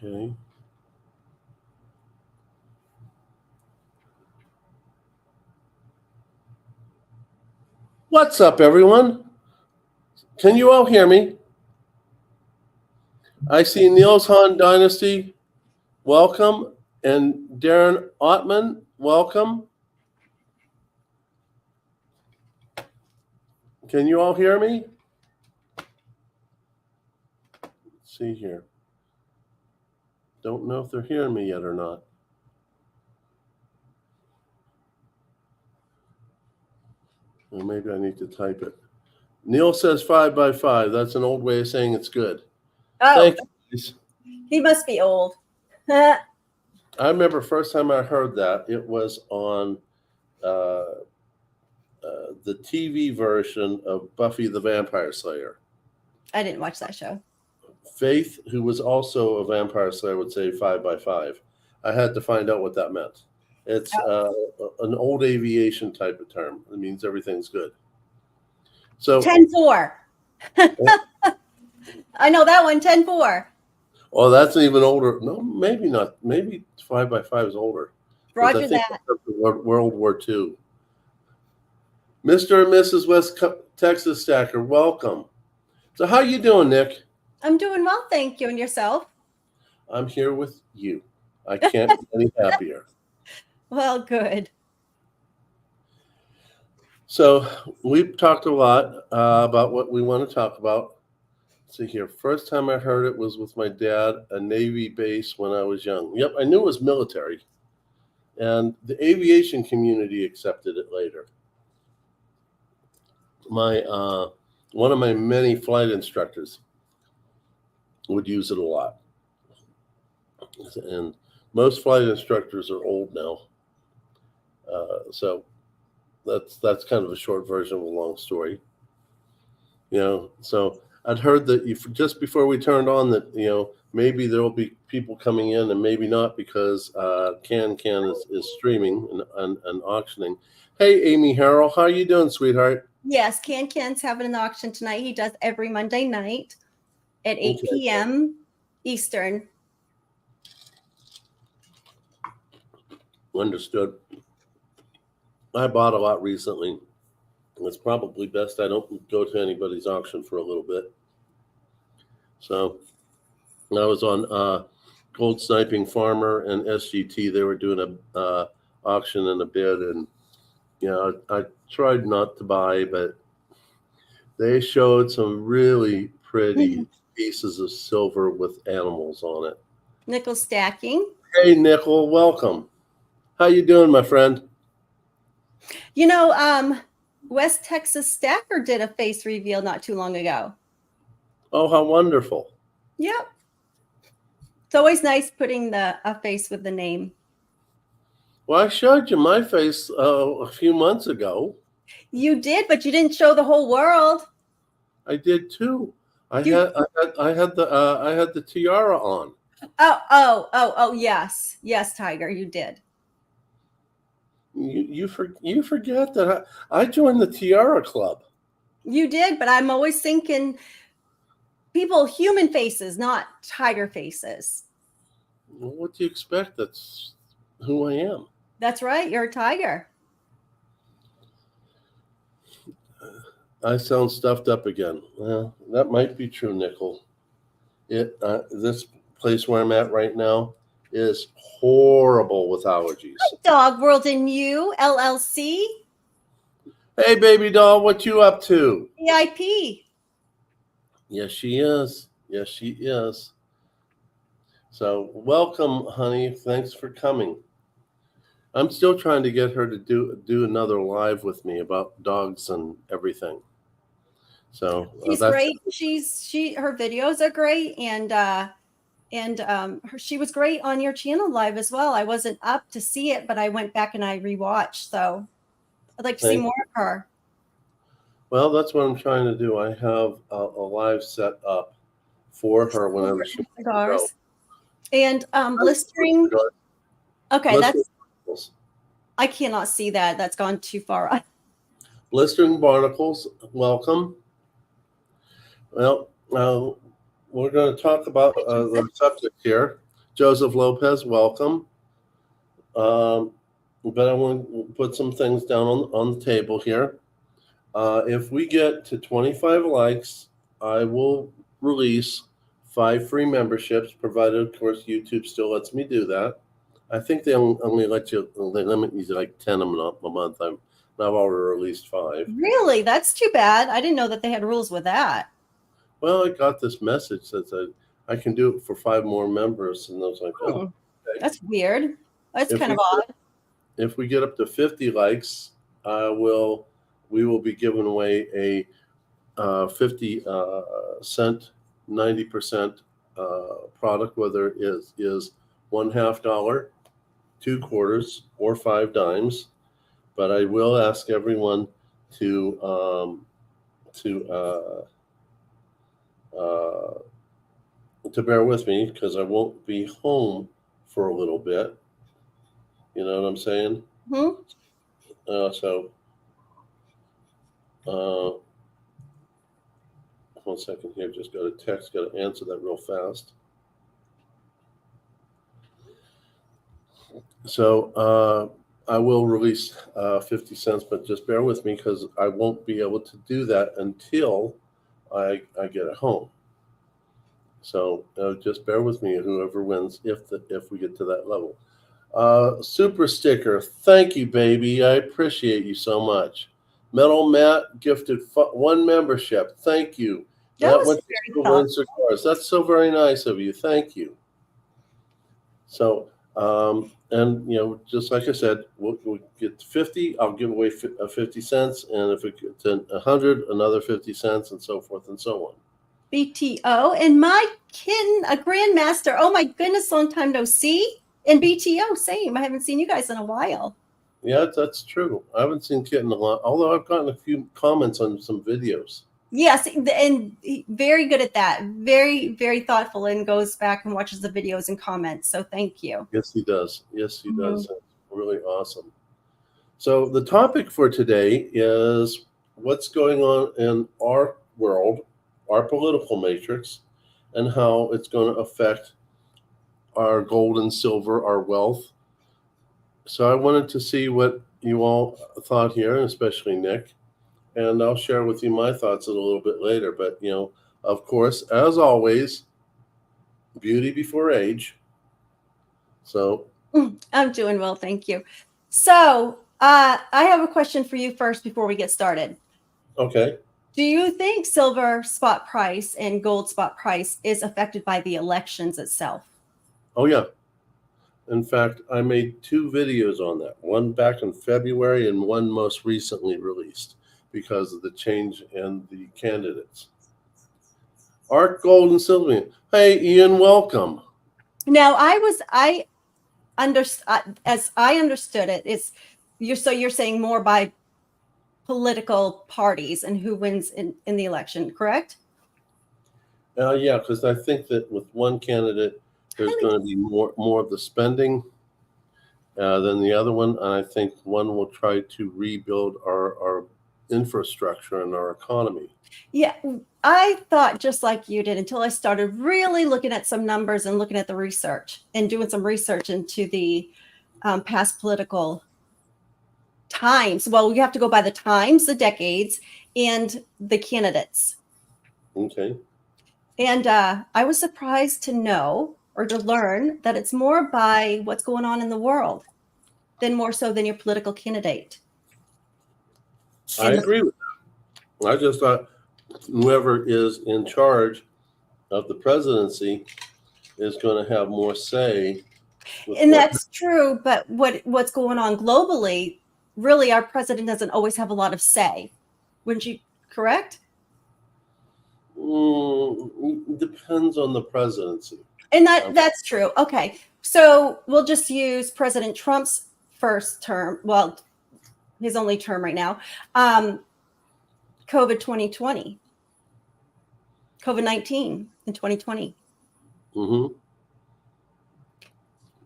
Okay. What's up, everyone? Can you all hear me? I see Niels Han Dynasty, welcome, and Darren Ottman, welcome. Can you all hear me? Let's see here. Don't know if they're hearing me yet or not. Well, maybe I need to type it. Neil says 5 by 5. That's an old way of saying it's good. Oh, thank you. He must be old. I remember first time I heard that, it was on the TV version of Buffy the Vampire Slayer. I didn't watch that show. Faith, who was also a vampire slayer, would say 5 by 5. I had to find out what that meant. It's an old aviation type of term. It means everything's good. So 10-4. I know that one, 10-4. Oh, that's an even older. No, maybe not. Maybe 5 by 5 is older. Roger I think that. World War II. Mr. and Mrs. West Texas Stacker, welcome. So how you doing, Nick? I'm doing well, thank you. And yourself? I'm here with you. I can't be any happier. Well, good. So we've talked a lot about what we want to talk about. Let's see here. First time I heard it was with my dad, a Navy base when I was young. Yep, I knew it was military. And the aviation community accepted it later. One of my many flight instructors would use it a lot. And most flight instructors are old now. So that's kind of a short version of a long story. So I'd heard that just before we turned on that, maybe there will be people coming in and maybe not because Can is streaming and auctioning. Hey, Amy Harrell, how are you doing, sweetheart? Yes, Can's having an auction tonight. He does every Monday night at 8 p.m. Eastern. Understood. I bought a lot recently. It's probably best I don't go to anybody's auction for a little bit. So I was on Gold Sniping Farmer and SGT. They were doing a auction and a bid, and I tried not to buy, but they showed some really pretty pieces of silver with animals on it. Nickel stacking. Hey, Nickel, welcome. How you doing, my friend? West Texas Stacker did a face reveal not too long ago. Oh, how wonderful. Yep. It's always nice putting a face with the name. Well, I showed you my face a few months ago. You did, but you didn't show the whole world. I did too. I had the tiara on. Oh, yes, Tiger, you did. You forget that I joined the Tiara Club. You did, but I'm always thinking human faces, not tiger faces. Well, what do you expect? That's who I am. That's right. You're a tiger. I sound stuffed up again. Well, that might be true, Nickel. This place where I'm at right now is horrible with allergies. Hi, Dog World and You, LLC. Hey, baby doll, what you up to? VIP. Yes, she is. Yes, she is. So welcome, honey. Thanks for coming. I'm still trying to get her to do another live with me about dogs and everything. So she's great. Her videos are great, and she was great on your channel live as well. I wasn't up to see it, but I went back and I rewatched. So I'd like to see more of her. Well, that's what I'm trying to do. I have a live set up for her whenever she goes. And blistering. Okay, that's. I cannot see that. That's gone too far. Blistering barnacles, welcome. Well, we're going to talk about the subject here. Joseph Lopez, welcome. But I want to put some things down on the table here. If we get to 25 likes, I will release 5 free memberships, provided, of course, YouTube still lets me do that. I think they only limit you to like 10 a month. I've already released 5. Really? That's too bad. I didn't know that they had rules with that. Well, I got this message that said I can do it for 5 more members, and I was like, oh, okay. That's weird. That's If kind of odd. If we get up to 50 likes, we will be giving away a 50 cent 90% product, whether it is $0.50, 2 quarters, or 5 dimes. But I will ask everyone to bear with me, because I won't be home for a little bit. You know what I'm saying? Mm-hmm. One second here. Just got a text. Got to answer that real fast. So I will release 50 cents, but just bear with me, because I won't be able to do that until I get it home. So just bear with me, whoever wins, if we get to that level. Super sticker, thank you, baby. I appreciate you so much. Metal Matt gifted 1 membership. Thank you. That was very thoughtful. That's so very nice of you. Thank you. So, and just like I said, we'll get to 50. I'll give away 50 cents, and if it gets to 100, another 50 cents, and so forth and so on. BTO and my kitten, a grandmaster. Oh my goodness, long time no see. And BTO, same. I haven't seen you guys in a while. Yeah, that's true. I haven't seen Kitten a lot, although I've gotten a few comments on some videos. Yes, and very good at that. Very, very thoughtful, and goes back and watches the videos and comments. So thank you. Yes, he does. Yes, he does. That's really awesome. So the topic for today is what's going on in our world, our political matrix, and how it's going to affect our gold and silver, our wealth. So I wanted to see what you all thought here, and especially Nick. And I'll share with you my thoughts a little bit later. But, of course, as always, beauty before age. So I'm doing well, thank you. So I have a question for you first before we get started. Okay. Do you think silver spot price and gold spot price is affected by the elections itself? Oh, yeah. In fact, I made 2 videos on that, one back in February and one most recently released, because of the change in the candidates. Art Gold and Silver. Hey, Ian, welcome. Now, I understood it, you're saying more by political parties and who wins in the election, correct? Yeah, because I think that with one candidate, there's going to be more of the spending than the other one, and I think one will try to rebuild our infrastructure and our economy. Yeah, I thought just like you did until I started really looking at some numbers and looking at the research and doing some research into the past political times. Well, you have to go by the times, the decades, and the candidates. Okay. And I was surprised to know or to learn that it's more by what's going on in the world than more so than your political candidate. I agree with that. I just thought whoever is in charge of the presidency is going to have more say. And that's true, but what's going on globally, really our president doesn't always have a lot of say. Wouldn't you correct? Depends on the presidency. And that's true. Okay. So we'll just use President Trump's first term. Well, his only term right now. COVID 2020. COVID-19 in 2020. Mm-hmm.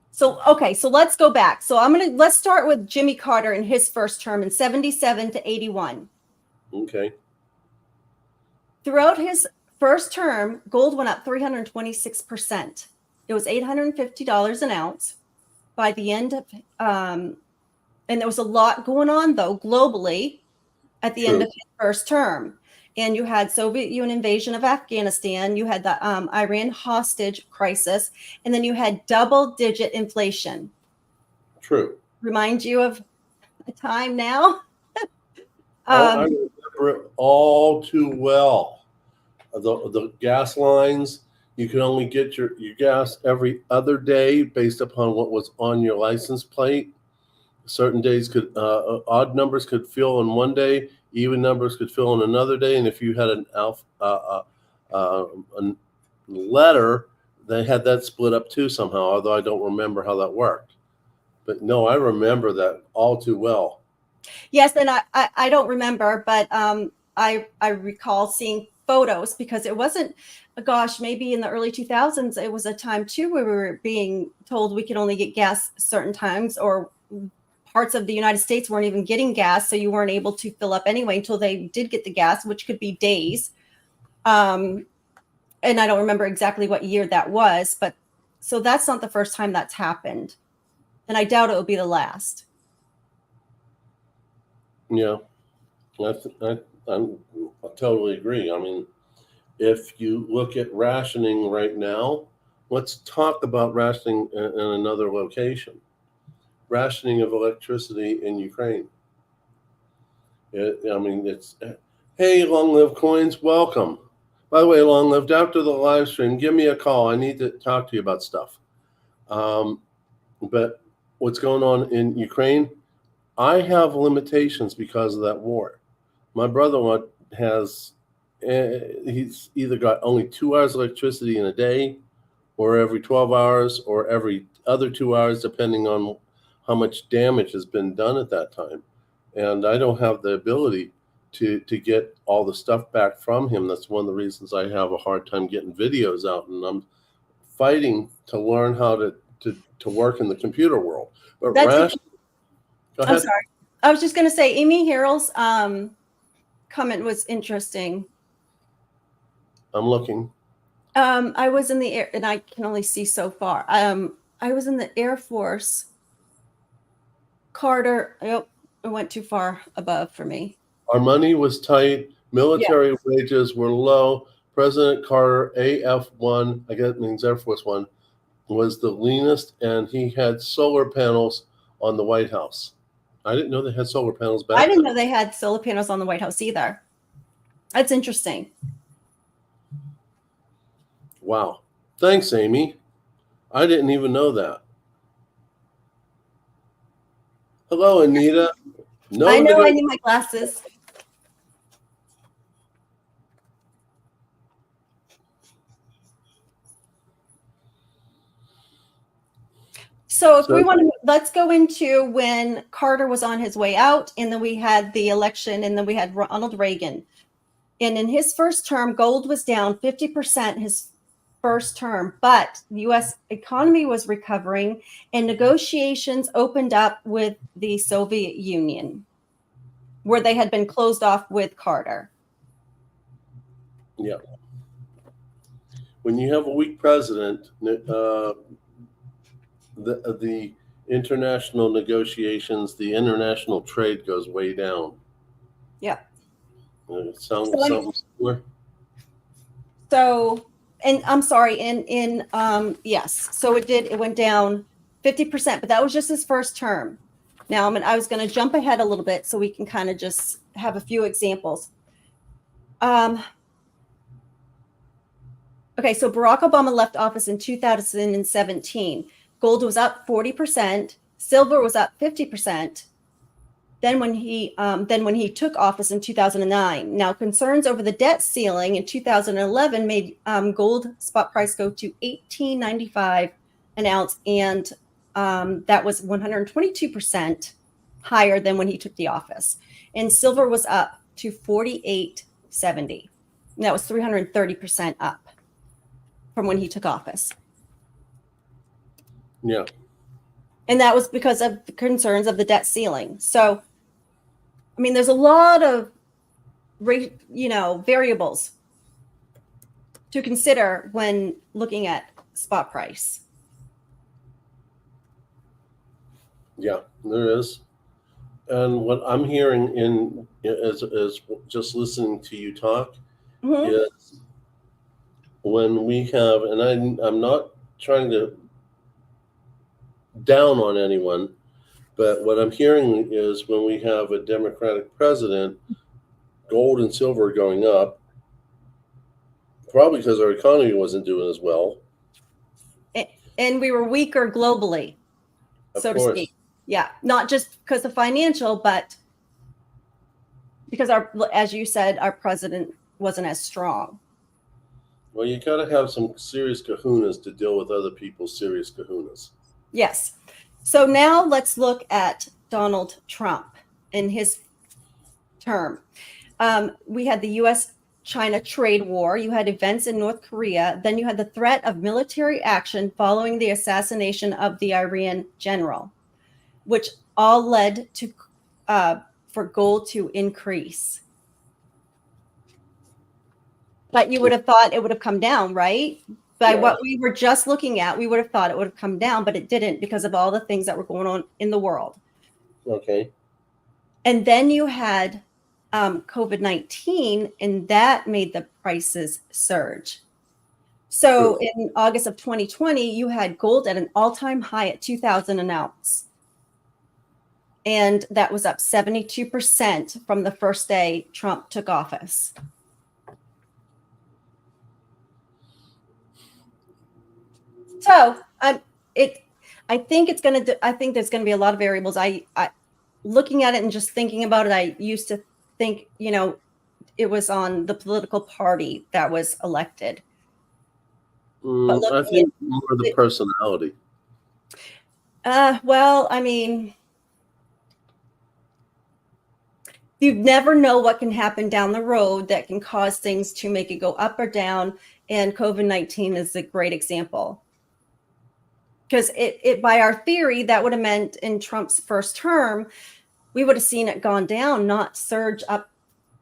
So, okay. So let's go back. So let's start with Jimmy Carter in his first term in 77 to 81. Okay. Throughout his first term, gold went up 326%. It was $850 an ounce by the end of, and there was a lot going on though globally at the end of his first term. And you had Soviet Union invasion of Afghanistan, you had the Iran hostage crisis, and then you had double-digit inflation. True. Remind you of a time now? I remember it all too well. The gas lines, you could only get your gas every other day based upon what was on your license plate. Certain days could, odd numbers could fill in one day, even numbers could fill in another day. And if you had a letter, they had that split up too somehow, although I don't remember how that worked. But no, I remember that all too well. Yes, and I don't remember, but I recall seeing photos because it wasn't, gosh, maybe in the early 2000s, it was a time too where we were being told we could only get gas certain times, or parts of the United States weren't even getting gas, so you weren't able to fill up anyway until they did get the gas, which could be days. And I don't remember exactly what year that was, but so that's not the first time that's happened. And I doubt it will be the last. Yeah, I totally agree. I mean, if you look at rationing right now, let's talk about rationing in another location. Rationing of electricity in Ukraine. It's, hey, Long Live Coins, welcome. By the way, Long Lived, after the live stream, give me a call. I need to talk to you about stuff. But what's going on in Ukraine, I have limitations because of that war. My brother has, he's either got only 2 hours of electricity in a day, or every 12 hours, or every other 2 hours, depending on how much damage has been done at that time. And I don't have the ability to get all the stuff back from him. That's one of the reasons I have a hard time getting videos out, and I'm fighting to learn how to work in the computer world. But go ahead. I'm sorry. I was just going to say, Amy Harrell's comment was interesting. I'm looking. I was in the air, and I can only see so far. I was in the Air Force. Carter, oh, it went too far above for me. Our money was tight. Military wages were low. President Carter, AF1, I guess it means Air Force One, was the leanest, and he had solar panels on the White House. I didn't know they had solar panels back then. I didn't know they had solar panels on the White House either. That's interesting. Wow. Thanks, Amy. I didn't even know that. Hello, Anita. No, I know, I need my glasses. So if we want to, let's go into when Carter was on his way out, and then we had the election, and then we had Ronald Reagan. And in his first term, gold was down 50% his first term, but the U.S. economy was recovering, and negotiations opened up with the Soviet Union, where they had been closed off with Carter. Yeah. When you have a weak president, the international negotiations, the international trade goes way down. Yeah. It sounds something similar. So, and I'm sorry, yes, so it went down 50%, but that was just his first term. Now, I was going to jump ahead a little bit so we can kind of just have a few examples. Okay, so Barack Obama left office in 2017. Gold was up 40%, silver was up 50%. Then when he took office in 2009. Now, concerns over the debt ceiling in 2011 made gold spot price go to $18.95 an ounce, and that was 122% higher than when he took the office. And silver was up to $48.70. And that was 330% up from when he took office. Yeah. And that was because of the concerns of the debt ceiling. So, there's a lot of, variables to consider when looking at spot price. Yeah, there is. And what I'm hearing as just listening to you talk Mhm. is when we have, and I'm not trying to down on anyone, but what I'm hearing is when we have a Democratic president, gold and silver are going up, probably because our economy wasn't doing as well. And we were weaker globally, Of so to course. speak. Yeah, not just because of financial, but because as you said, our president wasn't as strong. Well, you got to have some serious kahunas to deal with other people's serious kahunas. Yes. So now let's look at Donald Trump in his term. We had the U.S.-China trade war. You had events in North Korea. Then you had the threat of military action following the assassination of the Iran general, which all led to for gold to increase. But you would have thought it would have come down, right? By what we were just looking at, we would have thought it would have come down, but it didn't because of all the things that were going on in the world. Okay. And then you had COVID-19, and that made the prices surge. So in August of 2020, you had gold at an all-time high at $2,000 an ounce. And that was up 72% from the first day Trump took office. So I think it's going to. I think there's going to be a lot of variables. I looking at it and just thinking about it, I used to think, it was on the political party that was elected. I think more the personality. Well, I mean, you never know what can happen down the road that can cause things to make it go up or down. And COVID-19 is a great example. Because it by our theory, that would have meant in Trump's first term, we would have seen it gone down, not surge up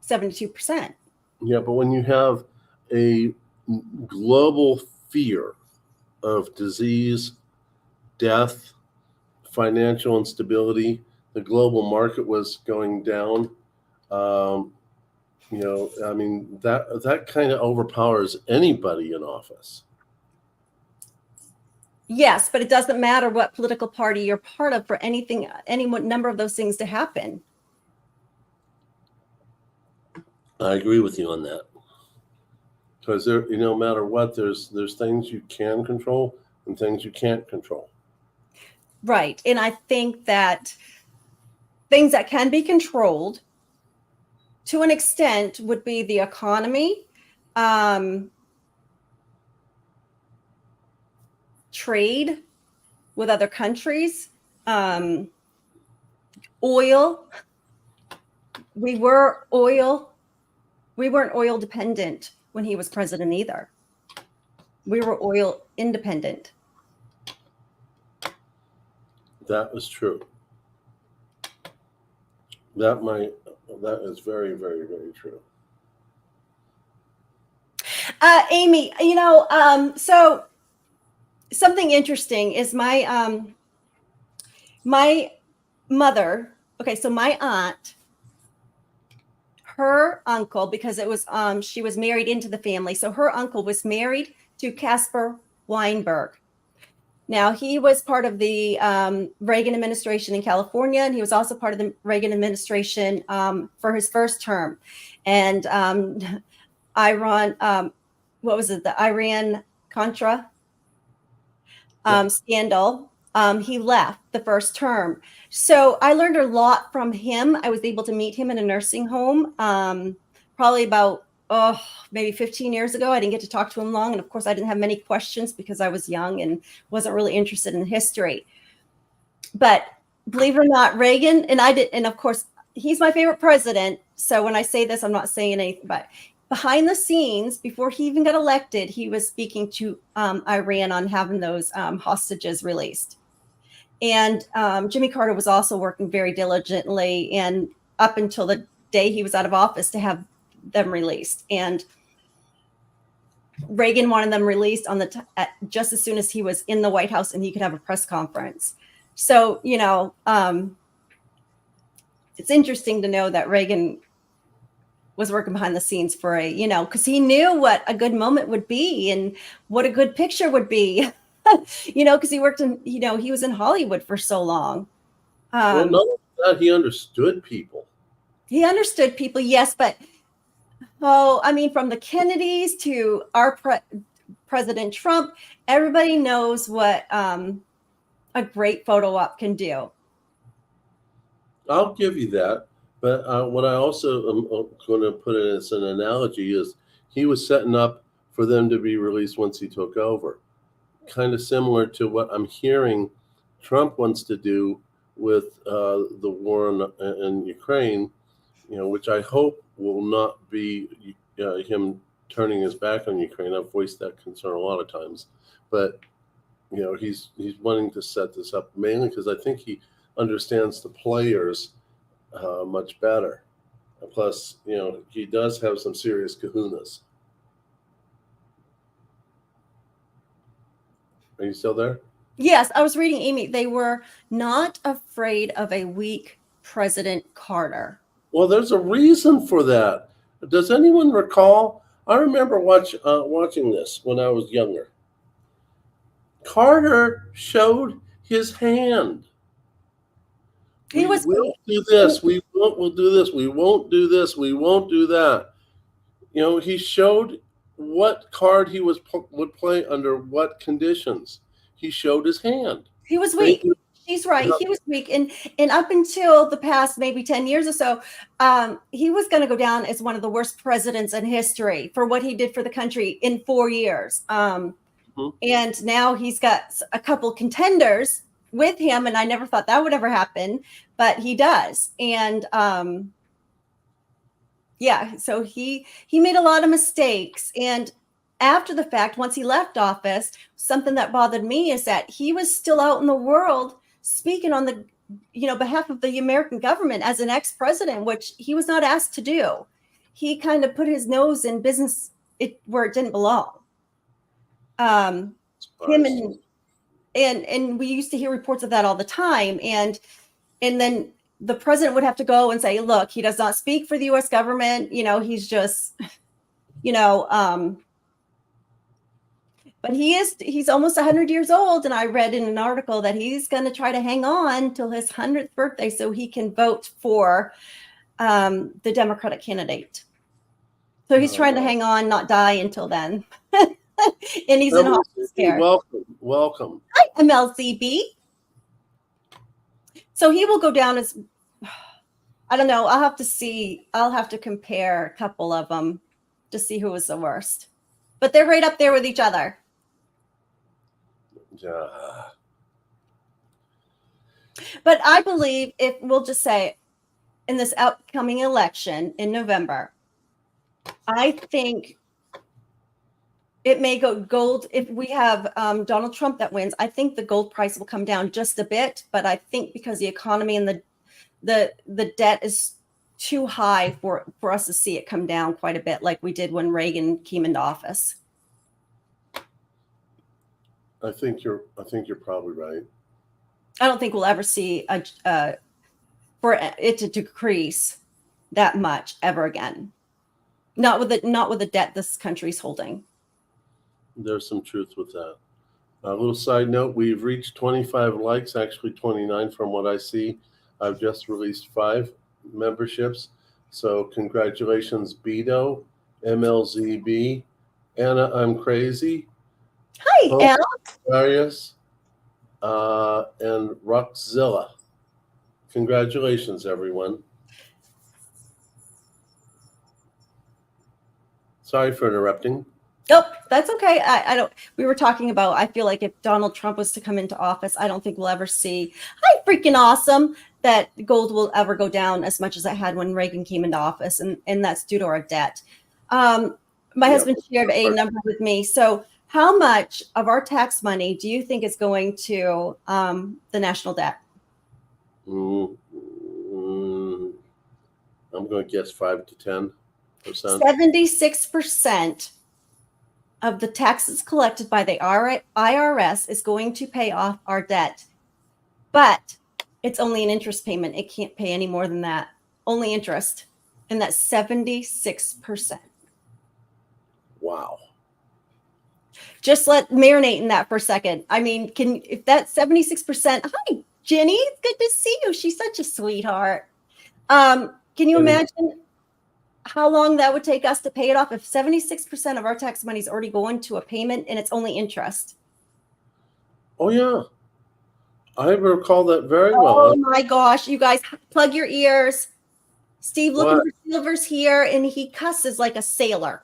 72%. Yeah, but when you have a global fear of disease, death, financial instability, the global market was going down. I mean, that kind of overpowers anybody in office. Yes, but it doesn't matter what political party you're part of for any number of those things to happen. I agree with you on that. Because no matter what, there's things you can control and things you can't control. Right. And I think that things that can be controlled to an extent would be the economy, trade with other countries, oil. We weren't oil dependent when he was president either. We were oil independent. That is true. That is very, very, very true. Amy, so something interesting is my mother. Okay, so my aunt, her uncle, because it was she was married into the family, so her uncle was married to Caspar Weinberg. Now, he was part of the Reagan administration in California, and he was also part of the Reagan administration for his first term. And what was it? The Iran-Contra scandal. He left the first term. So I learned a lot from him. I was able to meet him in a nursing home probably about maybe 15 years ago. I didn't get to talk to him long. And of course, I didn't have many questions because I was young and wasn't really interested in history. But believe it or not, Reagan, and of course, he's my favorite president. So when I say this, I'm not saying anything, but behind the scenes, before he even got elected, he was speaking to Iran on having those hostages released. And Jimmy Carter was also working very diligently and up until the day he was out of office to have them released. And Reagan wanted them released on just as soon as he was in the White House and he could have a press conference. So, it's interesting to know that Reagan was working behind the scenes for because he knew what a good moment would be and what a good picture would be, because he worked in, he was in Hollywood for so long. Well, not only that, he understood people. He understood people, yes, but from the Kennedys to our President Trump, everybody knows what a great photo op can do. I'll give you that. But what I also am going to put in as an analogy is he was setting up for them to be released once he took over. Kind of similar to what I'm hearing Trump wants to do with the war in Ukraine, which I hope will not be him turning his back on Ukraine. I've voiced that concern a lot of times. But, he's wanting to set this up mainly because I think he understands the players much better. Plus, he does have some serious kahunas. Are you still there? Yes, I was reading, Amy. They were not afraid of a weak President Carter. Well, there's a reason for that. Does anyone recall? I remember watching this when I was younger. Carter showed his hand. We will do this. We'll do this. We won't do this. We won't do that. He showed what card he would play under what conditions. He showed his hand. He was weak. She's right. He was weak. And up until the past maybe 10 years or so, he was going to go down as one of the worst presidents in history for what he did for the country in 4 years. And now he's got a couple contenders with him, and I never thought that would ever happen, but he does. And so he made a lot of mistakes. And after the fact, once he left office, something that bothered me is that he was still out in the world speaking on the behalf of the American government as an ex-president, which he was not asked to do. He kind of put his nose in business where it didn't belong. Him and we used to hear reports of that all the time. And then the president would have to go and say, look, he does not speak for the U.S. government. He's just, but he's almost 100 years old. And I read in an article that he's going to try to hang on till his 100th birthday so he can vote for the Democratic candidate. So he's trying to hang on, not die until then. And he's in hospice care. Welcome. Hi, MLCB. So he will go down as, I don't know. I'll have to see. I'll have to compare a couple of them to see who was the worst. But they're right up there with each other. Yeah. But I believe if we'll just say in this upcoming election in November, I think it may go gold. If we have Donald Trump that wins, I think the gold price will come down just a bit. But I think because the economy and the debt is too high for us to see it come down quite a bit, like we did when Reagan came into office. I think you're probably right. I don't think we'll ever see for it to decrease that much ever again. Not with the debt this country's holding. There's some truth with that. A little side note, we've reached 25 likes, actually 29 from what I see. I've just released 5 memberships. So congratulations, Beto, MLZB, Anna, I'm Crazy. Hi, Anna. Darius, and Rockzilla. Congratulations, everyone. Sorry for interrupting. Nope, that's okay. I don't. We were talking about. I feel like if Donald Trump was to come into office, I don't think we'll ever see. Hi, freaking awesome that gold will ever go down as much as it had when Reagan came into office, and that's due to our debt. My husband shared a number with me. So, how much of our tax money do you think is going to the national debt? I'm going to guess 5 to 10%. 76% of the taxes collected by the IRS is going to pay off our debt. But it's only an interest payment. It can't pay any more than that. Only interest. And that's 76%. Wow. Just let marinate in that for a second. I mean, if that's 76%, hi, Jenny, it's good to see you. She's such a sweetheart. Can you imagine how long that would take us to pay it off if 76% of our tax money is already going to a payment and it's only interest? Oh, yeah. I recall that very well. Oh, my gosh. You guys, plug your ears. Steve looking for silvers here, and he cusses like a sailor.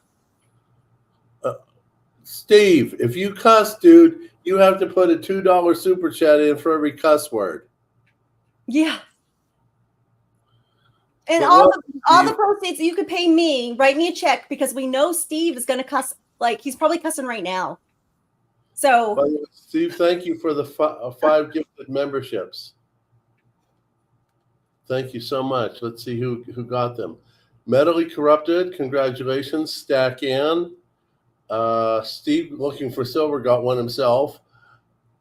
Steve, if you cuss, dude, you have to put a $2 super chat in for every cuss word. Yeah. And all the proceeds, you could pay me, write me a check, because we know Steve is going to cuss. Like, he's probably cussing right now. So, Steve, thank you for the 5 gifted memberships. Thank you so much. Let's see who got them. Mentally Corrupted, congratulations. Stack Ann. Steve, looking for silver, got one himself.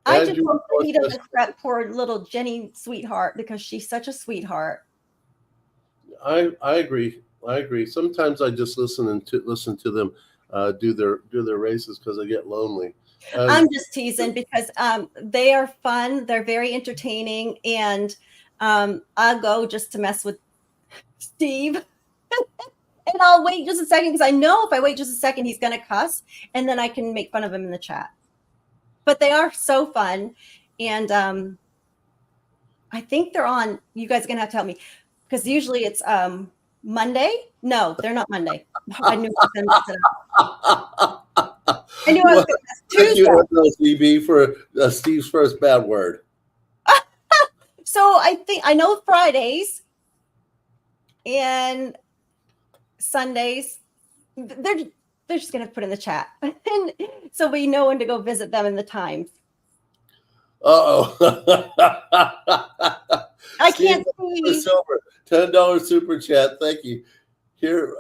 I just hope he doesn't fret poor little Jenny sweetheart, because she's such a sweetheart. I agree. Sometimes I just listen to them do their races because I get lonely. I'm just teasing because they are fun. They're very entertaining, and I'll go just to mess with Steve. And I'll wait just a second, because I know if I wait just a second, he's going to cuss, and then I can make fun of him in the chat. But they are so fun, and I think they're on. You guys are going to have to help me, because usually it's Monday. No, they're not Monday. I knew I was going to mess it up. I knew I was going to mess Tuesday. Thank you, SLCB, for Steve's first bad word. So I know Fridays and Sundays, they're just going to put in the chat. And so we know when to go visit them in the times. Uh-oh. I can't see. Silver, $10 super chat. Thank you. Here,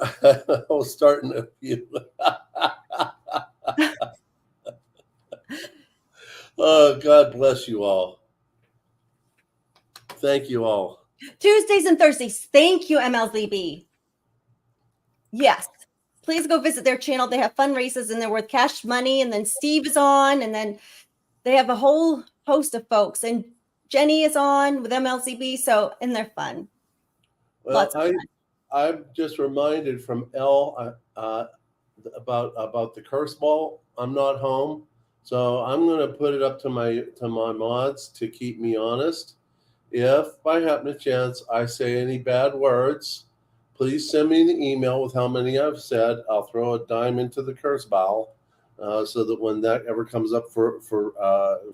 I'll start in a few. Oh, God bless you all. Thank you all. Tuesdays and Thursdays. Thank you, MLZB. Yes. Please go visit their channel. They have fun races, and they're worth cash money. And then Steve is on, and then they have a whole host of folks. And Jenny is on with MLZB. So, and they're fun. Well, I'm just reminded from Elle about the curse ball. I'm not home, so I'm going to put it up to my mods to keep me honest. If by happen to chance I say any bad words, please send me an email with how many I've said. I'll throw a dime into the curse ball, so that when that ever comes up for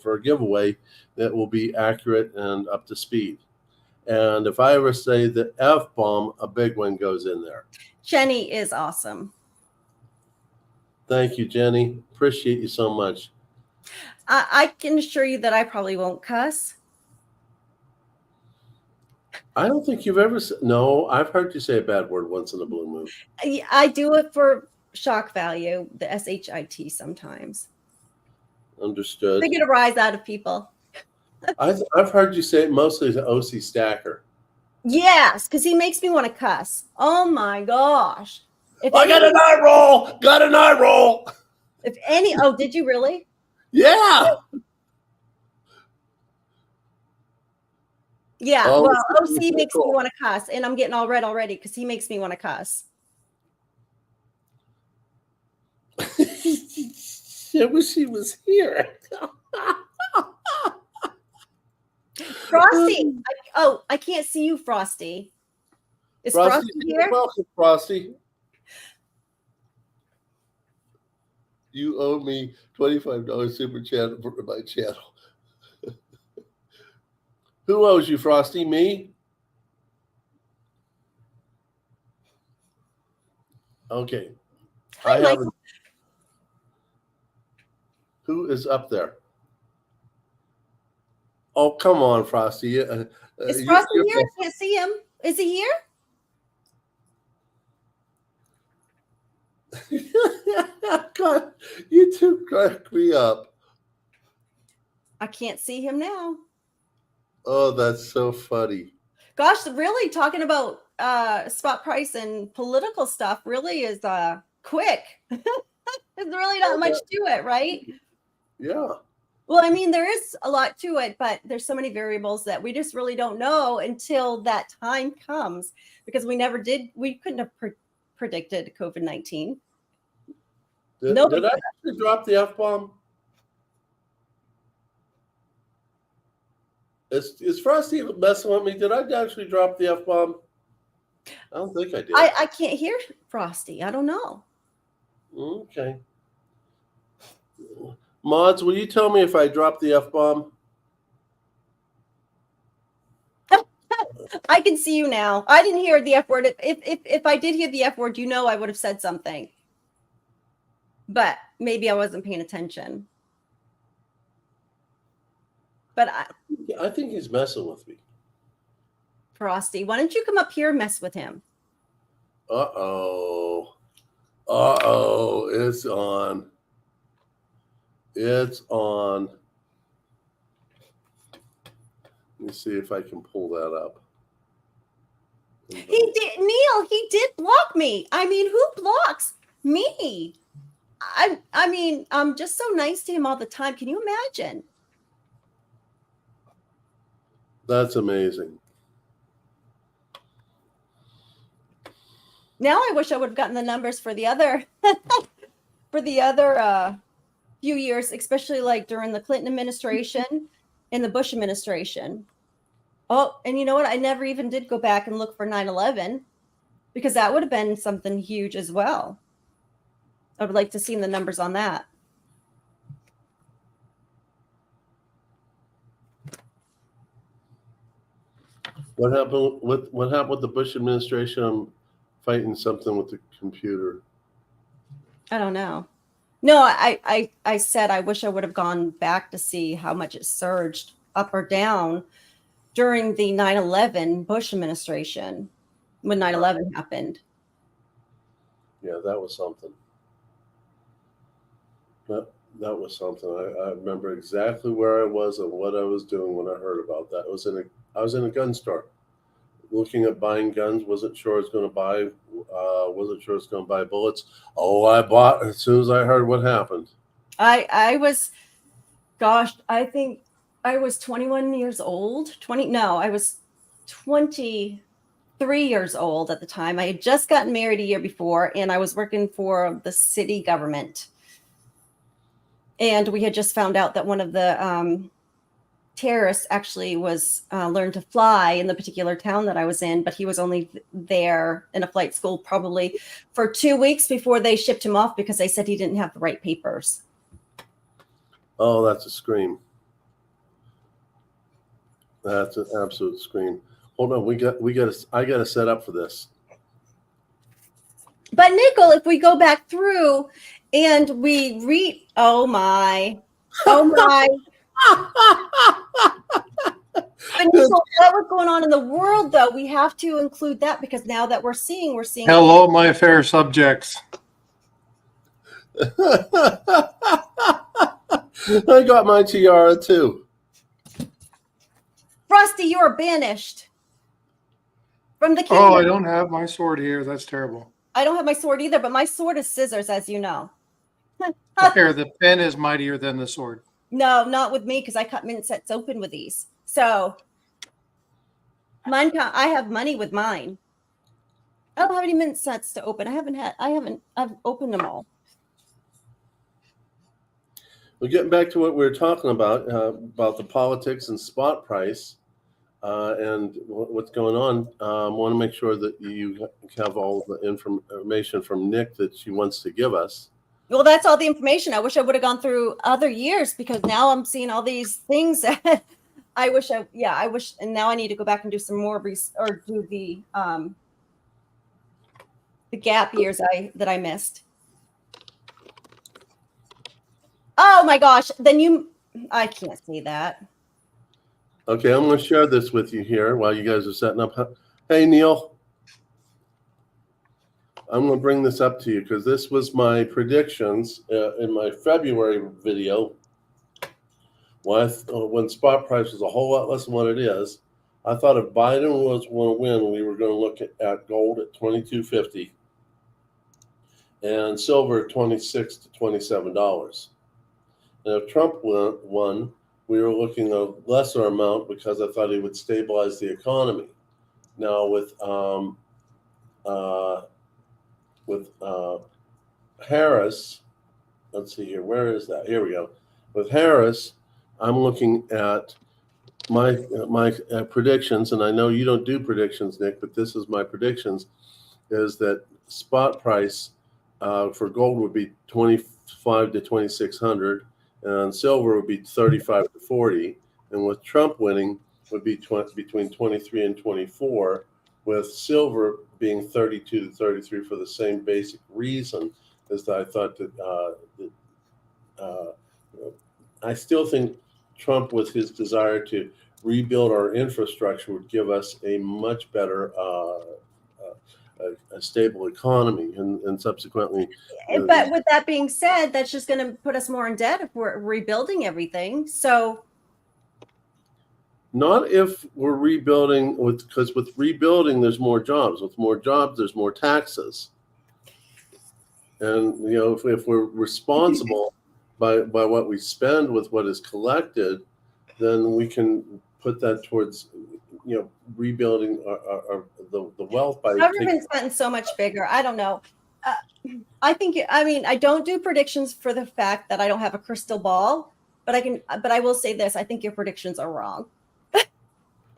a giveaway, that will be accurate and up to speed. And if I ever say the F-bomb, a big one goes in there. Jenny is awesome. Thank you, Jenny. Appreciate you so much. I can assure you that I probably won't cuss. I don't think you've ever said, no, I've heard you say a bad word once in a blue moon. I do it for shock value, the SHIT sometimes. Understood. They get a rise out of people. I've heard you say it mostly to OC Stacker. Yes, because he makes me want to cuss. Oh my gosh. I got an eye roll. Got an eye roll. Oh, did you really? Yeah. Yeah. Oh, well, OC makes me want to cuss, and I'm getting all red already because he makes me want to cuss. I wish he was here. Frosty. I can't see you, Frosty. Is Frosty here? Welcome, Frosty. You owe me $25 super chat for my channel. Who owes you, Frosty? Me? Okay. Hi, Michael. Who is up there? Oh, come on, Frosty. Is Frosty here? I can't see him. Is he here? God, you two crack me up. I can't see him now. Oh, that's so funny. Gosh, really talking about spot price and political stuff really is quick. There's really not much to it, right? Yeah. Well, I mean, there is a lot to it, but there's so many variables that we just really don't know until that time comes, because we couldn't have predicted COVID-19. Did I actually drop the F-bomb? Is Frosty messing with me? Did I actually drop the F-bomb? I don't think I did. I can't hear Frosty. I don't know. Okay. Mods, will you tell me if I dropped the F-bomb? I can see you now. I didn't hear the F word. If I did hear the F word, I would have said something. But maybe I wasn't paying attention. But I think he's messing with me. Frosty, why don't you come up here and mess with him? Uh-oh. Uh-oh. It's on. It's on. Let me see if I can pull that up. He did, Neil, he did block me. I mean, who blocks me? I mean, I'm just so nice to him all the time. Can you imagine? That's amazing. Now I wish I would have gotten the numbers for the other few years, especially like during the Clinton administration and the Bush administration. Oh, and you know what? I never even did go back and look for 9/11, because that would have been something huge as well. I would like to see the numbers on that. What happened with the Bush administration? I'm fighting something with the computer. I don't know. No, I said I wish I would have gone back to see how much it surged up or down during the 9/11 Bush administration, when 9/11 happened. Yeah, that was something. That was something. I remember exactly where I was and what I was doing when I heard about that. I was in a gun store, looking at buying guns. Wasn't sure I was going to buy. Wasn't sure I was going to buy bullets. Oh, I bought as soon as I heard what happened. I was, gosh, I think I was 21 years old. I was 23 years old at the time. I had just gotten married a year before, and I was working for the city government. And we had just found out that one of the terrorists actually was learned to fly in the particular town that I was in, but he was only there in a flight school probably for 2 weeks before they shipped him off, because they said he didn't have the right papers. Oh, that's a scream. That's an absolute scream. Hold on, I got to set up for this. But Nickel, if we go back through and we read, oh my. But Nickel, what was going on in the world, though? We have to include that, because now that we're seeing. Hello, my fair subjects. I got my tiara too. Frosty, you are banished from the kingdom. Oh, I don't have my sword here. That's terrible. I don't have my sword either, but my sword is scissors, as you know. Here, the pen is mightier than the sword. No, not with me, because I cut mint sets open with these. So mine, I have money with mine. I don't have any mint sets to open. I've opened them all. Well, getting back to what we were talking about the politics and spot price and what's going on, I want to make sure that you have all the information from Nick that she wants to give us. Well, that's all the information. I wish I would have gone through other years, because now I'm seeing all these things that I wish, and now I need to go back and do some more or do the gap years that I missed. Oh my gosh. I can't see that. Okay, I'm going to share this with you here while you guys are setting up. Hey, Neil. I'm going to bring this up to you because this was my predictions in my February video. When spot price was a whole lot less than what it is, I thought if Biden was going to win, we were going to look at gold at $22.50 and silver at $26 to $27. And if Trump won, we were looking at a lesser amount because I thought he would stabilize the economy. Now with Harris, let's see here. Where is that? Here we go. With Harris, I'm looking at my predictions, and I know you don't do predictions, Nick, but this is my predictions, is that spot price for gold would be 25 to 2,600, and silver would be 35 to 40, and with Trump winning would be between 23 and 24, with silver being 32 to 33 for the same basic reason as that I thought that I still think Trump, with his desire to rebuild our infrastructure, would give us a much better, a stable economy, and subsequently. But with that being said, that's just going to put us more in debt if we're rebuilding everything. So, not if we're rebuilding, because with rebuilding, there's more jobs. With more jobs, there's more taxes. And if we're responsible by what we spend with what is collected, then we can put that towards rebuilding the wealth by government's gotten so much bigger. I don't know. I don't do predictions for the fact that I don't have a crystal ball, but I will say this: I think your predictions are wrong.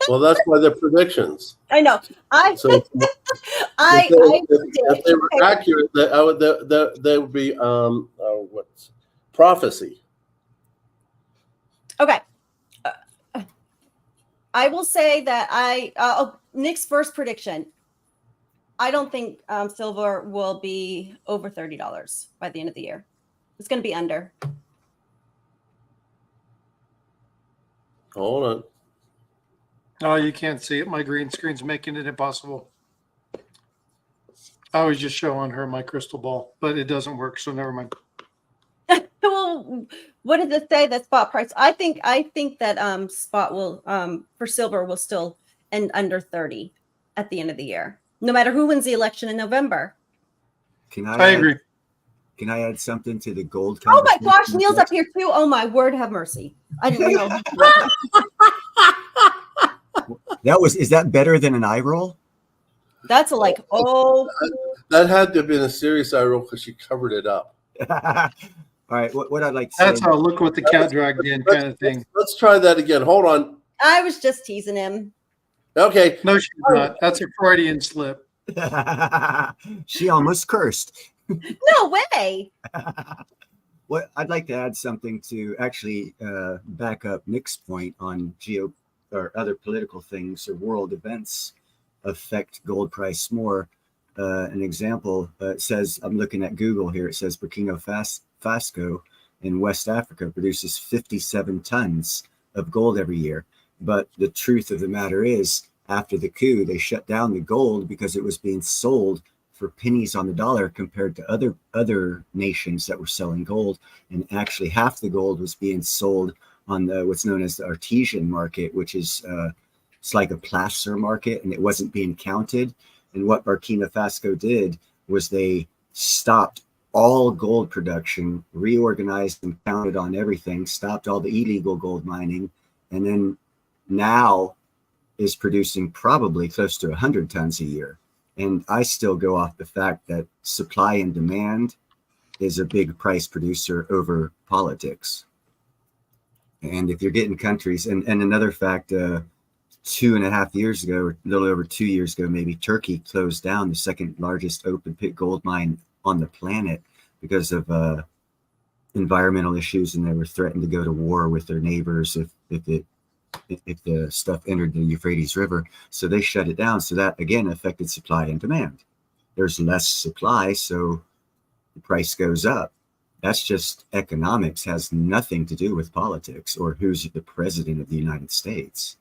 Well, that's why they're predictions. I know. If they were accurate, they would be what's prophecy. Okay. I will say that Nick's first prediction. I don't think silver will be over $30 by the end of the year. It's going to be under. Hold on. Oh, you can't see it. My green screen's making it impossible. I was just showing her my crystal ball, but it doesn't work, so never mind. Well, what did it say? That spot price? I think that spot will for silver will still end under 30 at the end of the year, no matter who wins the election in November. I agree. Can I add something to the gold? Oh my gosh, Neil's up here too. Oh my word, have mercy! I didn't know. Is that better than an eye roll? That's that had to have been a serious eye roll because she covered it up. All right, what I'd like to say. That's how look what the cat dragged in kind of thing. Let's try that again. Hold on. I was just teasing him. Okay. No, she's not. That's a Freudian slip. She almost cursed. No way. What I'd like to add something to actually back up Nick's point on or other political things or world events affect gold price more. An example, it says, I'm looking at Google here, it says Burkina Faso in West Africa produces 57 tons of gold every year. But the truth of the matter is, after the coup, they shut down the gold because it was being sold for pennies on the dollar compared to other nations that were selling gold. And actually half the gold was being sold on what's known as the artesian market, which is it's like a placer market, and it wasn't being counted. And what Burkina Faso did was they stopped all gold production, reorganized and counted on everything, stopped all the illegal gold mining, and then now is producing probably close to 100 tons a year. And I still go off the fact that supply and demand is a big price producer over politics. And if you're getting countries, and another fact, 2.5 years ago, or a little over 2 years ago, maybe, Turkey closed down the second largest open pit gold mine on the planet because of environmental issues, and they were threatened to go to war with their neighbors if the stuff entered the Euphrates River. So they shut it down. So that again affected supply and demand. There's less supply, so the price goes up. That's just economics, has nothing to do with politics or who's the president of the United States.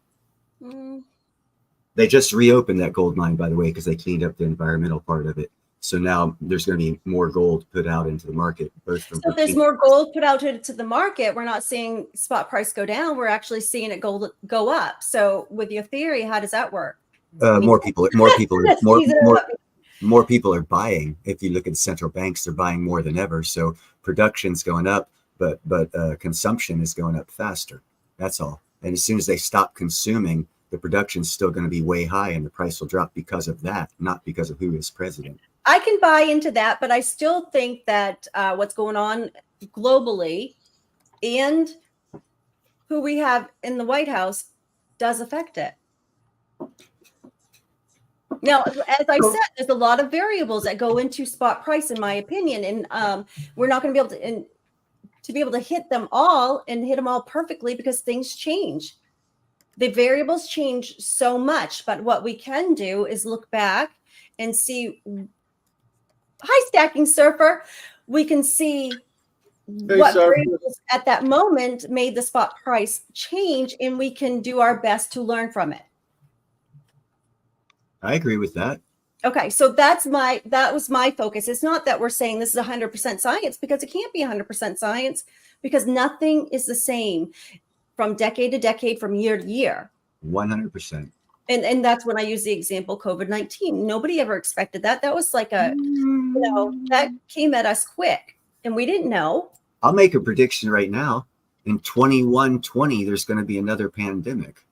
They just reopened that gold mine, by the way, because they cleaned up the environmental part of it. So now there's going to be more gold put out into the market, both from So if there's more gold put out to the market, we're not seeing spot price go down. We're actually seeing it go up. So with your theory, how does that work? more people Let's more people are buying. If you look at central banks, they're buying more than ever. So production's going up, but consumption is going up faster. That's all. And as soon as they stop consuming, the production's still going to be way high, and the price will drop because of that, not because of who is president. I can buy into that, but I still think that what's going on globally and who we have in the White House does affect it. Now, as I said, there's a lot of variables that go into spot price, in my opinion, and we're not going to be able to hit them all perfectly because things change. The variables change so much, but what we can do is look back and see. Hi, Stacking Surfer. We can see what variables at that moment made the spot price change, and we can do our best to learn from it. I agree with that. Okay, so that was my focus. It's not that we're saying this is 100% science, because it can't be 100% science, because nothing is the same from decade to decade, from year to year. 100%. And that's when I use the example COVID-19. Nobody ever expected that. That was like that came at us quick, and we didn't know. I'll make a prediction right now. In 2120, there's going to be another pandemic.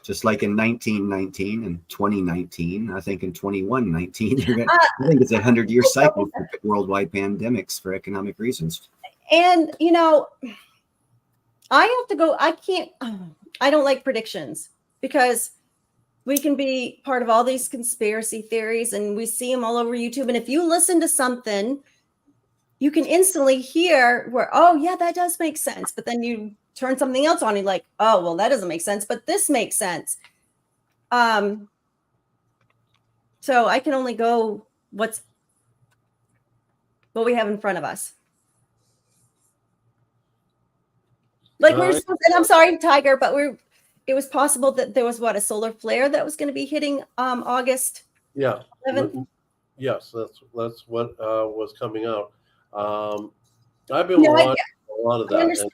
Just like in 1919 and 2019, I think in 2119, I think it's a 100-year cycle for worldwide pandemics for economic reasons. And, I have to go. I don't like predictions, because we can be part of all these conspiracy theories, and we see them all over YouTube. And if you listen to something, you can instantly hear where, oh yeah, that does make sense. But then you turn something else on, and you're like, oh, well, that doesn't make sense, but this makes sense. So I can only go what we have in front of us. Like and I'm sorry, Tiger, but it was possible that there was a solar flare that was going to be hitting August. Yeah. 11th? Yes, that's what was coming out. I've been watching a lot of that.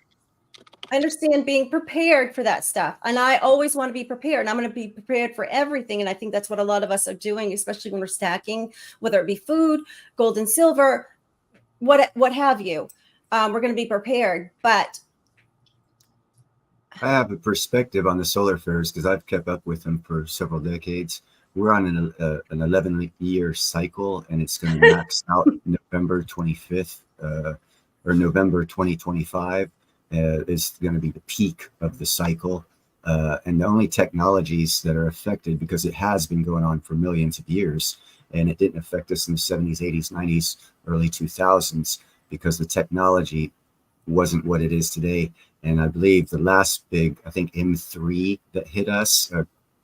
I understand being prepared for that stuff, and I always want to be prepared, and I'm going to be prepared for everything. And I think that's what a lot of us are doing, especially when we're stacking, whether it be food, gold and silver, what have you. We're going to be prepared, but I have a perspective on the solar flares because I've kept up with them for several decades. We're on an 11-year cycle, and it's going to max out November 25th or November 2025 is going to be the peak of the cycle. And the only technologies that are affected, because it has been going on for millions of years, and it didn't affect us in the 70s, 80s, 90s, early 2000s, because the technology wasn't what it is today. And I believe the last big, I think M3 that hit us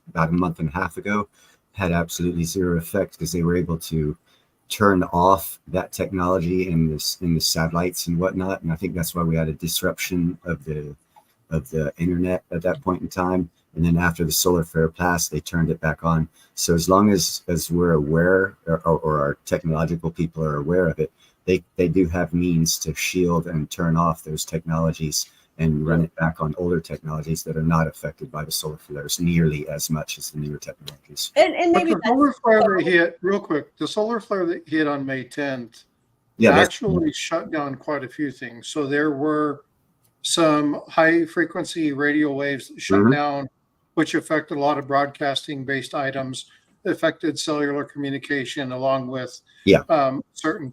about a month and a half ago had absolutely zero effect, because they were able to turn off that technology in the satellites and whatnot. And I think that's why we had a disruption of the internet at that point in time. And then after the solar flare passed, they turned it back on. So as long as we're aware, or our technological people are aware of it, they do have means to shield and turn off those technologies and run it back on older technologies that are not affected by the solar flares nearly as much as the newer technologies. And maybe the solar flare that hit, real quick, the solar flare that hit on May 10th actually shut down quite a few things. So there were some high frequency radio waves that shut down, which affected a lot of broadcasting based items, affected cellular communication, along with certain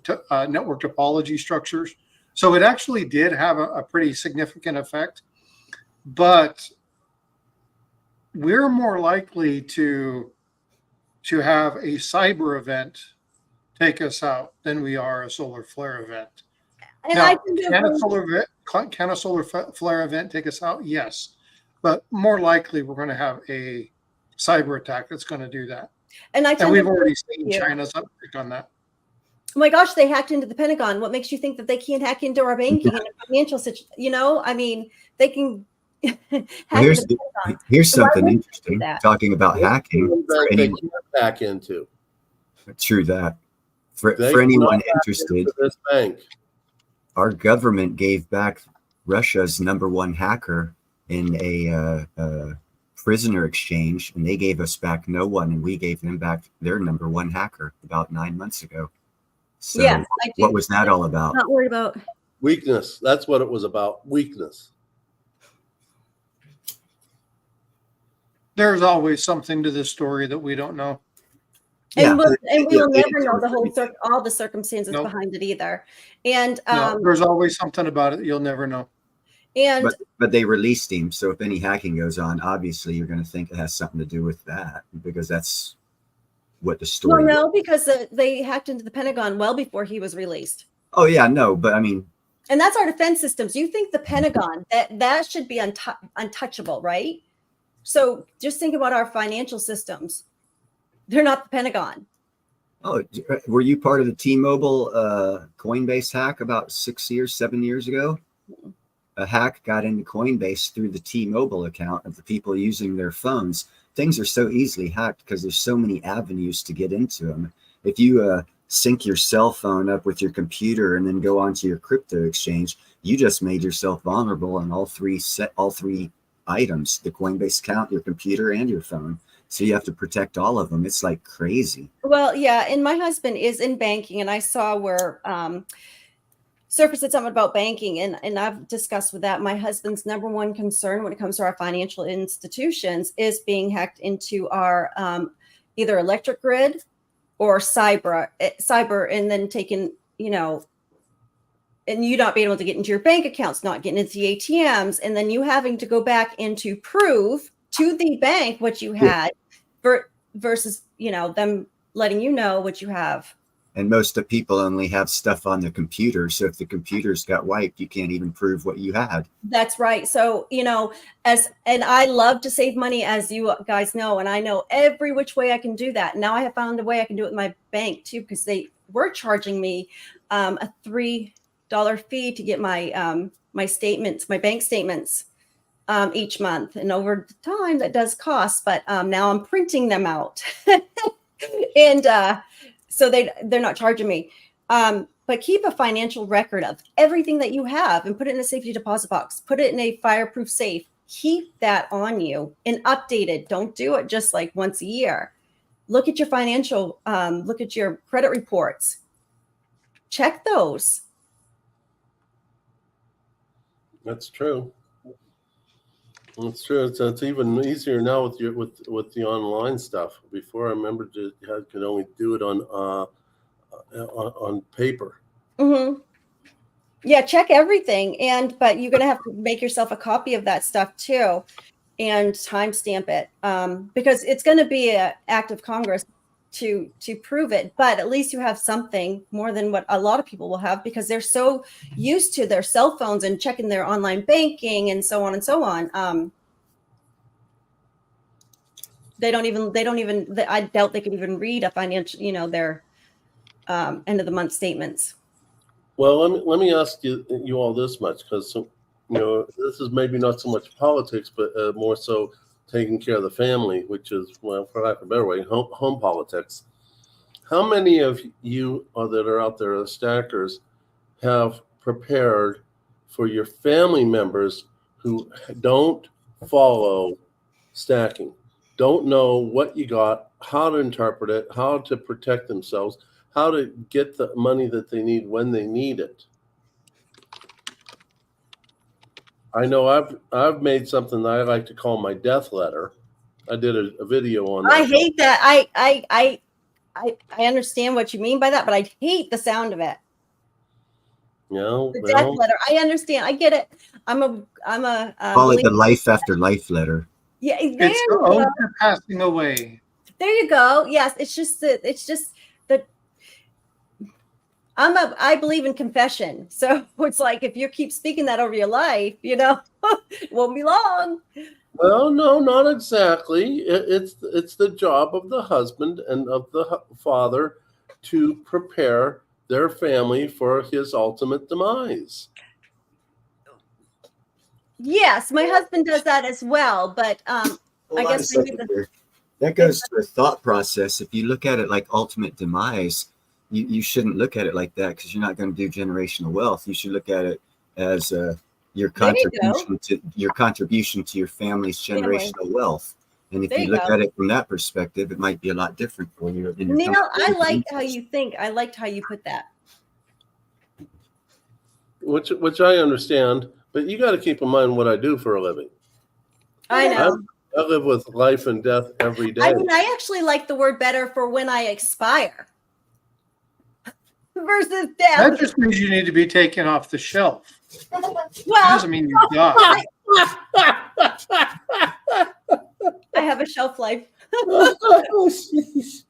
network topology structures. So it actually did have a pretty significant effect, but we're more likely to have a cyber event take us out than we are a solar flare event. And now, can a solar flare event take us out? Yes, but more likely we're going to have a cyber attack that's going to do that. And we've already seen China's uptick on that. Oh my gosh, they hacked into the Pentagon. What makes you think that they can't hack into our banking and financial situation? I mean, they can hack into the Pentagon. Here's something interesting. Talking about hacking. They can't hack into. True that. For They anyone cannot hack interested, into this bank. our government gave back Russia's #1 hacker in a prisoner exchange, and they gave us back no one, and we gave them back their #1 hacker about 9 months ago. So Yes, I do. what was that all about? Not worried about. Weakness. That's what it was about. Weakness. There's always something to this story that we don't know. And we will yeah, never know the whole everything. all the circumstances Nope. behind it either. And No, there's always something about it you'll never know. and But they released him, so if any hacking goes on, obviously you're going to think it has something to do with that, because that's what the well, story. no, because they hacked into the Pentagon well before he was released. Oh yeah, no, but I mean, And that's our defense systems. You think the Pentagon that should be untouchable, right? So just think about our financial systems. They're not the Pentagon. oh, were you part of the T-Mobile Coinbase hack about 7 years ago? A hack got into Coinbase through the T-Mobile account of the people using their phones. Things are so easily hacked because there's so many avenues to get into them. If you sync your cell phone up with your computer and then go onto your crypto exchange, you just made yourself vulnerable on all three items: the Coinbase account, your computer, and your phone. So you have to protect all of them. It's like crazy. Well, yeah, and my husband is in banking, and I saw where Surface said something about banking, and I've discussed with that. My husband's #1 concern when it comes to our financial institutions is being hacked into our either electric grid or cyber, and then taken, and you not being able to get into your bank accounts, not getting into the ATMs, and then you having to go back in to prove to the bank what you had versus, them letting you know what you have. And most of the people only have stuff on the computer. So if the computer's got wiped, you can't even prove what you had. That's right. So, and I love to save money, as you guys know, and I know every which way I can do that. Now I have found a way I can do it with my bank too, because they were charging me a $3 fee to get my my statements, my bank statements each month. And over time that does cost, but now I'm printing them out. And so they're not charging me. But keep a financial record of everything that you have and put it in a safety deposit box. Put it in a fireproof safe. Keep that on you and update it. Don't do it just like once a year. Look at your financial, look at your credit reports. Check those. That's true. That's true. It's even easier now with the online stuff. Before, I remember you could only do it on paper. Mm-hmm. Yeah, check everything, but you're gonna have to make yourself a copy of that stuff too, and timestamp it, because it's going to be an act of Congress to prove it. But at least you have something more than what a lot of people will have, because they're so used to their cell phones and checking their online banking and so on and so on. They don't even. I doubt they could even read a financial, their end of the month statements. Well, let me ask you all this much, because this is maybe not so much politics, but more so taking care of the family, which is, well, for lack of a better way, home politics. How many of you that are out there as stackers have prepared for your family members who don't follow stacking, don't know what you got, how to interpret it, how to protect themselves, how to get the money that they need when they need it? I know I've made something that I like to call my death letter. I did a video on that. I hate that. I understand what you mean by that, but I hate the sound of it. The death letter. I understand. I get it. I'm a call it the life after life letter. Yeah, it's the ode to passing away. There you go. Yes, it's just that I believe in confession. So it's like, if you keep speaking that over your life, it won't be long. Well, no, not exactly. It's the job of the husband and of the father to prepare their family for his ultimate demise. Yes, my husband does that as well, but I guess maybe That goes to a thought process. If you look at it like ultimate demise, you shouldn't look at it like that, because you're not going to do generational wealth. You should look at it as your There you go. contribution to your family's generational wealth. And if There you you look go. at it from that perspective, it might be a lot different for you. Neil, I liked how you think. I liked how you put that. Which I understand, but you got to keep in mind what I do for a living. I know. I live with life and death every day. I mean, I actually like the word better for when I expire versus death. That just means you need to be taken off the shelf. It Well, doesn't mean you die. I have a shelf life. Oh, jeez.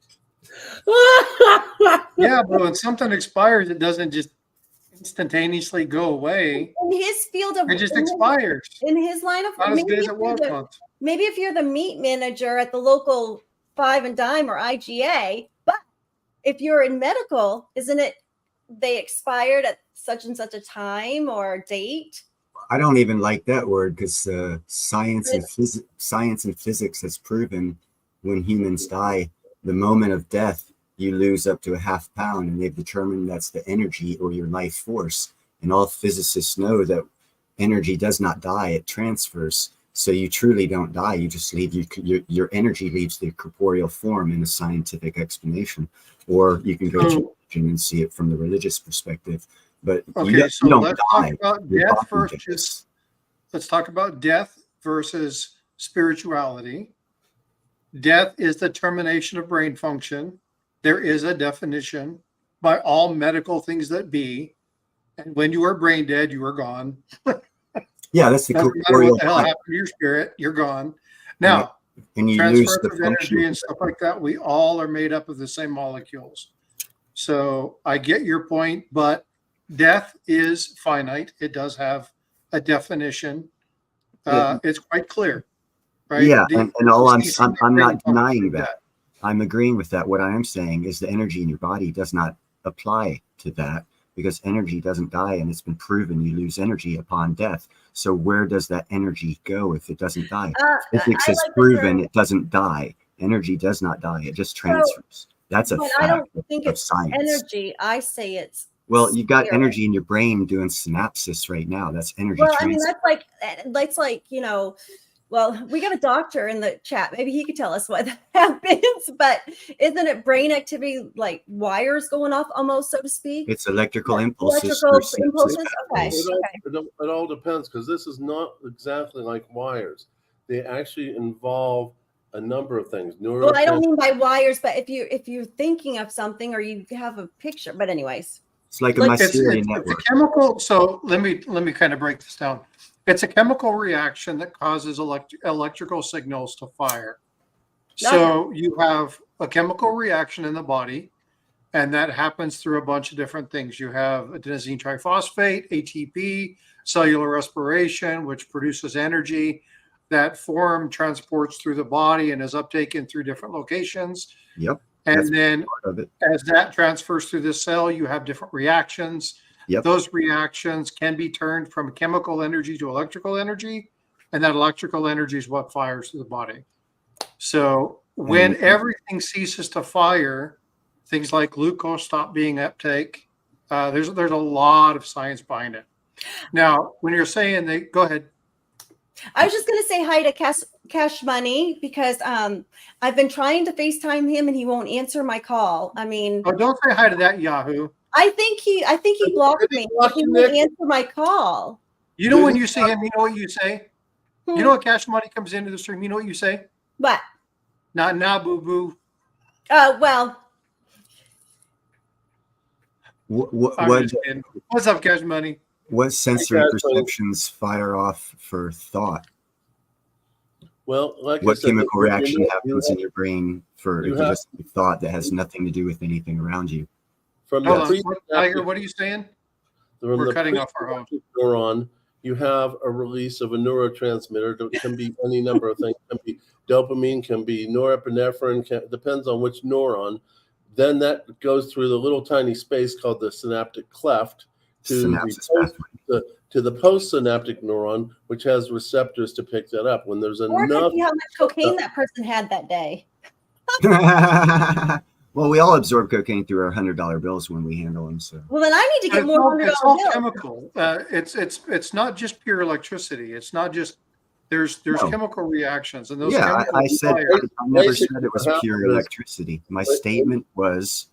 Yeah, but when something expires, it doesn't just instantaneously go away. In his field of It just expires. in his line of Not as maybe good as if it you're was the- once. maybe if you're the meat manager at the local Five and Dime or IGA, but if you're in medical, isn't it they expired at such and such a time or date? I don't even like that word, because science and physics has proven when humans die, the moment of death, you lose up to a half pound, and they've determined that's the energy or your life force. And all physicists know that energy does not die; it transfers. So you truly don't die. You just leave. Your energy leaves the corporeal form in a scientific explanation, or you can go to religion and see it from the religious perspective. But Okay, so you don't let's die. talk about Your death body versus. dies. Let's talk about death versus spirituality. Death is the termination of brain function. There is a definition by all medical things that be. And when you are brain dead, you are gone. Yeah, that's the Doesn't matter corporeal what the hell part. happened to your spirit, you're gone. Now, And you lose transference the of function. energy and stuff like that, we all are made up of the same molecules. So I get your point, but death is finite. It does have a definition. It's quite clear, right? Yeah, and all I'm ceasing not brain denying function, that. I'm agreeing with that. What I am saying is the energy in your body does not apply to that, because energy doesn't die, and it's been proven you lose energy upon death. So where does that energy go if it doesn't die? Physics has proven it doesn't die. Energy does not die; it just transfers. That's a But fact I don't think of it's science. energy. I say it's Well, you've got spirit. energy in your brain doing synapses right now. That's energy Well, I mean, transfer. that's like, well, we got a doctor in the chat. Maybe he could tell us what happens, but isn't it brain activity, like wires going off almost, so to speak? It's electrical impulses. Electrical through impulses? synapses. Okay. It all depends, because this is not exactly like wires. They actually involve a number of things. Well, I don't mean by wires, but if you're thinking of something or you have a picture, but anyways. It's like a Like- Mycelium It's a network. chemical. So let me kind of break this down. It's a chemical reaction that causes electrical signals to fire. So you have a chemical reaction in the body, and that happens through a bunch of different things. You have adenosine triphosphate, ATP, cellular respiration, which produces energy. That form transports through the body and is uptaken through different locations. Yep. And then Part of it. as that transfers through the cell, you have different reactions. Yep. Those reactions can be turned from chemical energy to electrical energy, and that electrical energy is what fires through the body. So when everything ceases to fire, things like glucose stop being uptake. There's a lot of science behind it. Now, when you're saying go ahead. I was just going to say hi to Cash Money, because I've been trying to FaceTime him and he won't answer my call. I mean, Oh, don't say hi to that Yahoo. I think he blocked me. He won't answer my call. You know when you see him, you know what you say? You know what Cash Money comes into the stream, you know what you say? What? Not now, boo boo. Well, What's up, Cash Money? What sensory perceptions fire off for thought? Well, like What I said, chemical reaction happens in your brain for you just thought that has nothing to do with anything around you? From Hold the on. Tiger, what are you saying? We're cutting off our host. Neuron, you have a release of a neurotransmitter. It can be any number of things. It can be dopamine, can be norepinephrine, depends on which neuron. Then that goes through the little tiny space called the synaptic cleft to the postsynaptic neuron, which has receptors to pick that up. When there's or it enough, could be how much cocaine that person had that day. Well, we all absorb cocaine through our $100 bills when we handle them. So, Well, then I need to get It's more all, $100 it's all bills. chemical. It's not just pure electricity. It's not just there's No. chemical reactions, and those yeah, chemicals. I said fire. I never said Basically, it was what pure happens is- electricity. My statement was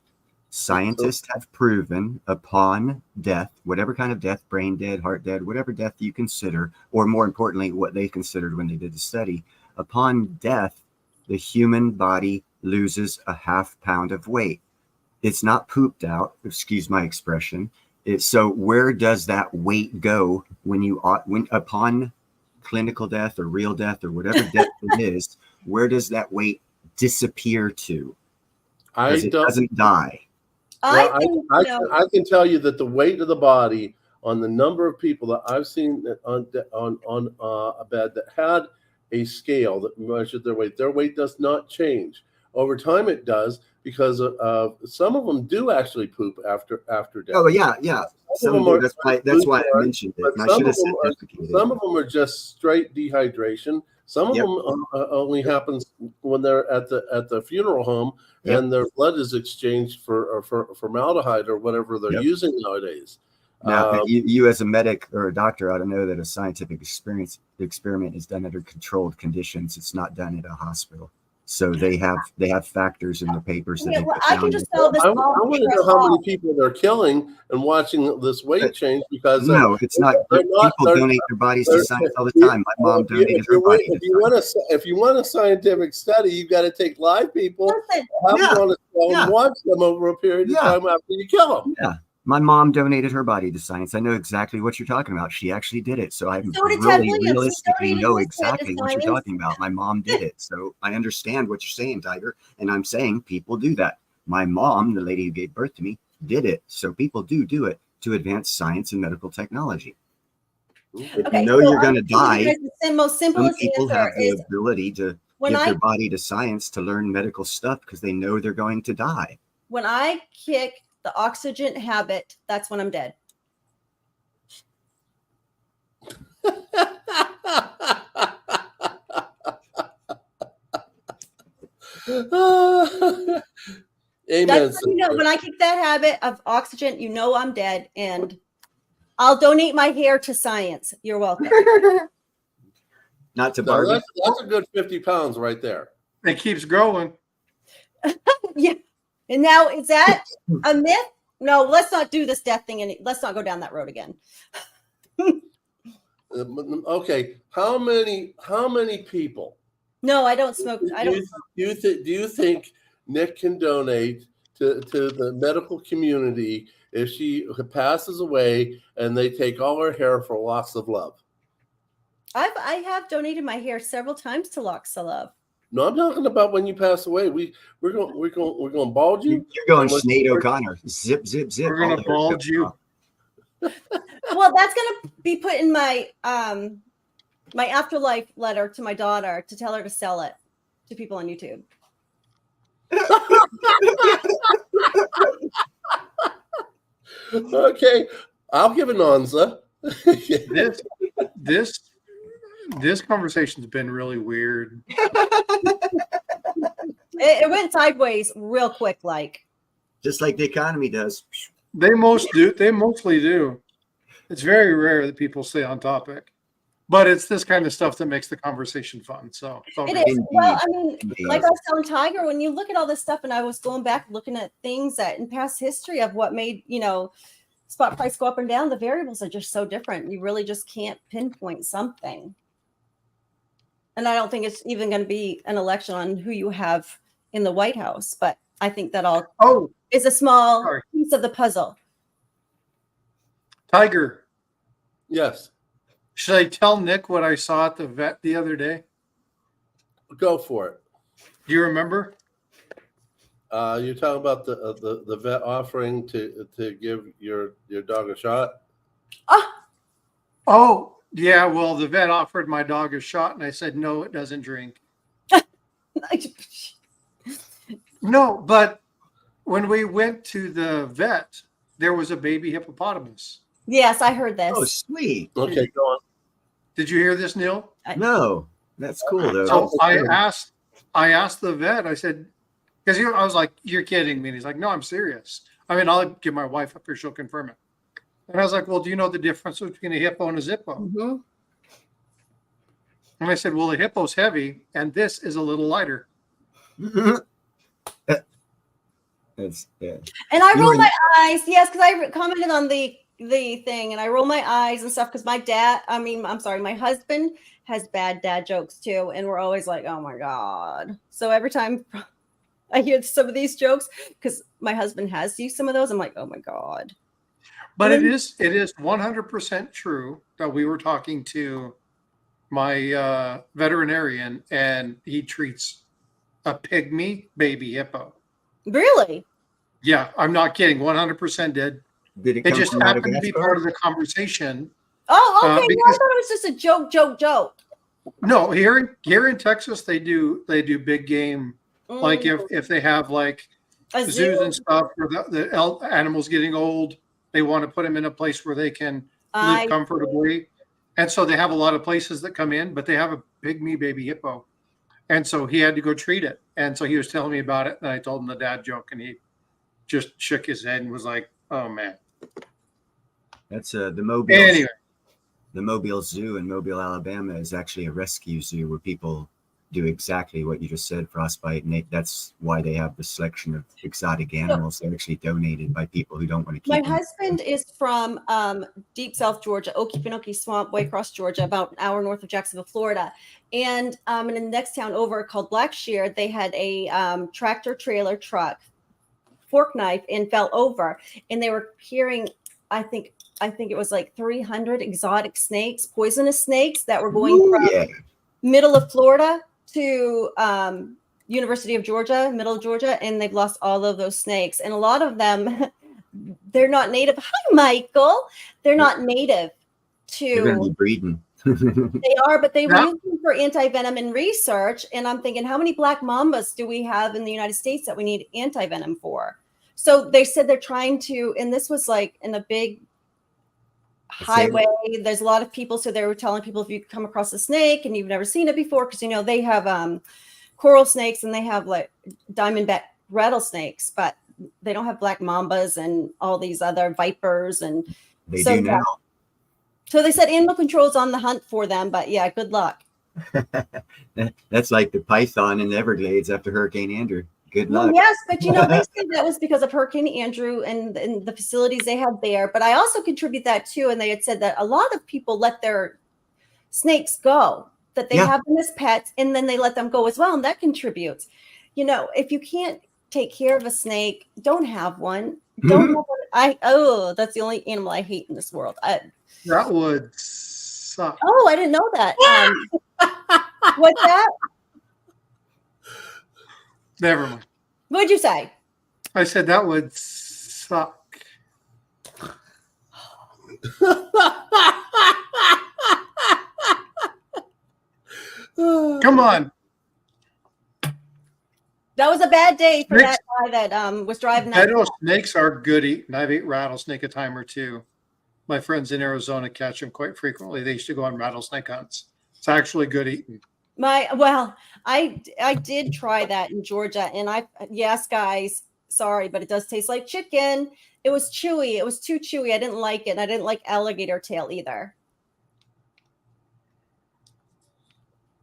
scientists have proven upon death, whatever kind of death, brain dead, heart dead, whatever death you consider, or more importantly, what they considered when they did the study, upon death, the human body loses a half pound of weight. It's not pooped out, excuse my expression. So where does that weight go when upon clinical death or real death or whatever death it is? Where does that weight disappear to? Because it doesn't die. Well, I think, I can tell you that the weight of the body on the number of people that I've seen on a bed that had a scale that measured their weight does not change. Over time it does, because some of them do actually poop after death. Oh yeah. Some of them That's why I mentioned it. but And I should have said defecated. some of them are just straight dehydration. Some of Yep. them only happens when they're at the funeral home, Yep. and their blood is exchanged for formaldehyde or whatever they're Yep. using nowadays. Now, you as a medic or a doctor ought to know that a scientific experiment is done under controlled conditions. It's not done at a hospital. So they have factors in the papers that yeah, they well, put I down. can just tell this. I all want to know how many people they're killing and watching this weight change, because No, it's not. People donate their bodies to science all the time. My mom donated her body to science. If you want a scientific study, you've got to take live people, Listen, have them on a show, Yeah. and watch them over a period of time after you kill them. Yeah. My mom donated her body to science. I know exactly what you're talking about. She actually did it. So I So did Ted really Williams. He realistically donated know his body to exactly what you're science. talking about. My mom did it. So I understand what you're saying, Tiger. And I'm saying people do that. My mom, the lady who gave birth to me, did it. So people do it to advance science and medical technology. If Okay, you know so you're going to I'll give you die, guys the most some simplest people answer have the is ability to when give I their body to science to learn medical stuff because they know they're going to die. when I kick the oxygen habit, that's when I'm dead. Amen. That's when, when I kick that habit of oxygen, I'm dead, and I'll donate my hair to science. You're welcome. Not to No, Barbie. that's a good 50 pounds right there. It keeps growing. Yeah. And now, is that a myth? No, let's not do this death thing, and let's not go down that road again. Okay, how many people? No, I don't smoke. I don't. Do you think Nick can donate to the medical community if she passes away and they take all her hair for locks of love? I have donated my hair several times to Locks of Love. No, I'm talking about when you pass away. We're going bald you. You're going Sinead O'Connor. Zip, zip, zip. We're gonna bald you. Well, that's gonna be put in my my afterlife letter to my daughter to tell her to sell it to people on YouTube. Okay, I'll give an answer. This conversation's been really weird. It went sideways real quick, like. Just like the economy does. They mostly do. It's very rare that people stay on topic, but it's this kind of stuff that makes the conversation fun. So it's all It good. is. Well, I mean, Indeed. like I was telling Tiger, when you look at all this stuff, and I was going back looking at things that in past history of what made, spot price go up and down, the variables are just so different. You really just can't pinpoint something. And I don't think it's even going to be an election on who you have in the White House, but I think that all is a small piece of the puzzle. Tiger, Yes, should I tell Nick what I saw at the vet the other day? go for it. Do you remember? You're talking about the vet offering to give your dog a shot. Oh, yeah. Well, the vet offered my dog a shot, and I said, no, it doesn't drink. No, but when we went to the vet, there was a baby hippopotamus. Yes, I heard this. Oh, sweet. Okay, go on. Did you hear this, Neil? No, that's cool though. So I asked the vet, I said, Because I was like, "You're kidding me." And he's like, "No, I'm serious. I mean, I'll get my wife up here; she'll confirm it." And I was like, "Well, do you know the difference between a hippo and a zippo?" Mm-hmm. And I said, "Well, the hippo's heavy, and this is a little lighter." That's yeah. And I You roll were- my eyes, yes, because I commented on the thing, and I roll my eyes and stuff because my husband has bad dad jokes too, and we're always like, oh my god. So every time I hear some of these jokes, because my husband has used some of those, I'm like, oh my god. But And it then- is 100% true that we were talking to my veterinarian, and he treats a pygmy baby hippo. Really? Yeah, I'm not kidding. 100% did. Did it It come just from happened to be Madagascar? part of the conversation. Oh, okay. No, I because thought it was just a joke. no, here in Texas they do big game. Like Mm. if they have like A zoos zoo? and stuff where the animals getting old, they want to put them in a place where they can live I comfortably. And so they have a lot of places that come in, but they have a pygmy baby hippo. And so he had to go treat it. And so he was telling me about it, and I told him the dad joke, and he just shook his head and was like, "Oh man." That's the Mobile. Anyway, The Mobile Zoo in Mobile, Alabama, is actually a rescue zoo where people do exactly what you just said, frostbite, and that's why they have the selection of exotic animals. They're actually donated by people who don't want to keep My them. husband is from deep South Georgia, Okefenokee Swamp, Waycross, Georgia, about an hour north of Jacksonville, Florida. And in the next town over called Blackshear, they had a tractor trailer truck fork knife and fell over. And they were carrying, I think it was like 300 exotic snakes, poisonous snakes that were going Ooh, from yeah. middle of Florida to University of Georgia, middle of Georgia, and they've lost all of those snakes. And a lot of them, they're not native. Hi, Michael. They're not native They're going to be to. breeding. They are, but they were Yeah. using for anti-venom in research. And I'm thinking, how many black mambas do we have in the United States that we need anti-venom for? So they said they're trying to, and this was like in a big highway. There's a lot of people, so they were telling people if you come across a snake and you've never seen it before, because they have coral snakes and they have like diamondback rattlesnakes, but they don't have black mambas and all these other vipers. And They so, do now. so they said animal control's on the hunt for them, but yeah, good luck. That's like the python in the Everglades after Hurricane Andrew. Good Well, luck. yes, but they said that was because of Hurricane Andrew and the facilities they had there. But I also contribute that too. And they had said that a lot of people let their snakes go, that they have them as pets, and then they let them go as well. And that contributes. If you can't take care of a snake, don't have one. Don't have one. That's the only animal I hate in this world. that would suck. Oh, I didn't know that. What's that? Never mind. What'd you say? I said that would suck. Come on. That was a bad day for Snakes- that guy that was driving that. I know snakes are good eating. I've ate rattlesnake a time or two. My friends in Arizona catch them quite frequently. They used to go on rattlesnake hunts. It's actually good eating. I did try that in Georgia, and yes, guys, sorry, but it does taste like chicken. It was chewy. It was too chewy. I didn't like it. And I didn't like alligator tail either.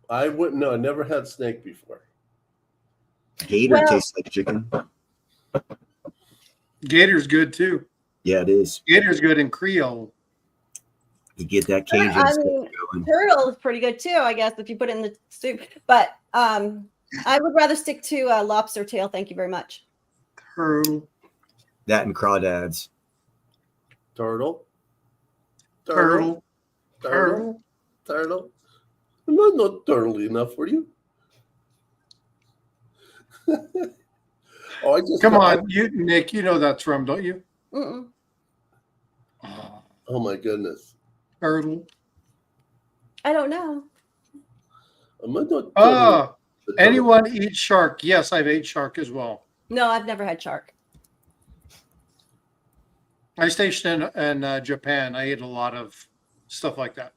I wouldn't know. I never had snake before. Gator Well- tastes like chicken. Gator's good too. Yeah, it is. Gator's good in Creole. You get that Cajun I stuff mean, going. turtle is pretty good too, I guess, if you put it in the soup. But I would rather stick to lobster tail. Thank you very much. Turtle. That and crawdads. Turtle. Turtle. Turtle. Turtle. I'm not turtle enough for you. Come on, Nick, you know that's from, don't you? Mm-mm. Oh my goodness. Turtle. I don't know. I'm not turtle. Oh, anyone eat shark? Yes, I've ate shark as well. No, I've never had shark. I stationed in Japan. I ate a lot of stuff like that.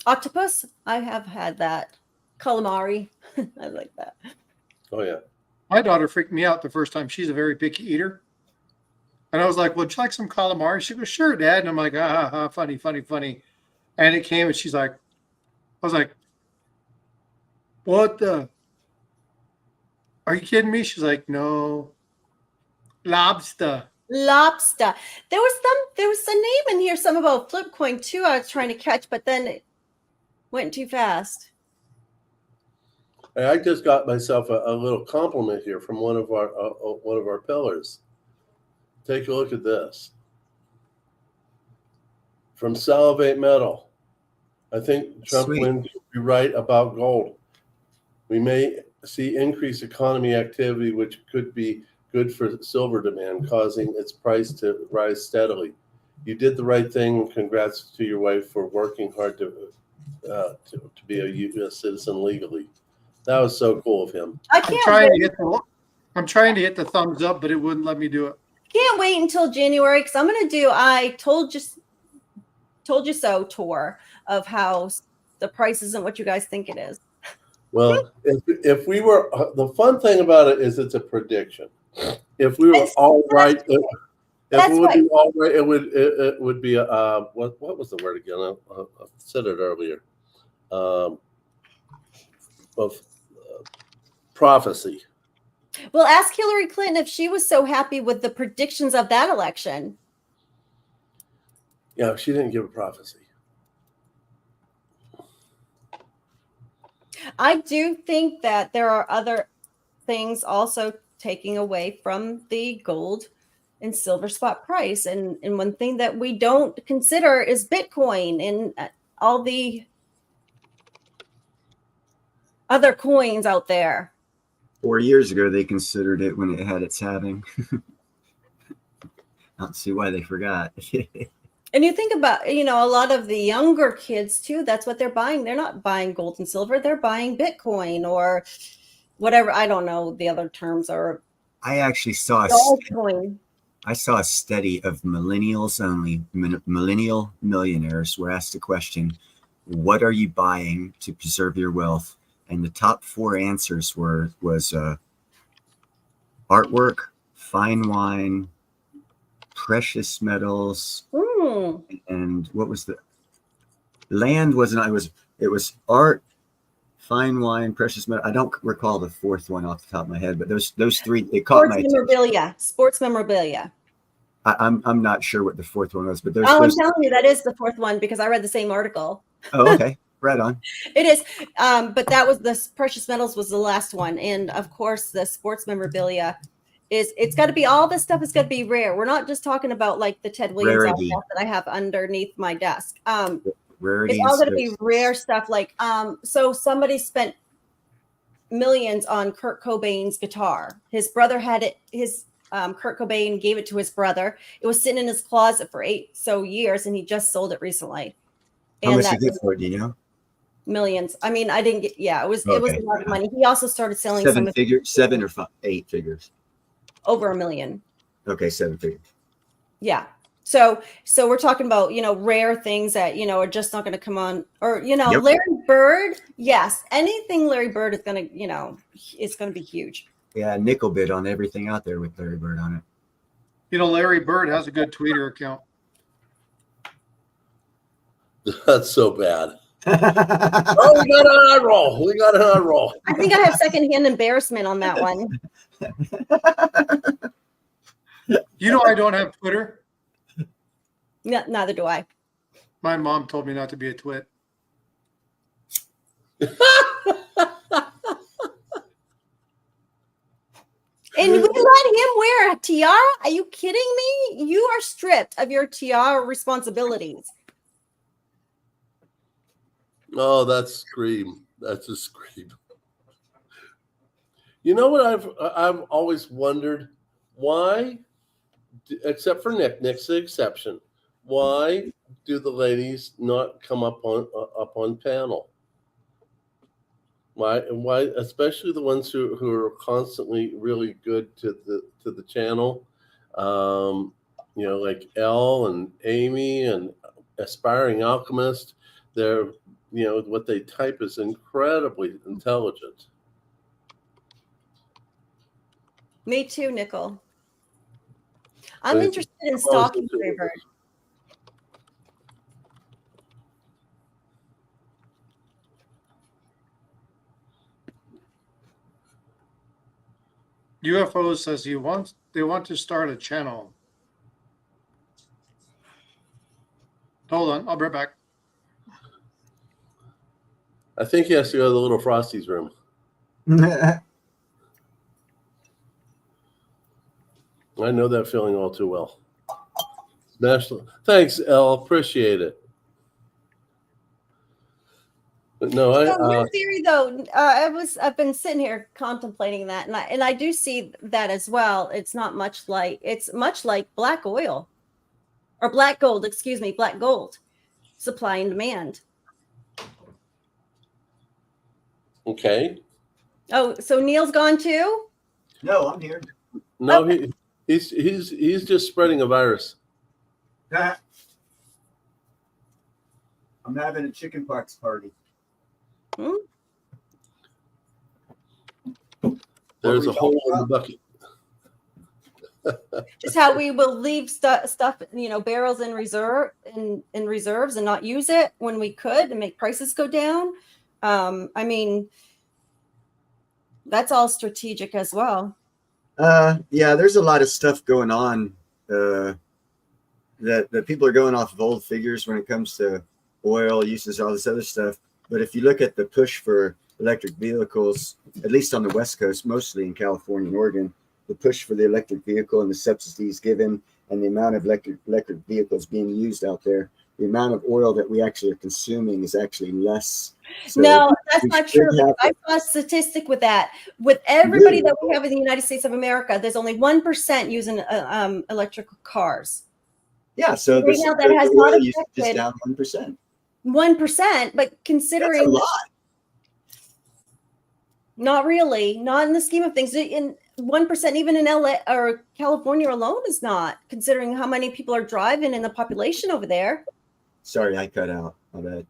Octopus, I have had that. Calamari, I like that. Oh yeah. My daughter freaked me out the first time. She's a very picky eater. And I was like, would you like some calamari? She goes, sure, Dad. And I'm like, funny, funny, funny. And it came and she's like, I was like, what the? Are you kidding me? She's like, no. Lobster. Lobster. There was a name in here, some about flip coin too. I was trying to catch, but then it went too fast. I just got myself a little compliment here from one of our pillars. Take a look at this. From Salivate Metal. I think Trump wins to be right about gold. We may see increased economy activity, which could be good for silver demand, causing its price to rise steadily. You did the right thing, and congrats to your wife for working hard to be a U.S. citizen legally. That was so cool of him. I'm trying to hit the thumbs up, but it wouldn't let me do it. Can't wait until January because I'm going to do I told you so tour of how the price isn't what you guys think it is. Well, if we were, the fun thing about it is it's a prediction. If we were all right, it would be a what was the word again? I said it earlier. Of prophecy. Well, ask Hillary Clinton if she was so happy with the predictions of that election. Yeah, she didn't give a prophecy. I do think that there are other things also taking away from the gold and silver spot price. And one thing that we don't consider is Bitcoin and all the other coins out there. 4 years ago, they considered it when it had its halving. I don't see why they forgot. And you think about, a lot of the younger kids too, that's what they're buying. They're not buying gold and silver. They're buying Bitcoin or whatever. I don't know the other terms are. I actually saw a study of millennials only. Millennial millionaires were asked the question, what are you buying to preserve your wealth? And the top 4 answers was artwork, fine wine, precious metals, and what was the land? It was art, fine wine, precious metal. I don't recall the 4th one off the top of my head, but those 3 they caught my attention. Sports memorabilia. I'm not sure what the 4th one was, but those. I'm telling you, that is the 4th one because I read the same article. Oh, okay. Right on. It is. But that was the precious metals was the last one. And of course, the sports memorabilia it's got to be, all this stuff is going to be rare. We're not just talking about like the Ted Williams outfit that I have underneath my desk. Rarity. It's all going to be rare stuff. Like, so somebody spent millions on Kurt Cobain's guitar. His brother had it. Kurt Cobain gave it to his brother. It was sitting in his closet for 8 years, and he just sold it recently. How much did you get for it? Do you know? Millions. I mean, I didn't get. Yeah, it was a lot of money. He also started selling 7 or 8 figures. Over $1 million. Okay, 7 figures. Yeah. So we're talking about, rare things that, are just not going to come on, or, Larry Bird. Yes. Anything Larry Bird is going to, it's going to be huge. Yeah. Nickel bid on everything out there with Larry Bird on it. Larry Bird has a good Twitter account. That's so bad. Oh, we got an eye roll. I think I have secondhand embarrassment on that one. I don't have Twitter. No, neither do I. My mom told me not to be a twit. And we let him wear a tiara? Are you kidding me? You are stripped of your tiara responsibilities. Oh, that's scream. That's a scream. You know what I've always wondered? Why, except for Nick's the exception, why do the ladies not come up on panel? Why, especially the ones who are constantly really good to the channel, like Elle and Amy and Aspiring Alchemist. They're, what they type is incredibly intelligent. Me too, Nickel. I'm But interested in I've always stalking considered Freebird. UFO says they want to start a channel. Hold on, I'll be right back. I think he has to go to the little Frosty's room. I know that feeling all too well. Thanks, Elle. Appreciate it. But no, So your theory, though, I've been sitting here contemplating that, and I do see that as well. It's much like black oil, or black gold. Excuse me, black gold, supply and demand. Okay. Oh, so Neil's gone too? No, I'm here. No, Okay. he's just spreading a virus. I'm having a chicken pox party. Hmm? There's a hole in the bucket. Just how we will leave stuff, barrels in reserves and not use it when we could and make prices go down. I mean, that's all strategic as well. Yeah, there's a lot of stuff going on that people are going off of old figures when it comes to oil uses, all this other stuff. But if you look at the push for electric vehicles, at least on the West Coast, mostly in California and Oregon, the push for the electric vehicle and the subsidies given and the amount of electric vehicles being used out there, the amount of oil that we actually are consuming is actually less. So no, that's not true. I saw a statistic with that. With everybody that we have in the United States of America, there's only 1% using electrical cars. Yeah, so right now that has not affected just down 1%. 1%, but considering that's a lot. Not really, not in the scheme of things. In 1%, even in LA or California alone, is not, considering how many people are driving and the population over there. Sorry, I cut out. My bad.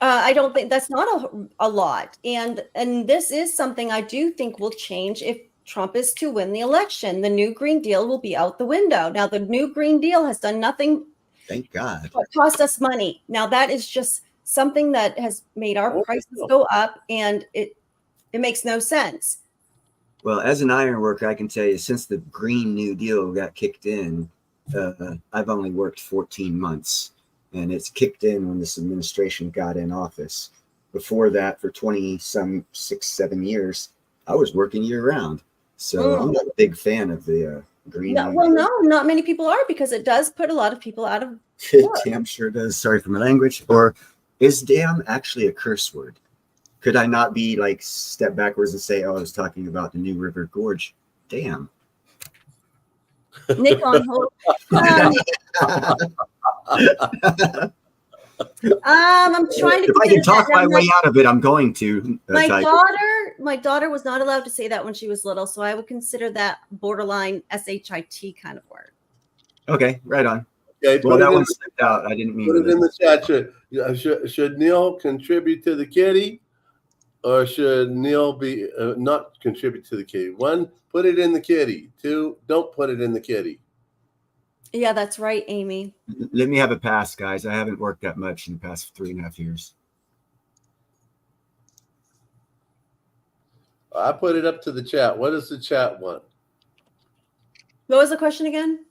I don't think that's not a lot, and this is something I do think will change if Trump is to win the election. The new Green Deal will be out the window. Now, the new Green Deal has done nothing. Thank God. But cost us money. Now, that is just something that has made our prices go up, and it makes no sense. Well, as an iron worker, I can tell you, since the Green New Deal got kicked in, I've only worked 14 months, and it's kicked in when this administration got in office. Before that, for 6-7 years, I was working year round. So I'm not a big fan of the Green New Deal. No, not many people are, because it does put a lot of people out of It damn sure does. Sorry for my language. Or is damn actually a curse word? Could I not be like step backwards and say, oh, I was talking about the New River Gorge? Damn. Nick on hold. I'm trying to. If I can talk my way out of it, I'm going to. My daughter was not allowed to say that when she was little, so I would consider that borderline SHIT kind of word. Okay, right on. Okay, well, that one slipped out. I didn't mean put it in the chat. Should Neil contribute to the kitty, or should Neil be not contribute to the kitty? 1, put it in the kitty. 2, don't put it in the kitty. Yeah, that's right, Amy. Let me have a pass, guys. I haven't worked that much in the past 3.5 years. I put it up to the chat. What does the chat want? What was the question again?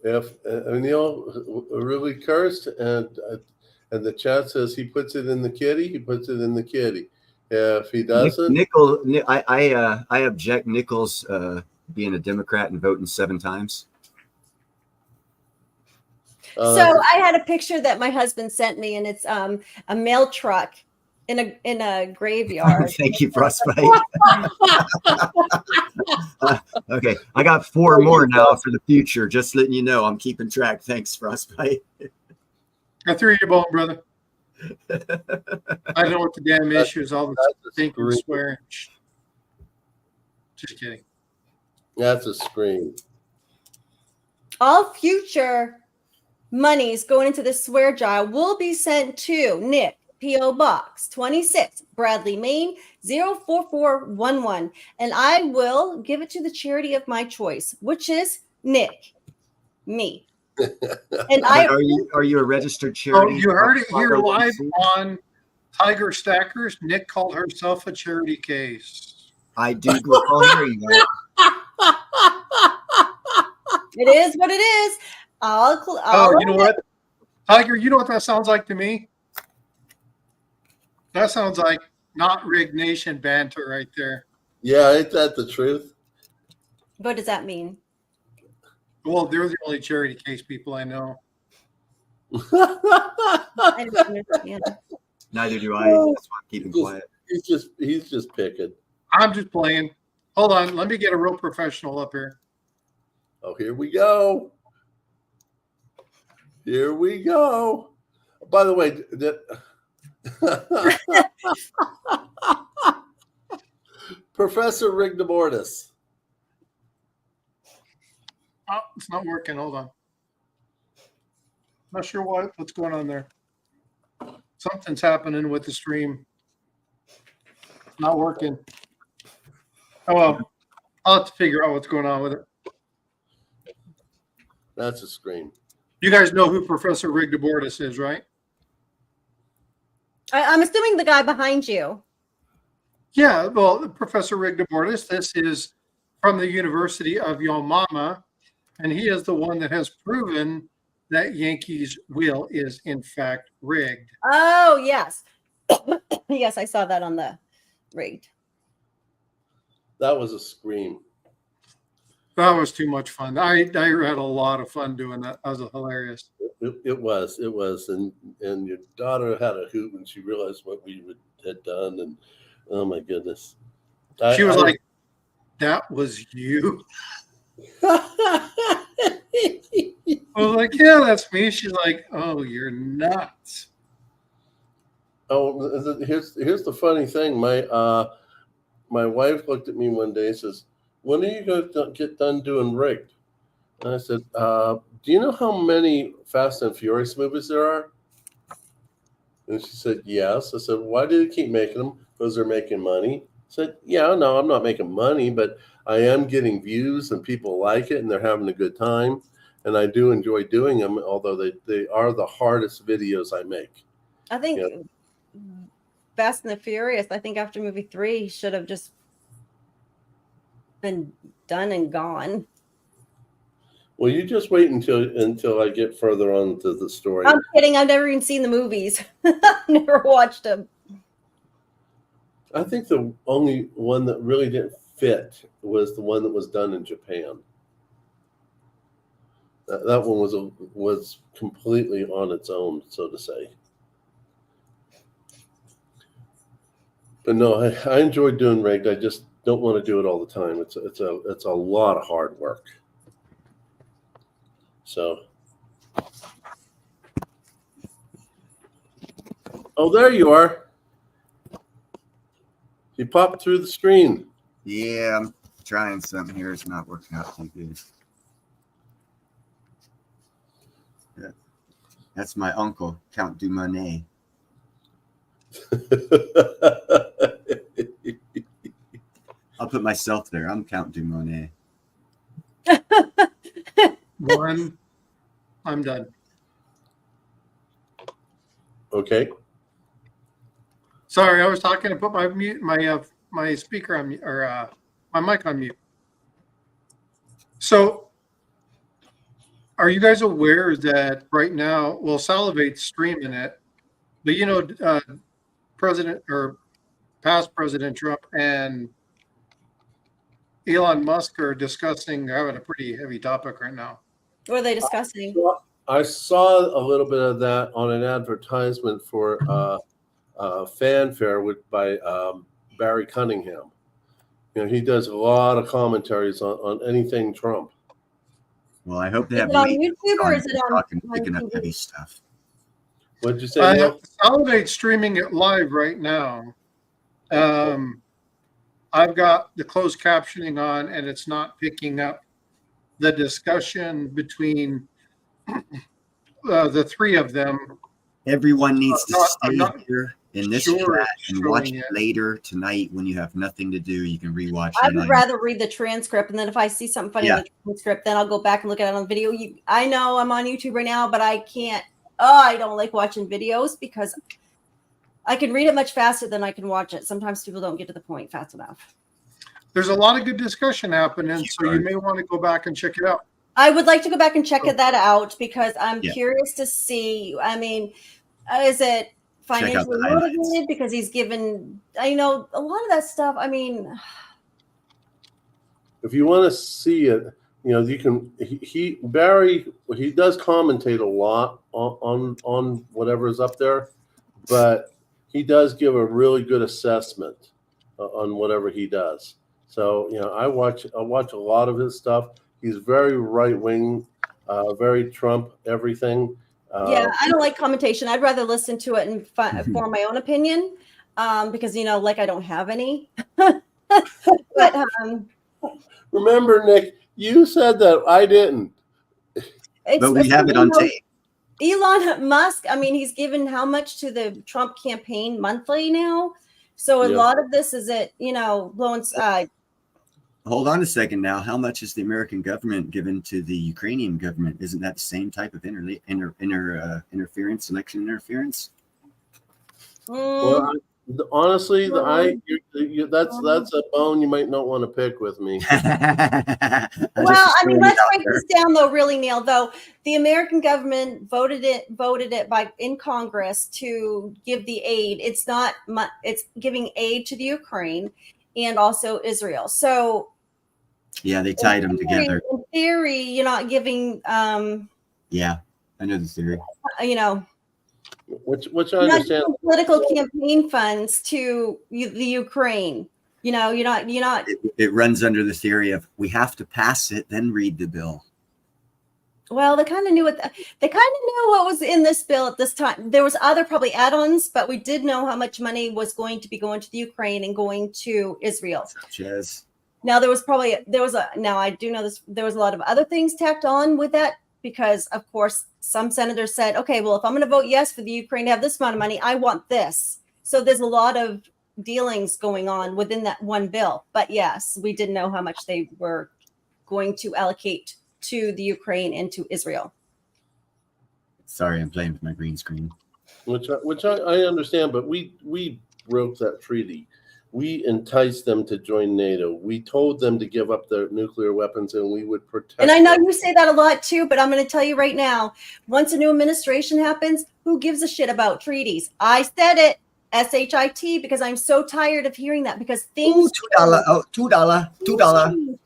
If Neil really cursed and the chat says he puts it in the kitty, he puts it in the kitty. If he doesn't, I object Nichols being a Democrat and voting 7 times. So I had a picture that my husband sent me, and it's a mail truck in a graveyard. Thank you, Frostbite. Okay, I got 4 more now for the future. Just letting you know, I'm keeping track. Thanks, Frostbite. I threw your bone, brother. I don't know what the damn issue is. All this thinking, swearing. Just kidding. That's a scream. All future monies going into the swear jar will be sent to Nick, P.O. Box 26, Bradley, Maine 04411. And I will give it to the charity of my choice, which is Nick, me. And Are you a registered Oh, charity? you heard it here live 501c? on Tiger Stackers. Nick called herself a charity case. I do recall hearing that. it is what it is. Oh, you know what? Tiger, you know what that sounds like to me? That sounds like not Rig Nation banter right there. Yeah, ain't that the truth? What does that mean? Well, they're the only charity case people I know. I don't understand. Neither do I. That's why I'm keeping quiet. He's just picking. I'm just playing. Hold on. Let me get a real professional up here. Oh, here we go. Here we go. By the way, Professor Rigdamortis. Oh, it's not working. Hold on. Not sure what's going on there. Something's happening with the stream. Not working. Oh, well. I'll have to figure out what's going on with it. That's a scream. You guys know who Professor Rigdamortis is, right? I'm assuming the guy behind you. Yeah, well, Professor Rigdamortis, this is from the University of Yo Mama, and he is the one that has proven that Yankees' wheel is in fact rigged. Oh, yes. Yes, I saw that on the rigged. That was a scream. That was too much fun. I had a lot of fun doing that. That was hilarious. It was, and your daughter had a hoot when she realized what we had done, and oh my goodness, She was like, "That was you." I was like, "Yeah, that's me." She's like, "Oh, you're nuts." Oh, here's the funny thing. My wife looked at me one day and says, "When are you going to get done doing rigged?" And I said, "Do you know how many Fast and Furious movies there are?" And she said, "Yes." I said, "Why do you keep making them? Because they're making money." I said, "Yeah, no, I'm not making money, but I am getting views and people like it and they're having a good time. And I do enjoy doing them, although they are the hardest videos I make." I think Fast and the Furious, I think after movie 3 should have just been done and gone. Well, you just wait until I get further on to the story. I'm kidding. I've never even seen the movies. Never watched them. I think the only one that really didn't fit was the one that was done in Japan. That one was completely on its own, so to say. But no, I enjoy doing rigged. I just don't want to do it all the time. It's a lot of hard work. So, oh, there you are. You popped through the screen. Yeah, I'm trying something here. It's not working out too good. Yeah. That's my uncle, Count Dumonet. I'll put myself there. I'm Count Dumonet. One, I'm done. Okay. Sorry, I was talking to put my speaker on mute, or my mic on mute. So, are you guys aware that right now, well, Salivate's streaming it, but you know, past President Trump and Elon Musk are having a pretty heavy topic right now. What are they discussing? I saw a little bit of that on an advertisement for Fanfare by Barry Cunningham. You know, he does a lot of commentaries on anything Trump. Well, I hope they Is have it on YouTube or is it on picking up TV? heavy stuff. What did you say, Neil? Salivate's streaming it live right now. I've got the closed captioning on, and it's not picking up the discussion between the three of them Everyone needs to I'm stay not here in this sure chat it's and watch showing it it. later tonight when you have nothing to do. You can rewatch I it. would rather read the transcript, and then if I see something funny in the transcript, then I'll go back and look at it on video. I know I'm on YouTube right now, but I can't. Oh, I don't like watching videos because I can read it much faster than I can watch it. Sometimes people don't get to the point fast enough. There's a lot of good discussion happening, so you may want to go back and check it out. I would like to go back and check that out because I'm curious to see. I mean, is it financially motivated because he's given? I know a lot of that stuff. I mean, if you want to see it, you can. Barry does commentate a lot on whatever's up there, but he does give a really good assessment on whatever he does. So I watch a lot of his stuff. He's very right wing, very Trump everything. Yeah, I don't like commentation. I'd rather listen to it and form my own opinion because like I don't have any. But remember, Nick, you said that I didn't. But we have it on tape. Elon Musk, I mean, he's given how much to the Trump campaign monthly now? So a lot of this is blowing. Hold on a second now. How much is the American government given to the Ukrainian government? Isn't that the same type of interference, election interference? Well, honestly, that's a bone you might not want to pick with me. Well, I mean, let's break this down though, really, Neil. Though the American government voted it in Congress to give the aid. It's giving aid to the Ukraine and also Israel. So yeah, they tied them together. In theory, you're not giving. Yeah, I know the theory. Which I understand. Political campaign funds to the Ukraine. You're not. It runs under the theory of we have to pass it, then read the bill. Well, they kind of knew what was in this bill at this time. There was other probably add-ons, but we did know how much money was going to be going to the Ukraine and going to Israel. Such as. Now I do know this. There was a lot of other things tacked on with that because, of course, some senators said, "Okay, well, if I'm going to vote yes for the Ukraine to have this amount of money, I want this." So there's a lot of dealings going on within that one bill. But yes, we didn't know how much they were going to allocate to the Ukraine and to Israel. Sorry, I'm playing with my green screen. Which I understand, but we broke that treaty. We enticed them to join NATO. We told them to give up their nuclear weapons, and we would protect. And I know you say that a lot too, but I'm going to tell you right now: once a new administration happens, who gives a shit about treaties? I said it, SHIT, because I'm so tired of hearing that. Because things $2.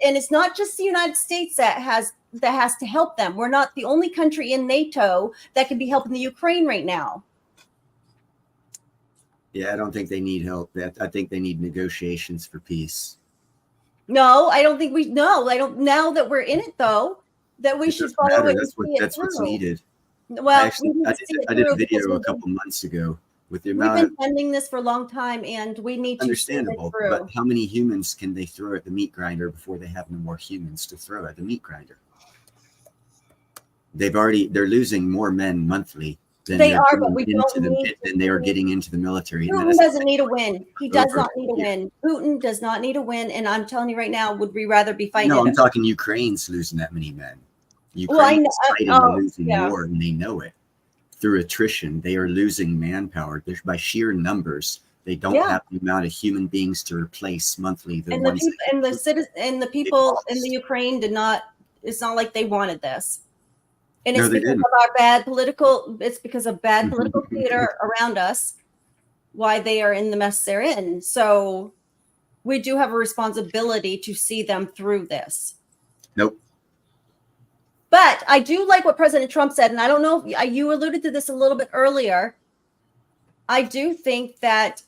And it's not just the United States that has to help them. We're not the only country in NATO that can be helping the Ukraine right now. Yeah, I don't think they need help. I think they need negotiations for peace. No, I don't think we. No, I don't. Now that we're in it, though, that we should follow it. That's what's needed. Well, I did a video a couple months ago with the amount. We've been pending this for a long time, and we need to. Understandable, but how many humans can they throw at the meat grinder before they have no more humans to throw at the meat grinder? They're losing more men monthly. They are, but we don't need. Than they are getting into the military. Putin doesn't need a win. He does not need a win. Putin does not need a win, and I'm telling you right now, would we rather be fighting? No, I'm talking Ukraine's losing that many men. Ukraine's fighting and losing more, and they know it. Through attrition, they are losing manpower. They're by sheer numbers. They don't have the amount of human beings to replace monthly. The people in the Ukraine did not. It's not like they wanted this. And it's because of our bad political. It's because of bad political theater around us. Why they are in the mess they're in. So we do have a responsibility to see them through this. Nope. But I do like what President Trump said, and I don't know if you alluded to this a little bit earlier. I do think that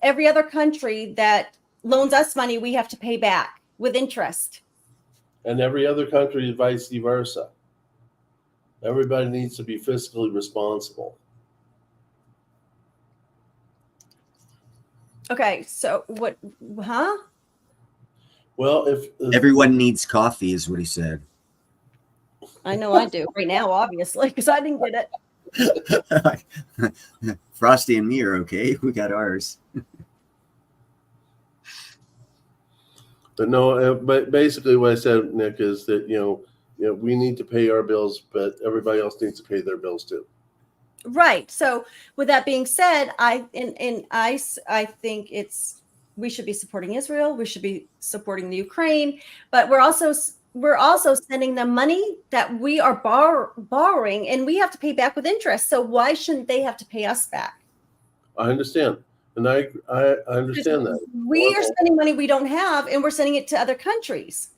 every other country that loans us money, we have to pay back with interest. And every other country, vice versa. Everybody needs to be fiscally responsible. Okay, so what? Huh? Well, if everyone needs coffee, is what he said. I know I do right now, obviously, because I didn't get it. Frosty and me are okay. We got ours. But no, but basically what I said, Nick, is that we need to pay our bills, but everybody else needs to pay their bills too. Right. So with that being said, I think we should be supporting Israel. We should be supporting the Ukraine, but we're also sending them money that we are borrowing, and we have to pay back with interest. So why shouldn't they have to pay us back? I understand. And I understand that. We are spending money we don't have, and we're sending it to other countries.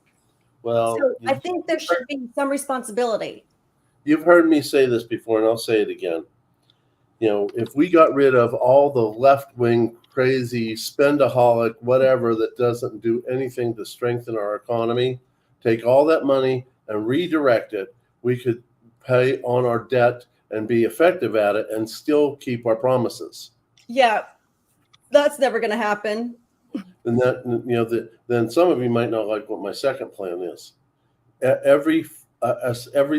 Well, so I think there should be some responsibility. You've heard me say this before, and I'll say it again. If we got rid of all the left-wing, crazy, spendaholic, whatever that doesn't do anything to strengthen our economy, take all that money and redirect it, we could pay on our debt and be effective at it and still keep our promises. Yeah, that's never going to happen. And that, then some of you might not like what my second plan is. Every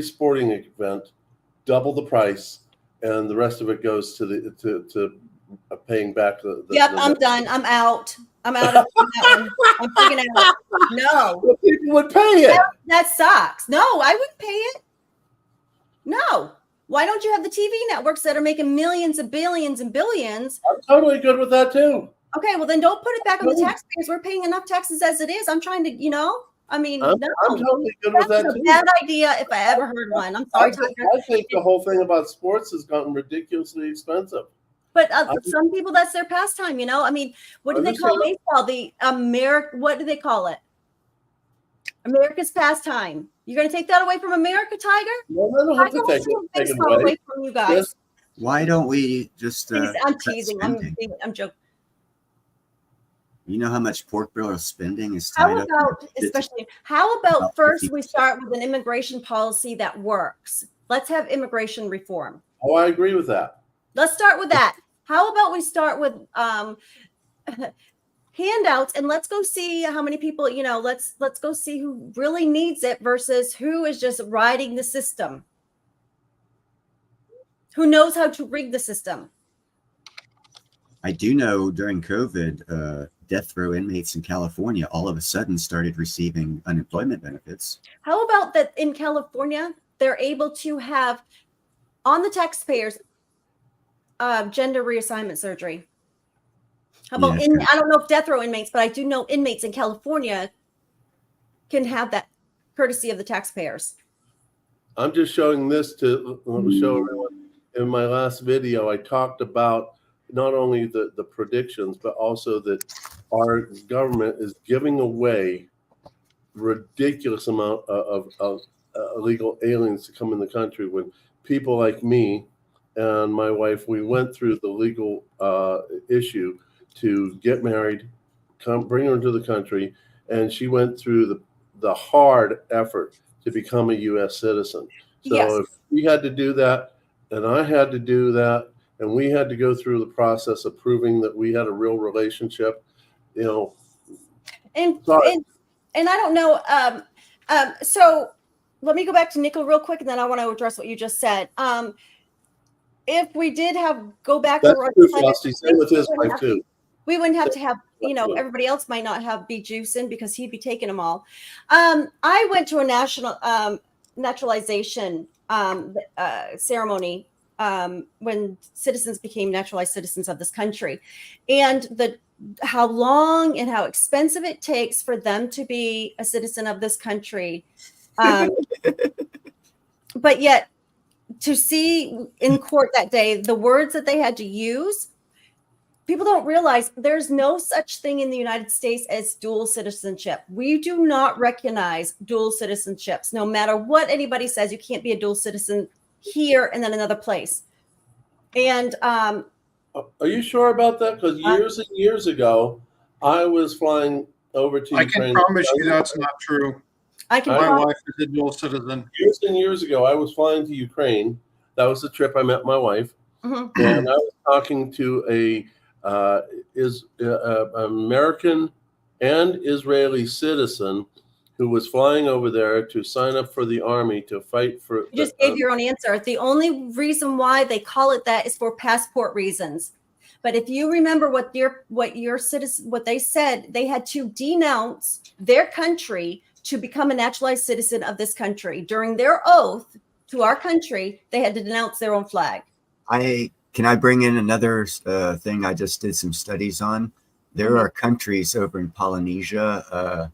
sporting event, double the price, and the rest of it goes to paying back the. Yep, I'm done. I'm out. I'm out of that one. I'm freaking out. No, well, people would pay it. That sucks. No, I wouldn't pay it. No. Why don't you have the TV networks that are making millions and billions and billions? I'm totally good with that too. Okay, well then don't put it back on the taxpayers. We're paying enough taxes as it is. I'm trying to, I'm totally good with that too. Bad idea if I ever heard one. I'm sorry. I think the whole thing about sports has gotten ridiculously expensive. But some people, that's their pastime, what do they call baseball? What do they call it? America's pastime. You're going to take that away from America, Tiger? No, I don't have to take it away from you guys. Yes. Why don't we just? I'm teasing. I'm joking. You know how much pork barrel spending is tied up? How about first we start with an immigration policy that works? Let's have immigration reform. Oh, I agree with that. Let's start with that. How about we start with handouts, and let's go see how many people, let's go see who really needs it versus who is just riding the system. Who knows how to rig the system? I do know during COVID, death row inmates in California all of a sudden started receiving unemployment benefits. How about that in California, they're able to have on the taxpayers gender reassignment surgery? How about I don't know if death row inmates, but I do know inmates in California can have that courtesy of the taxpayers. I'm just showing this to show everyone. In my last video, I talked about not only the predictions, but also that our government is giving away ridiculous amount of illegal aliens to come in the country. When people like me and my wife, we went through the legal issue to get married, bring her into the country, and she went through the hard effort to become a U.S. citizen. So if we had to do that, and I had to do that, and we had to go through the process of proving that we had a real relationship, And I don't know. So let me go back to Nickel real quick, and then I want to address what you just said. If we did go back to Frosty, same with his wife too. We wouldn't have to have, everybody else might not be juicing because he'd be taking them all. I went to a national naturalization ceremony when citizens became naturalized citizens of this country, and how long and how expensive it takes for them to be a citizen of this country. But yet to see in court that day, the words that they had to use, people don't realize there's no such thing in the United States as dual citizenship. We do not recognize dual citizenships. No matter what anybody says, you can't be a dual citizen here and then another place. And are you sure about that? Because years and years ago, I was flying over to Ukraine. I can promise you that's not true. My wife is a dual citizen. Years and years ago, I was flying to Ukraine. That was the trip I met my wife. Mm-hmm. And I was talking to American and Israeli citizen who was flying over there to sign up for the army to fight for. You just gave your own answer. The only reason why they call it that is for passport reasons. But if you remember what they said, they had to denounce their country to become a naturalized citizen of this country. During their oath to our country, they had to denounce their own flag. Can I bring in another thing I just did some studies on? There are countries over in Polynesia,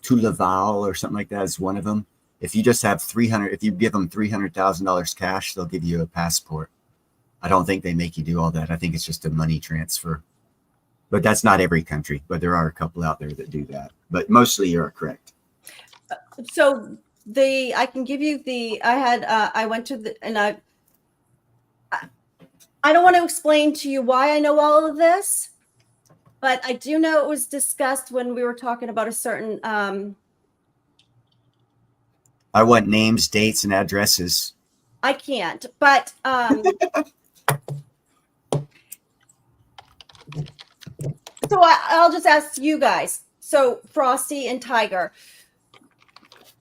Tuvalu or something like that is one of them. If you just have if you give them $300,000 cash, they'll give you a passport. I don't think they make you do all that. I think it's just a money transfer. But that's not every country, but there are a couple out there that do that. But mostly you're correct. So I can give you I went to and I don't want to explain to you why I know all of this, but I do know it was discussed when we were talking about a certain. I want names, dates, and addresses. I can't, but so I'll just ask you guys. So Frosty and Tiger,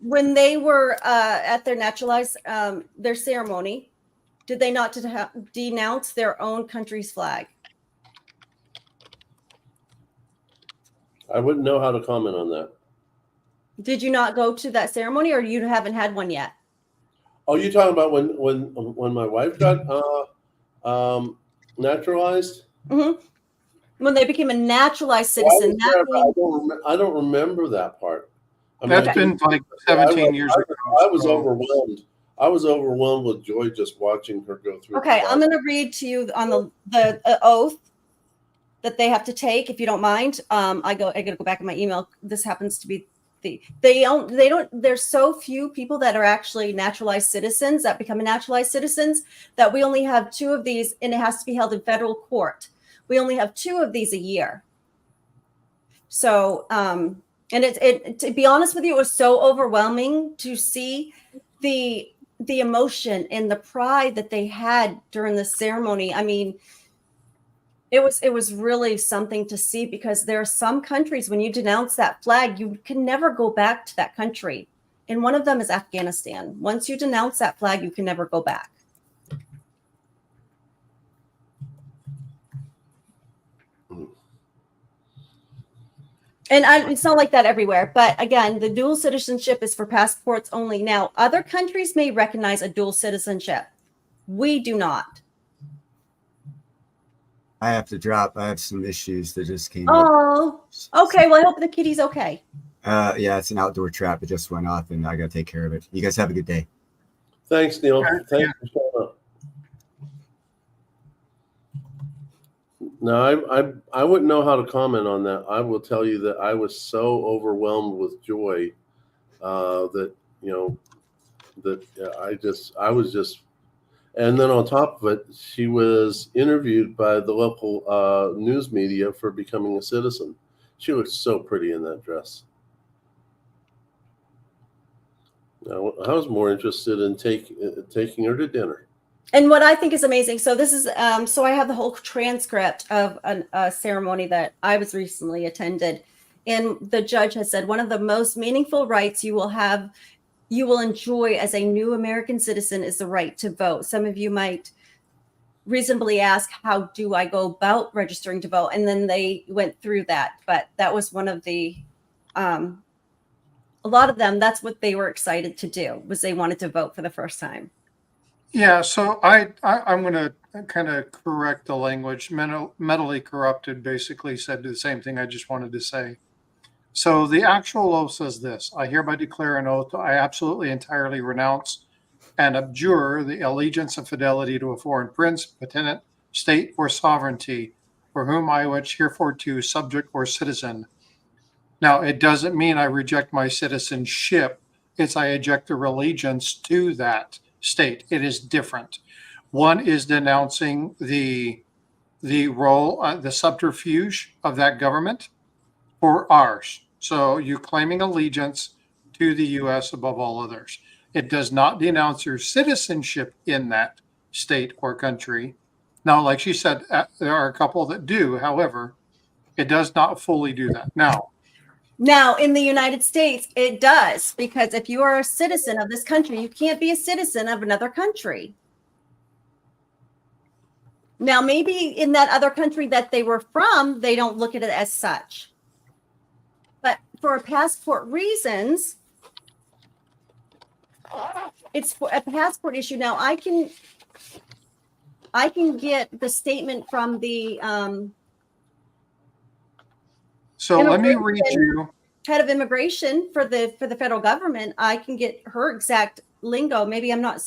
when they were at their naturalized their ceremony, did they not denounce their own country's flag? I wouldn't know how to comment on that. Did you not go to that ceremony, or you haven't had one yet? Oh, you're talking about when my wife got naturalized? Mm-hmm. When they became a naturalized citizen. I don't remember that part. That's been like 17 years ago. I was overwhelmed. I was overwhelmed with joy just watching her go through. Okay, I'm going to read to you on the oath that they have to take, if you don't mind. I got to go back in my email. This happens to be there's so few people that are actually naturalized citizens that become naturalized citizens that we only have 2 of these, and it has to be held in federal court. We only have 2 of these a year. So, and it to be honest with you, it was so overwhelming to see the emotion and the pride that they had during the ceremony. I mean, it was really something to see, because there are some countries, when you denounce that flag, you can never go back to that country. And one of them is Afghanistan. Once you denounce that flag, you can never go back. And it's not like that everywhere. But again, the dual citizenship is for passports only. Now, other countries may recognize a dual citizenship. We do not. I have to drop. I have some issues that just came up. Oh, okay. Well, I hope the kitty's okay. Yeah, it's an outdoor trap. It just went off, and I got to take care of it. You guys have a good day. Thanks, Neil. Thanks for showing up. No, I wouldn't know how to comment on that. I will tell you that I was so overwhelmed with joy that I was just. And then on top of it, she was interviewed by the local news media for becoming a citizen. She looked so pretty in that dress. Now, I was more interested in taking her to dinner. And what I think is amazing, so this is, so I have the whole transcript of a ceremony that I was recently attended. And the judge has said, one of the most meaningful rights you will enjoy as a new American citizen is the right to vote. Some of you might reasonably ask, how do I go about registering to vote? And then they went through that. But that was one of the, a lot of them, that's what they were excited to do, was they wanted to vote for the first time. Yeah, so I'm going to kind of correct the language. Mentally corrupted basically said the same thing I just wanted to say. So the actual oath says this: I hereby declare an oath, I absolutely entirely renounce and abjure the allegiance and fidelity to a foreign prince, potentate, state, or sovereignty, for whom I wish hereforto subject or citizen. Now, it doesn't mean I reject my citizenship. It's I eject the allegiance to that state. It is different. One is denouncing the role, the subterfuge of that government for ours. So you claiming allegiance to the U.S. above all others. It does not denounce your citizenship in that state or country. Now, like she said, there are a couple that do. However, it does not fully do that. Now, Now, in the United States, it does, because if you are a citizen of this country, you can't be a citizen of another country. Now, maybe in that other country that they were from, they don't look at it as such. But for passport reasons, it's a passport issue. Now, I can get the statement from the So let me read you. head of immigration for the federal government. I can get her exact lingo. Maybe I'm not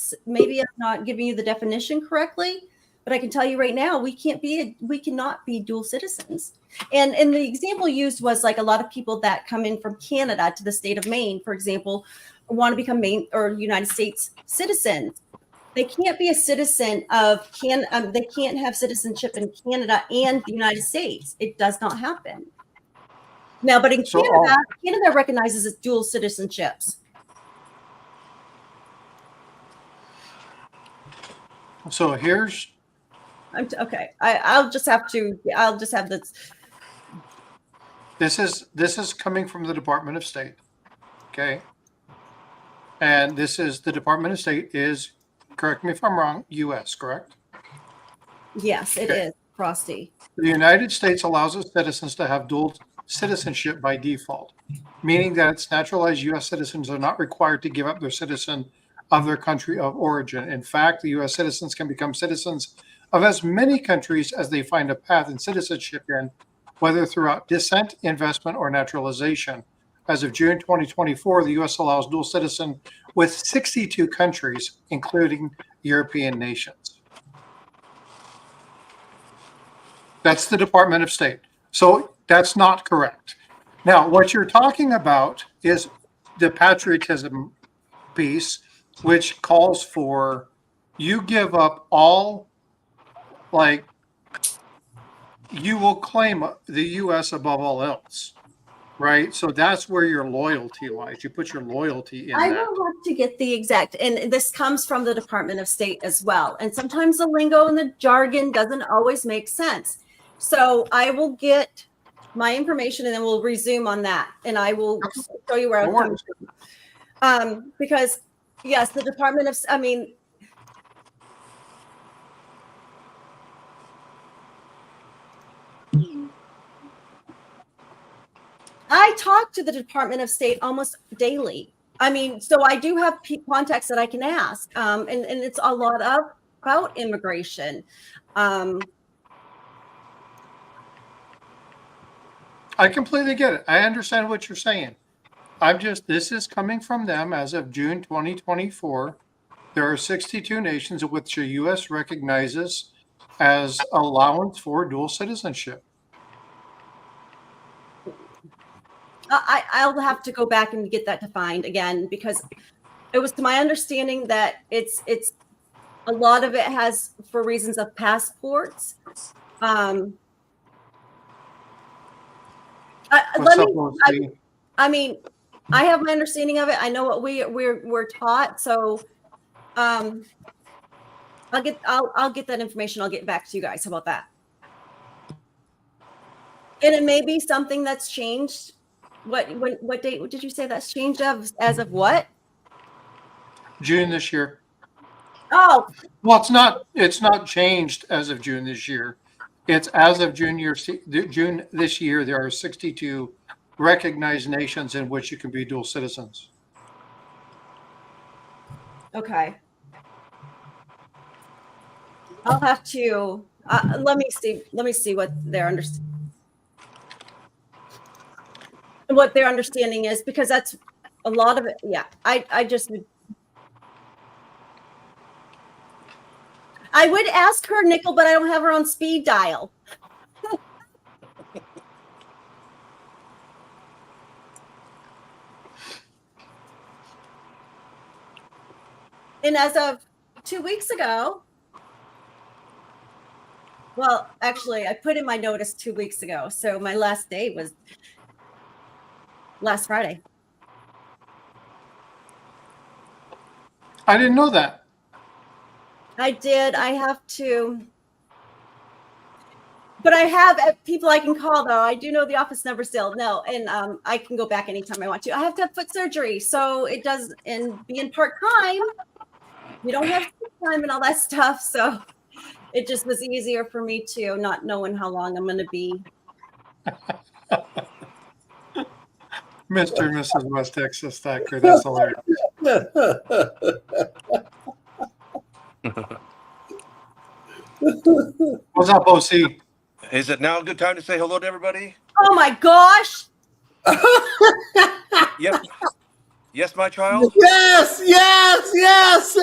giving you the definition correctly, but I can tell you right now, we cannot be dual citizens. And the example used was like a lot of people that come in from Canada to the state of Maine, for example, want to become Maine or United States citizens. They can't be a citizen of they can't have citizenship in Canada and the United States. It does not happen. Now, but in Canada, Canada recognizes as dual citizenships. So here's. Okay. I'll just have this. This is coming from the Department of State. Okay. And this is the Department of State is, correct me if I'm wrong, U.S., correct? Yes, it is, Frosty. The United States allows its citizens to have dual citizenship by default, meaning that its naturalized U.S. citizens are not required to give up their citizen of their country of origin. In fact, the U.S. citizens can become citizens of as many countries as they find a path in citizenship in, whether throughout descent, investment, or naturalization. As of June 2024, the U.S. allows dual citizen with 62 countries, including European nations. That's the Department of State. So that's not correct. Now, what you're talking about is the patriotism piece, which calls for you give up all, like, you will claim the U.S. above all else, right? So that's where your loyalty lies. You put your loyalty in I that. will have to get the exact, and this comes from the Department of State as well. And sometimes the lingo and the jargon doesn't always make sense. So I will get my information and then we'll resume on that. And I will show you where I'm coming from. Because yes, the Department of, I talk to the Department of State almost daily. So I do have contacts that I can ask. And it's a lot about immigration. I completely get it. I understand what you're saying. This is coming from them as of June 2024. There are 62 nations in which the U.S. recognizes as allowance for dual citizenship. I'll have to go back and get that defined again, because it was to my understanding that it's a lot of it has for reasons of passports. I have my understanding of it. I know what we're taught. So I'll get that information. I'll get back to you guys. How about that? And it may be something that's changed. What date did you say that's changed as of what? June this year. Oh, well, it's not changed as of June this year. It's as of June this year. There are 62 recognized nations in which you can be dual citizens. Okay. I'll have to let me see what their understanding is, because that's a lot of it. Yeah, I would ask her, Nickel, but I don't have her on speed dial. And as of 2 weeks ago, well, actually, I put in my notice 2 weeks ago. So my last day was last Friday. I didn't know that. I did. I have to. But I have people I can call though. I do know the office number still. No, and I can go back anytime I want to. I have to have foot surgery, so it does. And being part time, we don't have time and all that stuff. So it just was easier for me to not knowing how long I'm going to be. Mr. and Mrs. West Texas Thacker. That's hilarious. What's up, OC? Is it now a good time to say hello to everybody? Oh my gosh! Yep. Yes, my child? Yes, yes, yes.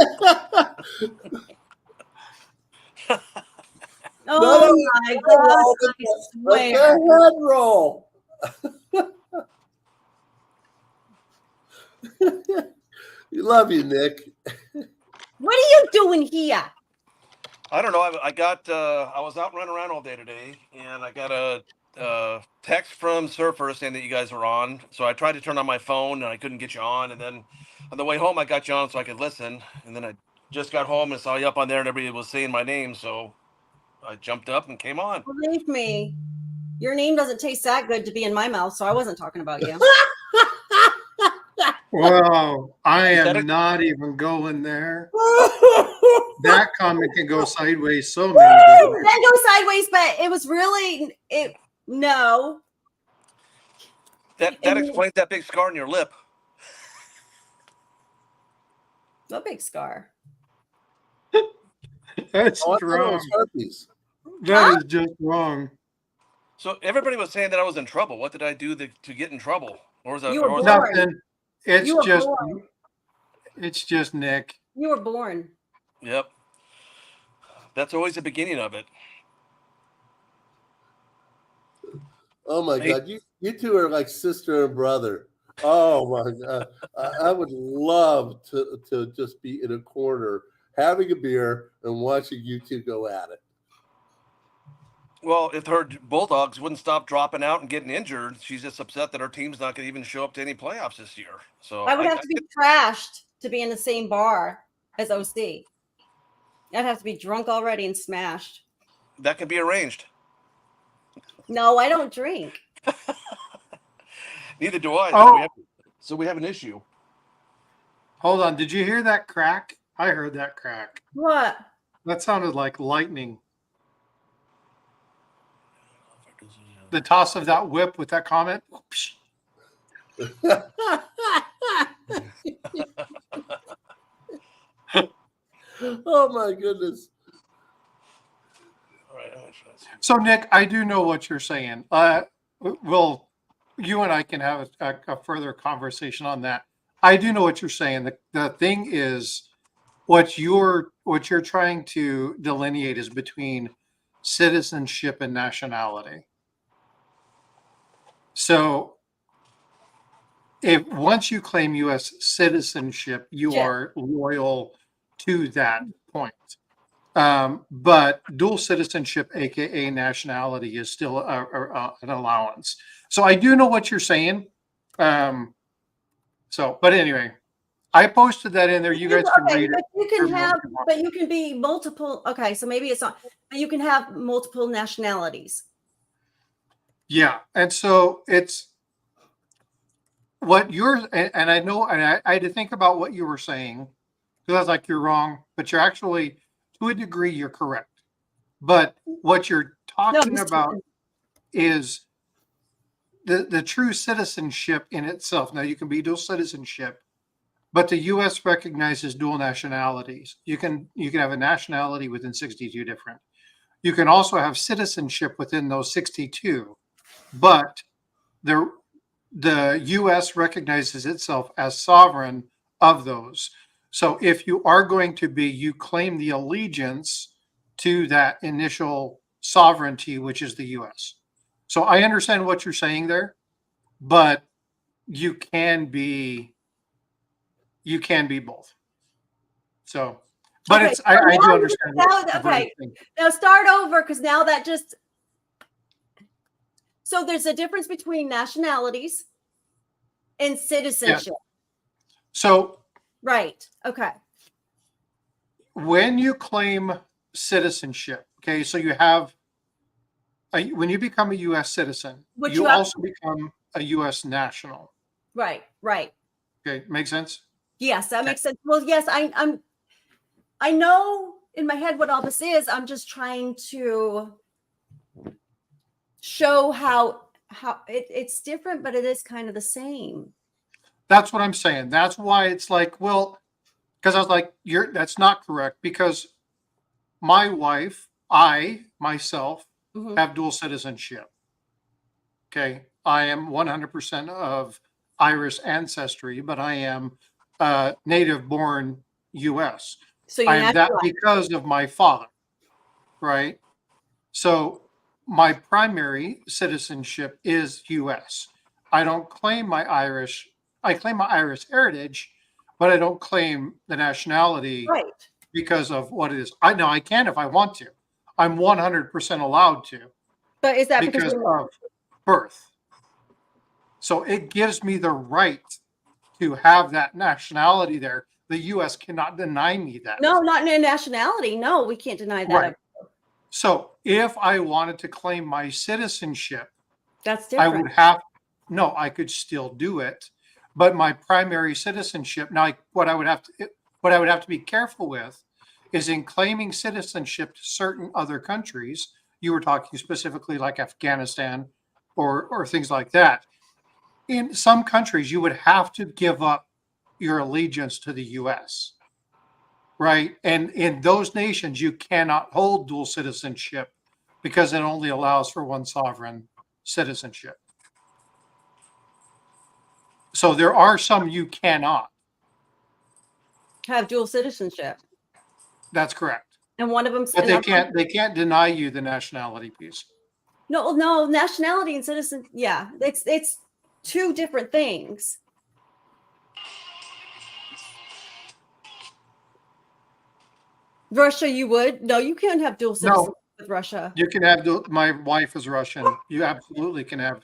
Oh my gosh! I swear. Head roll. We love you, Nick. What are you doing here? I don't know. I was out running around all day today, and I got a text from Surfer saying that you guys were on. So I tried to turn on my phone, and I couldn't get you on. And then on the way home, I got you on so I could listen. And then I just got home and saw you up on there, and everybody was saying my name. So I jumped up and came on. Believe me, your name doesn't taste that good to be in my mouth, so I wasn't talking about you. Wow, I Is that am a- not even going there. That comment can go sideways so many different. That goes sideways, but it was really no. That explains that big scar on your lip. No big scar. That's Oh, I thought it wrong. was herpes. That is just wrong. So everybody was saying that I was in trouble. What did I do to get in trouble? Or was that? You were or was born. Nothing. You were It's just Nick. You were born. Yep. That's always the beginning of it. Oh my Hey. God, you two are like sister and brother. Oh my God, I would love to just be in a corner having a beer and watching you two go at it. Well, if her Bulldogs wouldn't stop dropping out and getting injured, she's just upset that her team's not going to even show up to any playoffs this year. So I would have to be trashed to be in the same bar as OC. I'd have to be drunk already and smashed. that can be arranged. No, I don't drink. Neither do I. Oh. So we have an issue. Hold on. Did you hear that crack? I heard that crack. What? That sounded like lightning. The toss of that whip with that comment. Oh my goodness. All right. I'm gonna try this. So, Nick, I do know what you're saying. Well, you and I can have a further conversation on that. I do know what you're saying. The thing is, what you're trying to delineate is between citizenship and nationality. So, if once you claim U.S. citizenship, you Yeah. are loyal to that point. But dual citizenship, aka nationality, is still an allowance. So I do know what you're saying. But anyway, I posted that in there. You guys can read it. But you can Everyone have, can watch but you can be multiple. Okay, so maybe it's not. But you can have multiple nationalities. Yeah, and so it's what you're, and I know, and I had to think about what you were saying because I was like, you're wrong, but you're actually, to a degree, you're correct. But what you're talking about is the true citizenship in itself. Now, you can be dual citizenship, but the U.S. recognizes dual nationalities. You can have a nationality within 62 different. You can also have citizenship within those 62, but the U.S. recognizes itself as sovereign of those. So if you are going to be, you claim the allegiance to that initial sovereignty, which is the U.S. So I understand what you're saying there, but you can be both. So, but Okay, it's I do now- understand. okay. Now start over because now that just. So there's a difference between nationalities and citizenship. So Right. Okay. when you claim citizenship, okay, so you have when you become a U.S. citizen, But you you have- also become a U.S. national. Right. Okay, make sense? Yes, that Okay. makes sense. Well, yes, I know in my head what all this is. I'm just trying to show how it's different, but it is kind of the same. That's what I'm saying. That's why it's like, well, because I was like, that's not correct, because my wife, I myself Mhm. have dual citizenship. Okay, I am 100% of Irish ancestry, but I am native born U.S. So I you're am that naturalized. because of my father, right? So my primary citizenship is U.S. I don't claim my Irish. I claim my Irish heritage, but I don't claim the nationality Right. because of what it is. I know I can if I want to. I'm 100% allowed to But is that because of birth. So it gives me the right to have that nationality there. The U.S. cannot deny me that. No, not in a nationality. No, we can't deny that. Right. So if I wanted to claim my citizenship, That's I different. would have, no, I could still do it, but my primary citizenship, now what I would have to be careful with is in claiming citizenship to certain other countries. You were talking specifically like Afghanistan or things like that. In some countries, you would have to give up your allegiance to the U.S., right? And in those nations, you cannot hold dual citizenship because it only allows for one sovereign citizenship. So there are some you cannot. Have dual citizenship. That's correct. And one of them. But they can't deny you the nationality piece. No, nationality and citizen. Yeah, it's two different things. Russia, you would? No, you can't have dual citizenship with Russia. You can have my wife is Russian. You absolutely can have.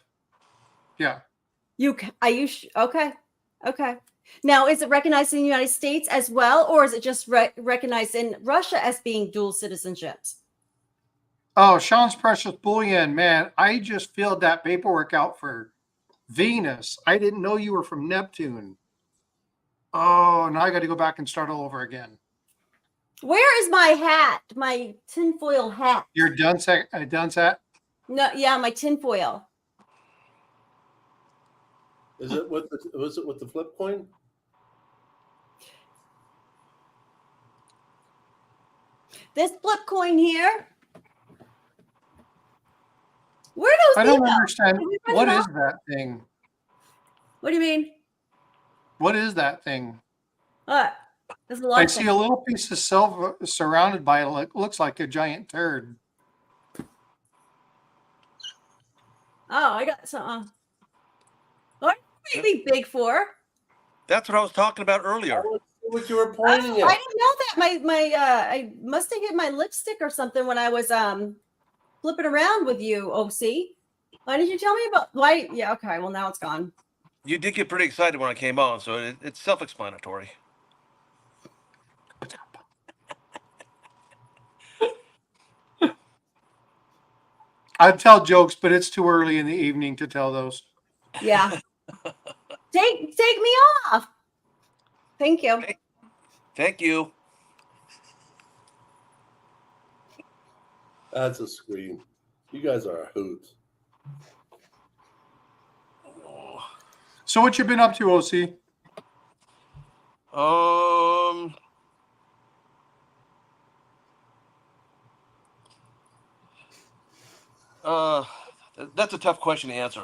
Yeah. Okay. Now, is it recognized in the United States as well, or is it just recognized in Russia as being dual citizenships? Oh, Sean's Precious Bullion, man. I just filled that paperwork out for Venus. I didn't know you were from Neptune. Oh, now I got to go back and start all over again. Where is my hat? My tinfoil hat. You're done set? No, yeah, my tinfoil. Was it with the flip coin? This flip coin here. Where do I those don't go? understand. Can we print What them is out? that thing? What do you mean? What is that thing? What? There's a lot I of see things. a little piece of silver surrounded by looks like a giant turd. Oh, I got some. What are you really big for? That's what I was talking about earlier. What you were Oh, pointing I at? didn't know that. My I must have hit my lipstick or something when I was flipping around with you, OC. Why didn't you tell me about why? Yeah, okay. Well, now it's gone. You did get pretty excited when I came on, so it's self-explanatory. I'd tell jokes, but it's too early in the evening to tell those. Yeah. Take me off. Thank you. Thank you. That's a scream. You guys are a hoot. So what you been up to, OC? That's a tough question to answer.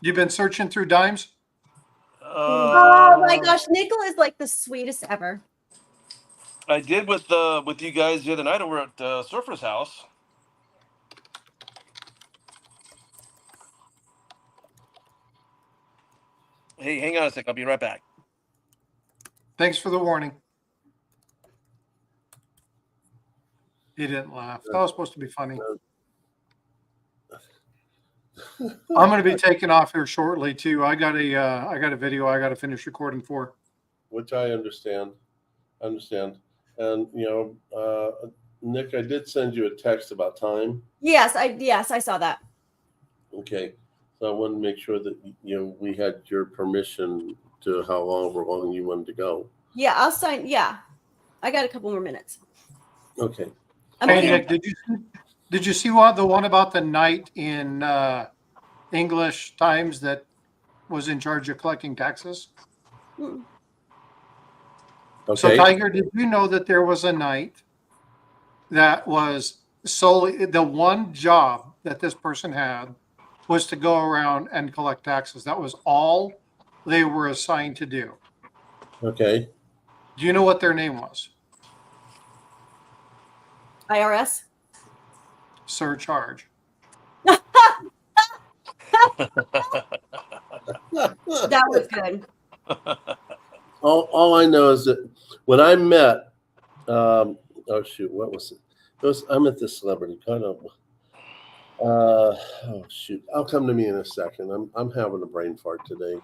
You've been searching through dimes? Oh my gosh, Nicola is like the sweetest ever. I did with you guys the other night over at Surfer's house. Hey, hang on a sec. I'll be right back. Thanks for the warning. He didn't laugh. That was supposed to be funny. I'm going to be taking off here shortly too. I got a video I got to finish recording for. Which I understand. I understand. And Nick, I did send you a text about time. Yes, I saw that. Okay, so I wanted to make sure that we had your permission to how long you wanted to go. Yeah, I'll sign. Yeah, I got a couple more minutes. Okay. Hey, Nick, did you see the one about the knight in English Times that was in charge of collecting taxes? Mm. Okay. So, Tiger, did you know that there was a knight that was solely the one job that this person had was to go around and collect taxes? That was all they were assigned to do. Okay. Do you know what their name was? IRS. Surcharge. That was good. All I know is that when I met, what was it? I met this celebrity kind of. I'll come to me in a second. I'm having a brain fart today.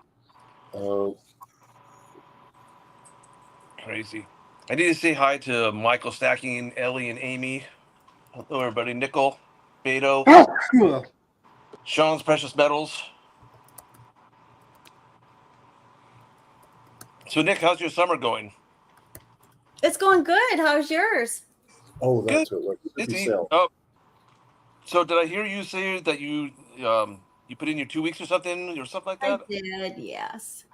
Crazy. I need to say hi to Michael Stacking, Ellie, and Amy. Hello, everybody. Nickel, Beto, Sean's Precious Metals. So, Nick, how's your summer going? It's going good. How's yours? Oh, that's what Busy. Oh, so did I hear you say that you put in your 2 weeks or something like that? I did, yes.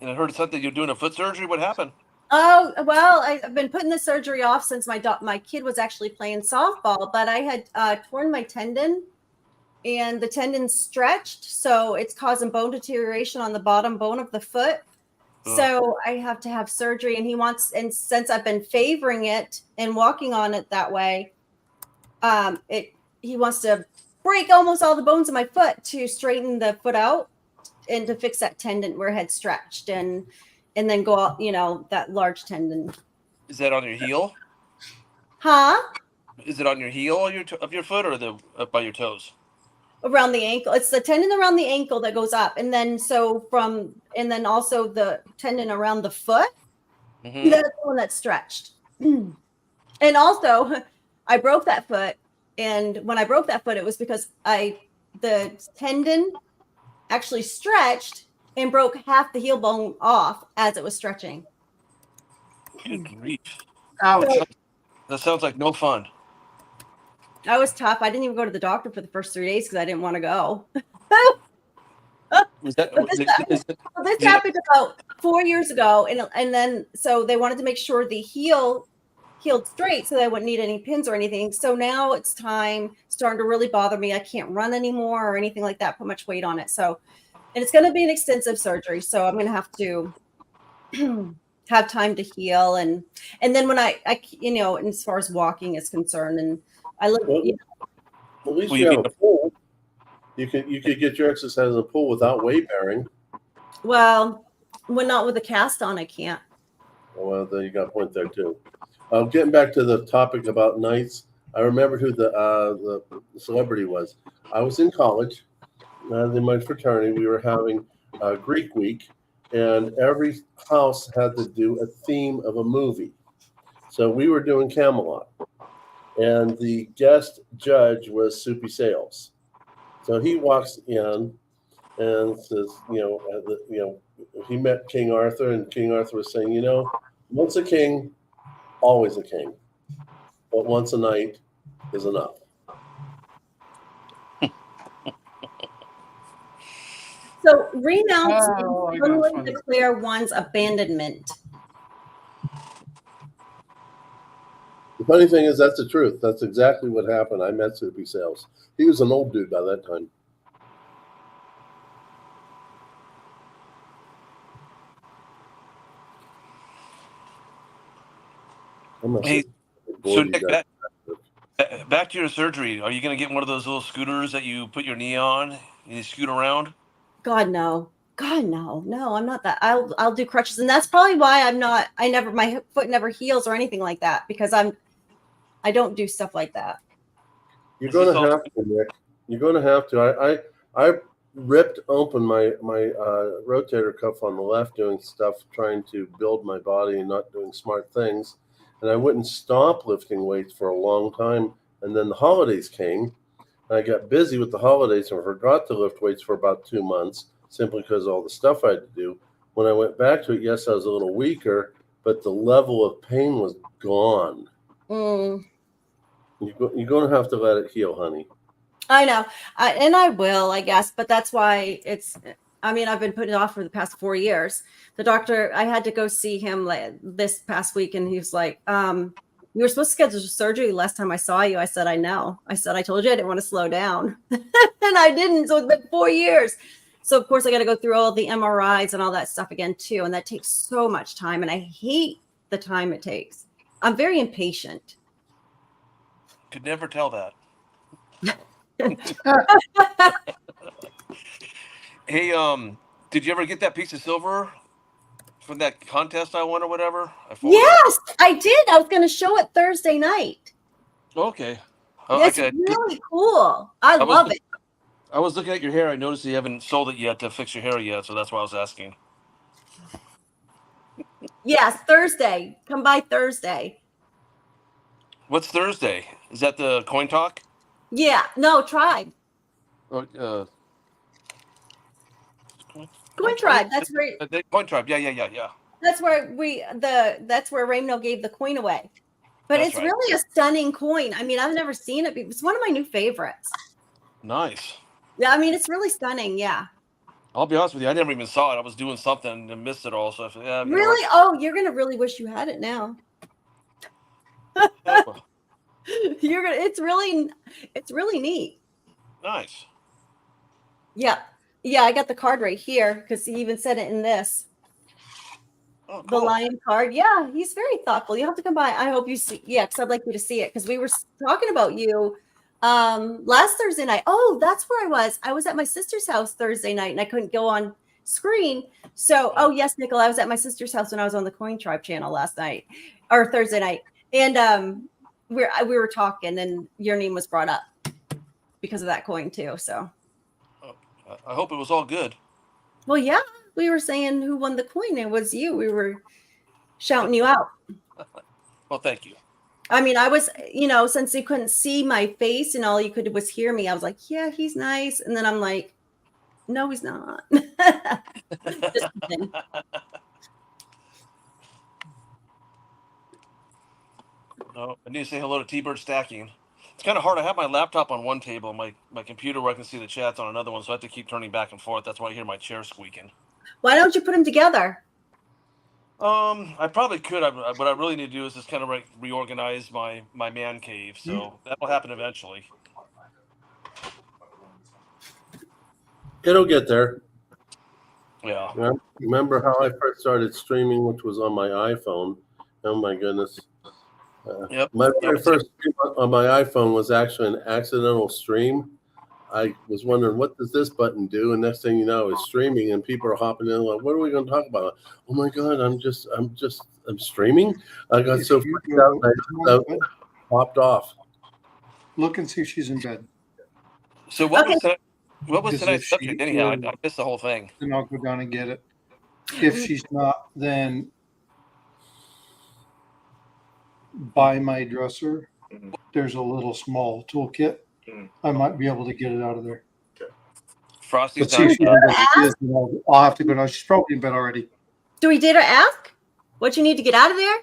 And I heard something you're doing a foot surgery. What happened? Oh, well, I've been putting the surgery off since my kid was actually playing softball, but I had torn my tendon and the tendon stretched. So it's causing bone deterioration on the bottom bone of the foot. So I have to have surgery, and since I've been favoring it and walking on it that way, he wants to break almost all the bones in my foot to straighten the foot out and to fix that tendon where it had stretched and then go out, that large tendon. Is that on your heel? Huh? Is it on your heel of your foot or up by your toes? Around the ankle. It's the tendon around the ankle that goes up. And then also the tendon around the foot. Mm-hmm. That's the one that's stretched. And also I broke that foot. And when I broke that foot, it was because the tendon actually stretched and broke half the heel bone off as it was stretching. Good grief. Ouch. That sounds like no fun. That was tough. I didn't even go to the doctor for the first 3 days because I didn't want to go. This happened about 4 years ago. And then, so they wanted to make sure the heel healed straight so that I wouldn't need any pins or anything. So now it's starting to really bother me. I can't run anymore or anything like that, put much weight on it. So, and it's going to be an extensive surgery. So I'm going to have to have time to heal. And then when I as far as walking is concerned, and I look, at least you have a pool. You could get your exercise in a pool without weight bearing. Well, when not with a cast on, I can't. Well, then you got a point there too. Getting back to the topic about knights, I remember who the celebrity was. I was in college, in my fraternity. We were having Greek week, and every house had to do a theme of a movie. So we were doing Camelot, and the guest judge was Soupy Sales. So he walks in and says, he met King Arthur, and King Arthur was saying, once a king, always a king, but once a knight is enough. So renounce and formally declare one's abandonment. The funny thing is, that's the truth. That's exactly what happened. I met Soupy Sales. He was an old dude by that time. Hey, so Nick, back to your surgery. Are you going to get one of those little scooters that you put your knee on and you scoot around? God, no, no, I'm not that. I'll do crutches. And that's probably why my foot never heals or anything like that, because I don't do stuff like that. You're going to have to, Nick. You're going to have to. ripped open my rotator cuff on the left, doing stuff, trying to build my body and not doing smart things. And I wouldn't stop lifting weights for a long time. And then the holidays came. And I got busy with the holidays and forgot to lift weights for about 2 months, simply because of all the stuff I had to do. When I went back to it, yes, I was a little weaker, but the level of pain was gone. Mm. You're going to have to let it heal, honey. I know. And I will, I guess, but that's why I've been putting it off for the past 4 years. The doctor, I had to go see him this past week, and he was like, you were supposed to schedule surgery last time I saw you. I said, I know. I said, I told you I didn't want to slow down. And I didn't. So it's been 4 years. So, of course, I got to go through all the MRIs and all that stuff again, too. And that takes so much time. And I hate the time it takes. I'm very impatient. Could never tell that. Hey, did you ever get that piece of silver from that contest I won or whatever? Yes, I did. I was going to show it Thursday night. Okay. It's really cool. I love it. I was looking at your hair. I noticed you haven't sold it yet to fix your hair yet, so that's why I was asking. Yes, Thursday. Come by Thursday. What's Thursday? Is that the coin talk? Yeah. No, Tribe. Coin Tribe. That's where. Coin Tribe. Yeah. That's where that's where Raymond gave the coin away. But That's it's right. really a stunning coin. I mean, I've never seen it. It's one of my new favorites. Nice. Yeah, I mean, it's really stunning. Yeah. I'll be honest with you. I never even saw it. I was doing something and missed it all. So yeah. Really? Oh, you're gonna really wish you had it now. You're gonna. It's really neat. Nice. Yeah. Yeah, I got the card right here because he even said it in this. Oh, The cool. lion card. Yeah, he's very thoughtful. You have to come by. I hope you see. Yeah, because I'd like you to see it because we were talking about you last Thursday night. Oh, that's where I was. I was at my sister's house Thursday night and I couldn't go on screen. So, oh yes, Nicole, I was at my sister's house when I was on the Coin Tribe channel last night or Thursday night, and we were talking and your name was brought up because of that coin too. So, I hope it was all good. well, yeah. We were saying who won the coin. It was you. We were shouting you out. Well, thank you. I mean, I was, since you couldn't see my face and all you could was hear me, I was like, yeah, he's nice. And then I'm like, no, he's not. Just kidding. No, I need to say hello to T-Bird Stacking. It's kind of hard. I have my laptop on one table, my computer where I can see the chats on another one, so I have to keep turning back and forth. That's why I hear my chair squeaking. Why don't you put them together? I probably could. What I really need to do is just kind of reorganize my man cave. So that will happen eventually. It'll get there. Yeah. Remember how I first started streaming, which was on my iPhone? Oh my goodness. Yep. My very first stream on my iPhone was actually an accidental stream. I was wondering, what does this button do? And next thing you know, it's streaming and people are hopping in like, what are we going to talk about? Oh my God, I'm streaming. I got so freaked out, I popped off. Look and see if she's in bed. So what Okay. was tonight's subject anyhow? I missed the whole thing. Then I'll go down and get it. If she's not, then by my dresser, there's a little small toolkit. I might be able to get it out of there. Frosty's But see if down. she is, I'll have to go down. She's probably in bed already. Do we dare to ask what you need to get out of there?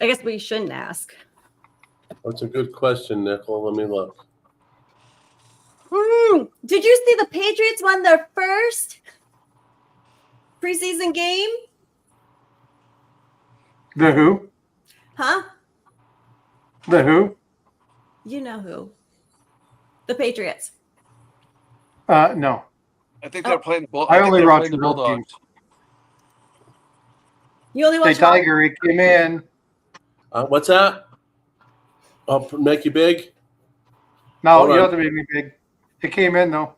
I guess we shouldn't ask. That's a good question, Nicole. Let me look. Did you see the Patriots won their first preseason game? The who? Huh? The who? You know who. The Patriots. No. I think they're playing the Bull. I only watch the the Bulldogs. games. You only Hey, watch Tiger, he came in. What's that? I'll make you big. No, Hold you on. don't have to make me big. It came in, though.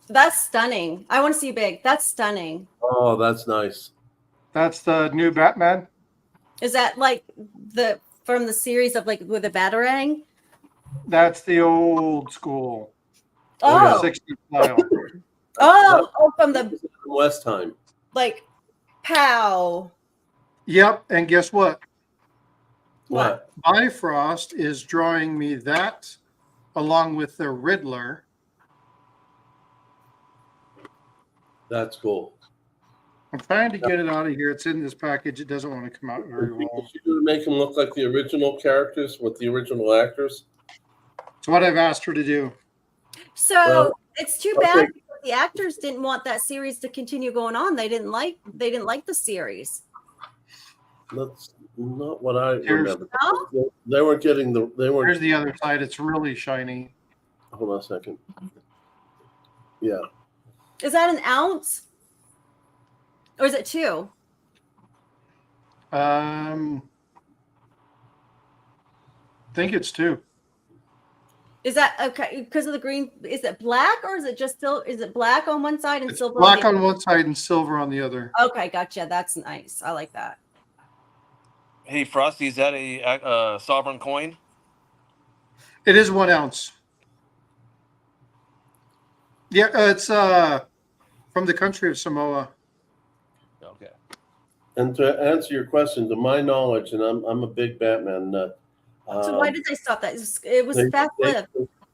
That's stunning. I want to see you big. That's stunning. Oh, that's nice. That's the new Batman. Is that like from the series of like with a batarang? That's the old school Oh, 60 style. from the West time. like pow. Yep, and guess what? What? Bifrost is drawing me that along with the Riddler. That's cool. I'm trying to get it out of here. It's in this package. It doesn't want to come out very well. Did you do to make them look like the original characters with the original actors? It's what I've asked her to do. So Well, it's too okay. bad because the actors didn't want that series to continue going on. They didn't like the series. That's not what I Here's- remember. No? They weren't getting the. They Here's weren't. the other side. It's really shiny. Hold on a second. Yeah. Is that an ounce? Or is it 2? I think it's 2. Is that okay? Because of the green, is it black or is it just still? Is it black on one side and It's silver? black the on other? one side and silver on the other. Okay, gotcha. That's nice. I like that. Hey, Frosty, is that a sovereign coin? It is 1 ounce. Yeah, it's from the country of Samoa. Okay. And to answer your question, to my knowledge, and I'm a big Batman nut. So why did they stop that? It was fast lived.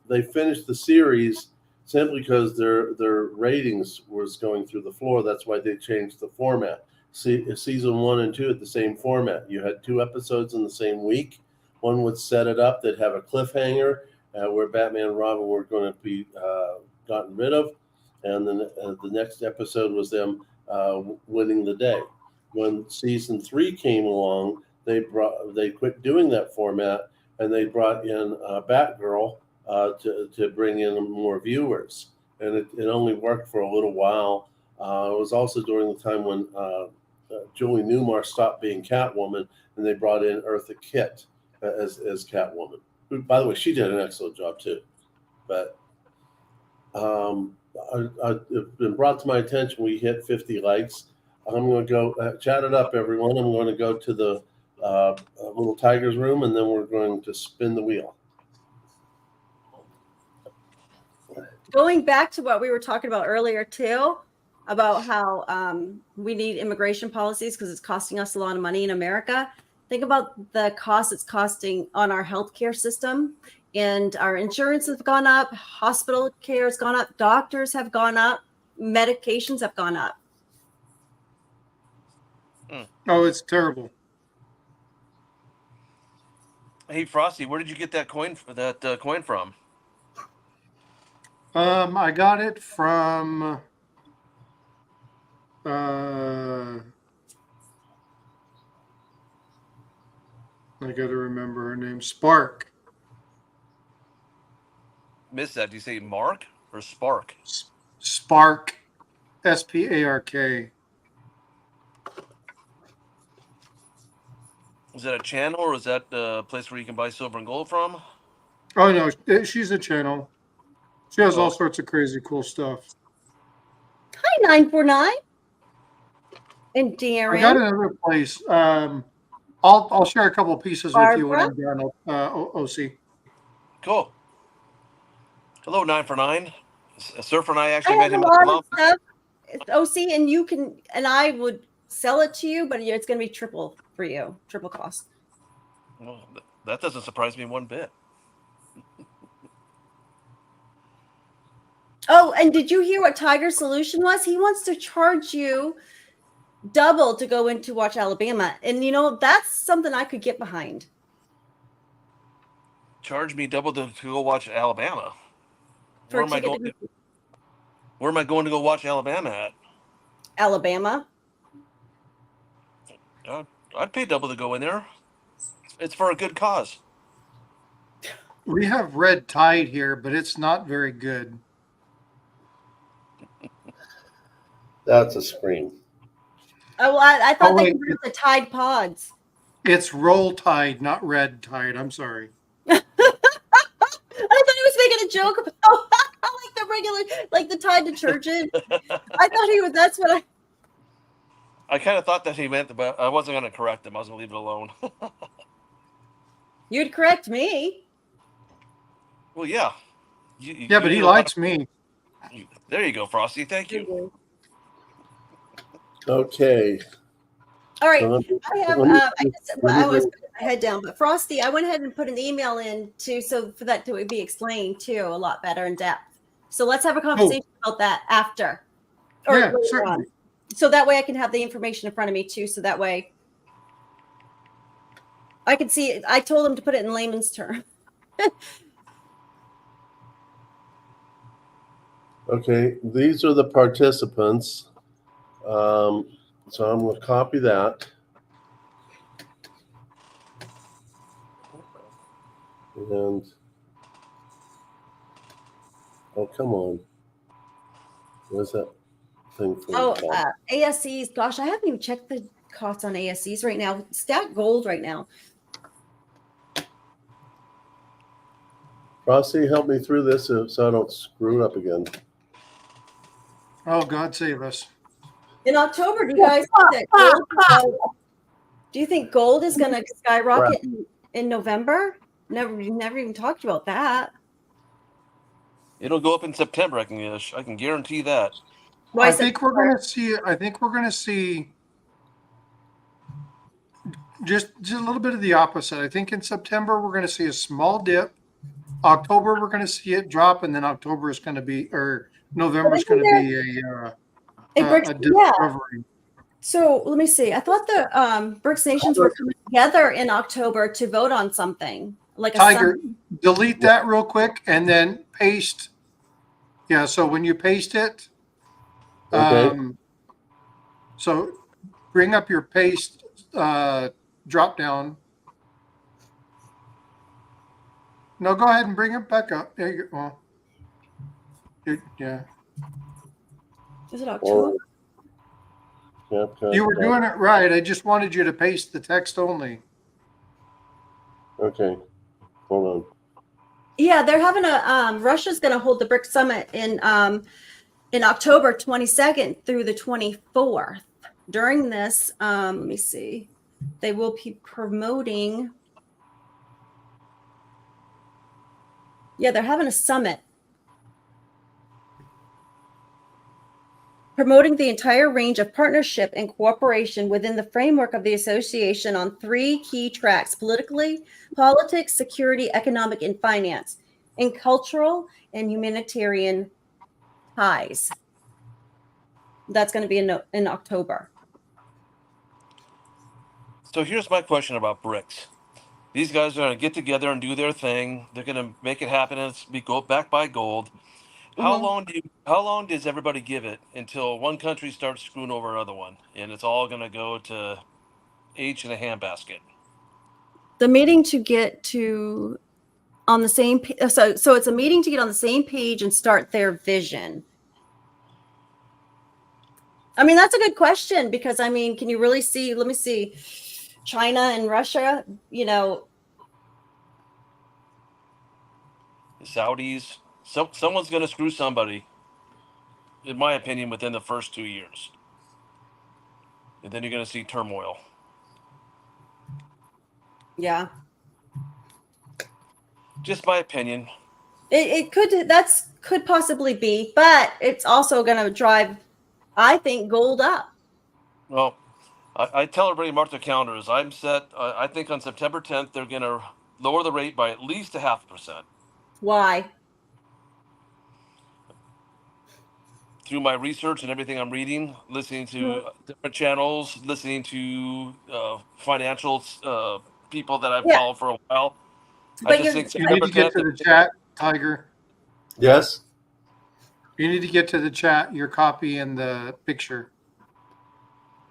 They finished the series simply because their ratings was going through the floor. That's why they changed the format. See, season 1 and 2 at the same format. You had 2 episodes in the same week. One would set it up. They'd have a cliffhanger where Batman and Robin were going to be gotten rid of, and then the next episode was them winning the day. When season 3 came along, they quit doing that format, and they brought in Batgirl to bring in more viewers, and it only worked for a little while. It was also during the time when Julie Newmar stopped being Catwoman, and they brought in Eartha Kitt as Catwoman. Who, by the way, she did an excellent job too. But it's been brought to my attention. We hit 50 likes. I'm going to go chat it up, everyone. I'm going to go to the little tiger's room, and then we're going to spin the wheel. Going back to what we were talking about earlier too, about how we need immigration policies because it's costing us a lot of money in America. Think about the cost it's costing on our healthcare system, and our insurance has gone up, hospital care has gone up, doctors have gone up, medications have gone up. Oh, it's terrible. Hey, Frosty, where did you get that coin from? I got it from I got to remember her name. Spark. Missed that. Do you say Mark or Spark? Spark. SPARK. Is that a channel, or is that a place where you can buy silver and gold from? Oh no, she's a channel. She has all sorts of crazy cool stuff. Hi, 949. And Darren. I got another place. I'll share a couple of pieces with you when I'm done. OC. Cool. Hello, 949. Surfer and I actually I met have him a at the lot of conference. stuff, OC, and you can, and I would sell it to you, but it's going to be triple for you, triple cost. Well, that doesn't surprise me one bit. Oh, and did you hear what Tiger's solution was? He wants to charge you double to go into watch Alabama. And that's something I could get behind. Charge me double to go watch Alabama. For Where am I ticket going? Where am I going to go watch Alabama at? Alabama. I'd pay double to go in there. It's for a good cause. We have Red Tide here, but it's not very good. That's a scream. Oh, well, I thought they wait. were the Tide Pods. It's Roll Tide, not Red Tide. I'm sorry. I thought he was making a joke about like the regular, like the Tide detergent. I thought that's what I kind of thought that he meant, but I wasn't going to correct him. I was going to leave it alone. you'd correct me. Well, yeah. Yeah, but he likes me. There you go, Frosty. Thank you. Okay. All right. So I have. I was putting my head down, but Frosty, I went ahead and put an email in too, so for that to be explained too a lot better in depth. So let's have a conversation about that after, or Yeah, later certainly. on. So that way I can have the information in front of me too. So that way I can see it. I told him to put it in layman's term. Okay, these are the participants. So I'm going to copy that. And, oh, come on. Where's that thing for? Oh, ASCs. Gosh, I haven't even checked the costs on ASCs right now. Stat gold right now. Frosty, help me through this so I don't screw it up again. Oh, God save us. In October, do you guys think that gold, do you think gold is going to skyrocket in November? Never even talked about that. It'll go up in September. I can guarantee that. Why I think we're going to see just a little bit of the opposite. I think in September we're going to see a small dip. October we're going to see it drop, and then November is going to be a discovery. So let me see. I thought the BRICS nations were coming together in October to vote on something like Tiger. Delete that real quick and then paste. Yeah. So when you paste it, Okay. so bring up your paste drop down. No, go ahead and bring it back up. There you go. Well, yeah. Is it October? You were doing it right. I just wanted you to paste the text only. Okay. Hold on. Yeah, they're having Russia's going to hold the BRICS summit in October 22nd through the 24th. During this, let me see, they will be promoting. Yeah, they're having a summit. Promoting the entire range of partnership and cooperation within the framework of the association on 3 key tracks: politics, security, economic, and finance, and cultural and humanitarian ties. That's going to be in October. So here's my question about BRICS. These guys are going to get together and do their thing. They're going to make it happen and be backed by gold. How long does everybody give it until one country starts screwing over another one, and it's all going to go to H in a handbasket? The meeting to get to on the same so it's a meeting to get on the same page and start their vision. I mean, that's a good question, because I mean, can you really see, let me see, China and Russia, you know, The Saudis, someone's going to screw somebody, in my opinion, within the first 2 years. And then you're going to see turmoil. yeah. Just my opinion. It could possibly be, but it's also going to drive, I think, gold up. Well, I tell everybody mark their calendars. I'm set. I think on September 10th, they're going to lower the rate by at least 0.5%. Why? Through my research and everything I'm reading, listening to different channels, listening to financial people that I've followed for a while. But I just think you need to get to the chat, Tiger. Yes. You need to get to the chat, your copy and the picture.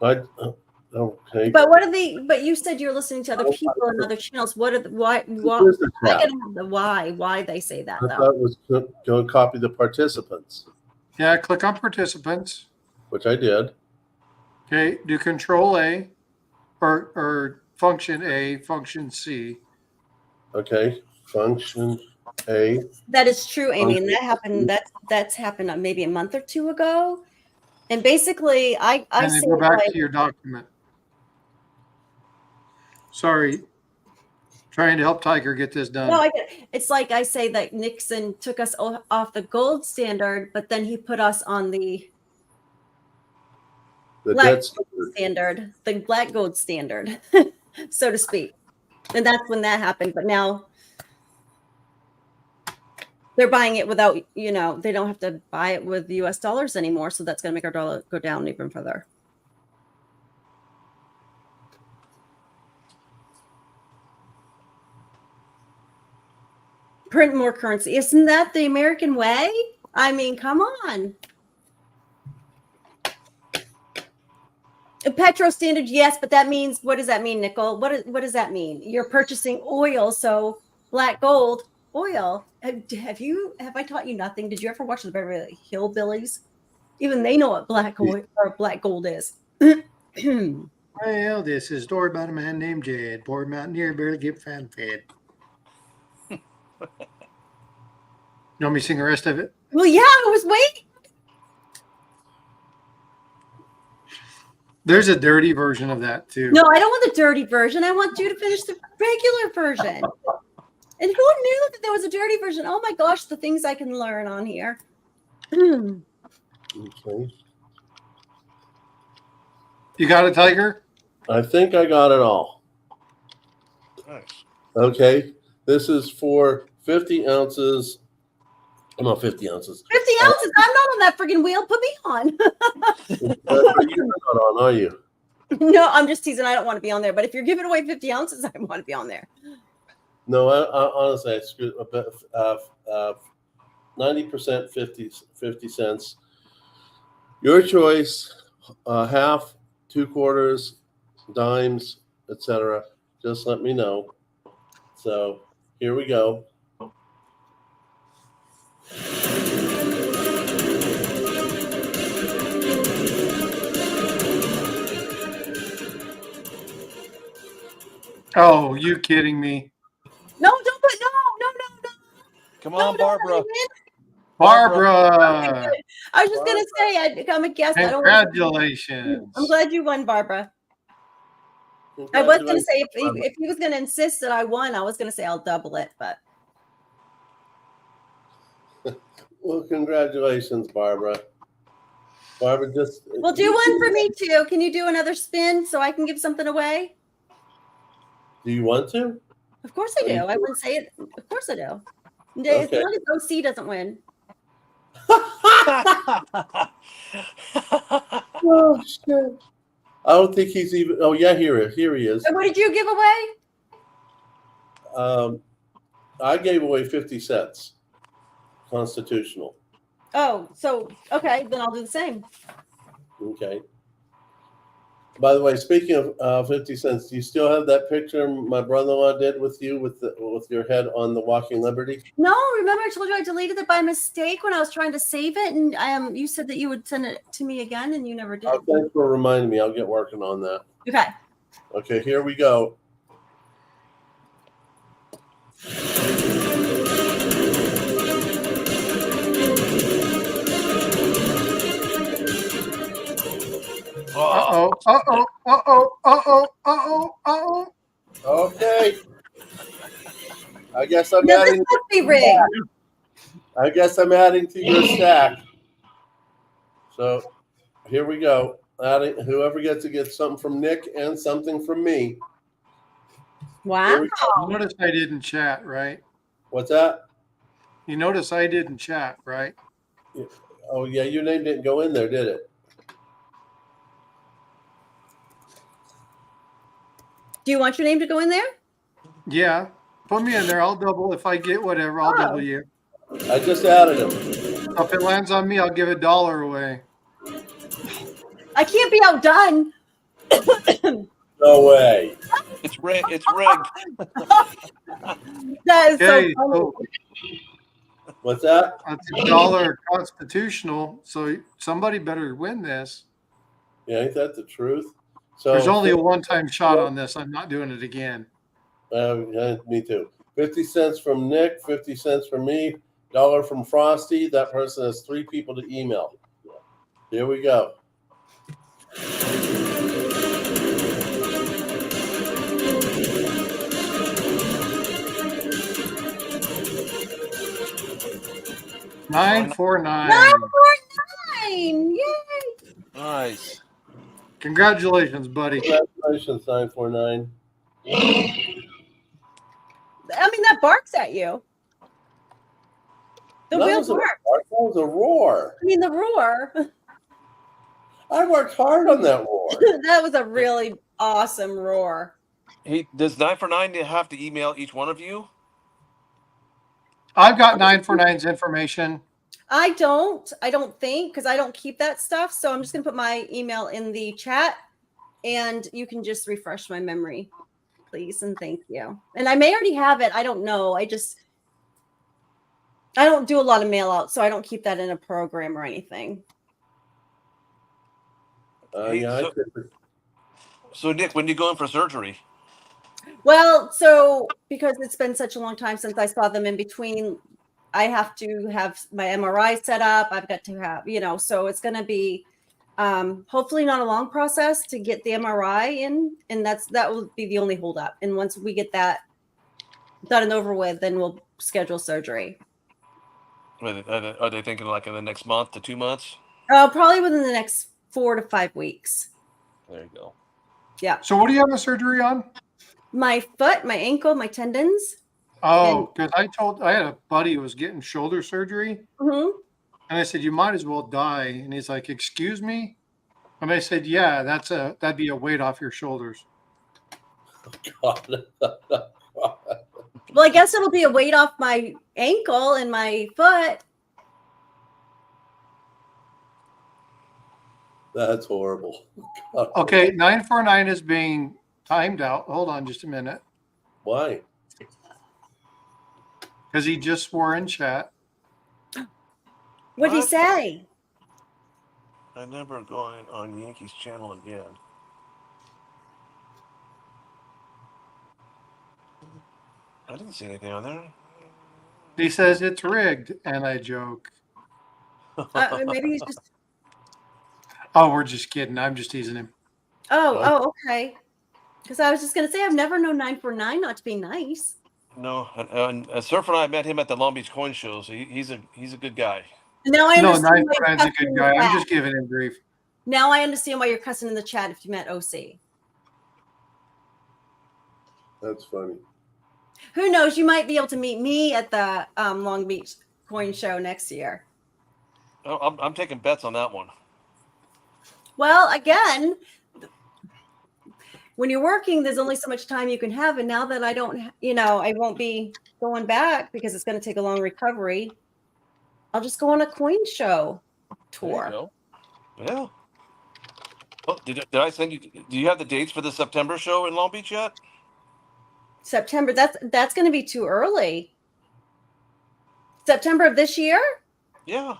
Okay. But but you said you're listening to other people and other channels. What are why I gotta have the why they say that, I though. thought it was go copy the participants. Yeah, click on participants. Which I did. Okay, do Control A or Function A, Function C. Okay, Function A. That is true, Amy, and that happened. That's happened maybe a month or 2 ago. And basically, I then go back to your document. Sorry, Trying to help Tiger get this done. No, it's like I say that Nixon took us off the gold standard, but then he put us on the black standard, the black gold standard, so to speak. And that's when that happened. But now they're buying it without, they don't have to buy it with US dollars anymore. So that's going to make our dollar go down even further. Print more currency. Isn't that the American way? I mean, come on. A petro standard, yes, but that means, what does that mean, Nicole? What does that mean? You're purchasing oil, so black gold, oil. Have I taught you nothing? Did you ever watch the Beverly Hillbillies? Even they know what black oil or black gold is. Well, this is a story about a man named Jed. Poor mountaineer barely get fed. You want me to sing the rest of it? Well, yeah, I was waiting. There's a dirty version of that too. No, I don't want the dirty version. I want you to finish the regular version. And who knew that there was a dirty version? Oh my gosh, the things I can learn on here. Okay. You got it, Tiger? I think I got it all. Nice. Okay. This is for 50 ounces. I'm on 50 ounces. 50 ounces? I'm not on that friggin' wheel. Put me on. You're not on, are you? No, I'm just teasing. I don't want to be on there. But if you're giving away 50 ounces, I want to be on there. No, I honestly, I screwed 90%, 50 cents. Your choice, half, 2/4, dimes, etc. Just let me know. So here we go. Oh, you kidding me? No, don't put no. Come on, Barbara. Barbara! I was just gonna say I'm a guest. Congratulations. I'm glad you won, Barbara. I was gonna say if he was gonna insist that I won, I was gonna say I'll double it, but Well, congratulations, Barbara. Barbara, just well, do one for me too. Can you do another spin so I can give something away? Do you want to? Of course I do. I wouldn't say it. Of course I do. As long as OC doesn't win. Oh shit! I don't think he's even. Oh yeah, here he is. So what did you give away? I gave away 50 cents. Constitutional. Oh, so okay, then I'll do the same. Okay. By the way, speaking of 50 cents, do you still have that picture my brother-in-law did with you with your head on the Walking Liberty? No, remember I told you I deleted it by mistake when I was trying to save it, and you said that you would send it to me again, and you never did. Oh, thanks for reminding me. I'll get working on that. Okay. Okay, here we go. Okay. I guess I'm No, this adding. must be rigged. I guess I'm adding to your stack. So here we go. Adding whoever gets to get something from Nick and something from me. Wow. You notice I didn't chat, right? What's that? You notice I didn't chat, right? Oh yeah, your name didn't go in there, did it? Do you want your name to go in there? Yeah. Put me in there. I'll double. If I get whatever, I'll double you. I just added him. If it lands on me, I'll give $1 away. I can't be outdone. No way. It's rigged. It's rigged. That is Okay, so funny. so What's that? that's $1 constitutional. So somebody better win this. Yeah, ain't that the truth? So There's only a one-time shot on this. I'm not doing it again. Me too. 50 cents from Nick, 50 cents from me, $1 from Frosty. That person has 3 people to email. Here we go. 949. 949. Yay! Nice. Congratulations, buddy. Congratulations, 949. I mean, that barks at you. The That wheel was a barks. roar. That was a roar. I mean, the roar. I worked hard on that roar. That was a really awesome roar. Does 949 have to email each one of you? I've got 949's information. I don't think, because I don't keep that stuff. So I'm just going to put my email in the chat and you can just refresh my memory, please. And thank you. And I may already have it. I don't know. I don't do a lot of mail out, so I don't keep that in a program or anything. So Nick, when do you go in for surgery? Well, so because it's been such a long time since I saw them in between, I have to have my MRI set up. I've got to have, so it's going to be hopefully not a long process to get the MRI in. And that will be the only holdup. And once we get that done and over with, then we'll schedule surgery. Are they thinking like in the next month to 2 months? Probably within the next 4 to 5 weeks. There you go. Yeah. So what do you have a surgery on? My foot, my ankle, my tendons. Oh, because I had a buddy who was getting shoulder surgery. Mm-hmm. And I said, you might as well die. And he's like, excuse me? And I said, yeah, that'd be a weight off your shoulders. God. Well, I guess it'll be a weight off my ankle and my foot. That's horrible. God. Okay, 949 is being timed out. Hold on just a minute. Why? Because he just swore in chat. What'd he say? I'm never going on Yankees channel again. I didn't see anything on there. He says it's rigged, and I joke. Maybe he's just. Oh, we're just kidding. I'm just teasing him. Oh, okay. Because I was just gonna say I've never known 949 not to be nice. No, and Surfer and I met him at the Long Beach Coin Show, so he's a good guy. Now I No, understand. 949's a good guy. I'm just giving him grief. Now I understand why you're cussing in the chat if you met OC. That's funny. Who knows? You might be able to meet me at the Long Beach Coin Show next year. Oh, I'm taking bets on that one. Well, again, when you're working, there's only so much time you can have. And now that I don't, I won't be going back because it's going to take a long recovery. I'll just go on a coin show tour. There you go. Yeah. Oh, did I send you? Do you have the dates for the September show in Long Beach yet? September. That's going to be too early. September of this year? Yeah.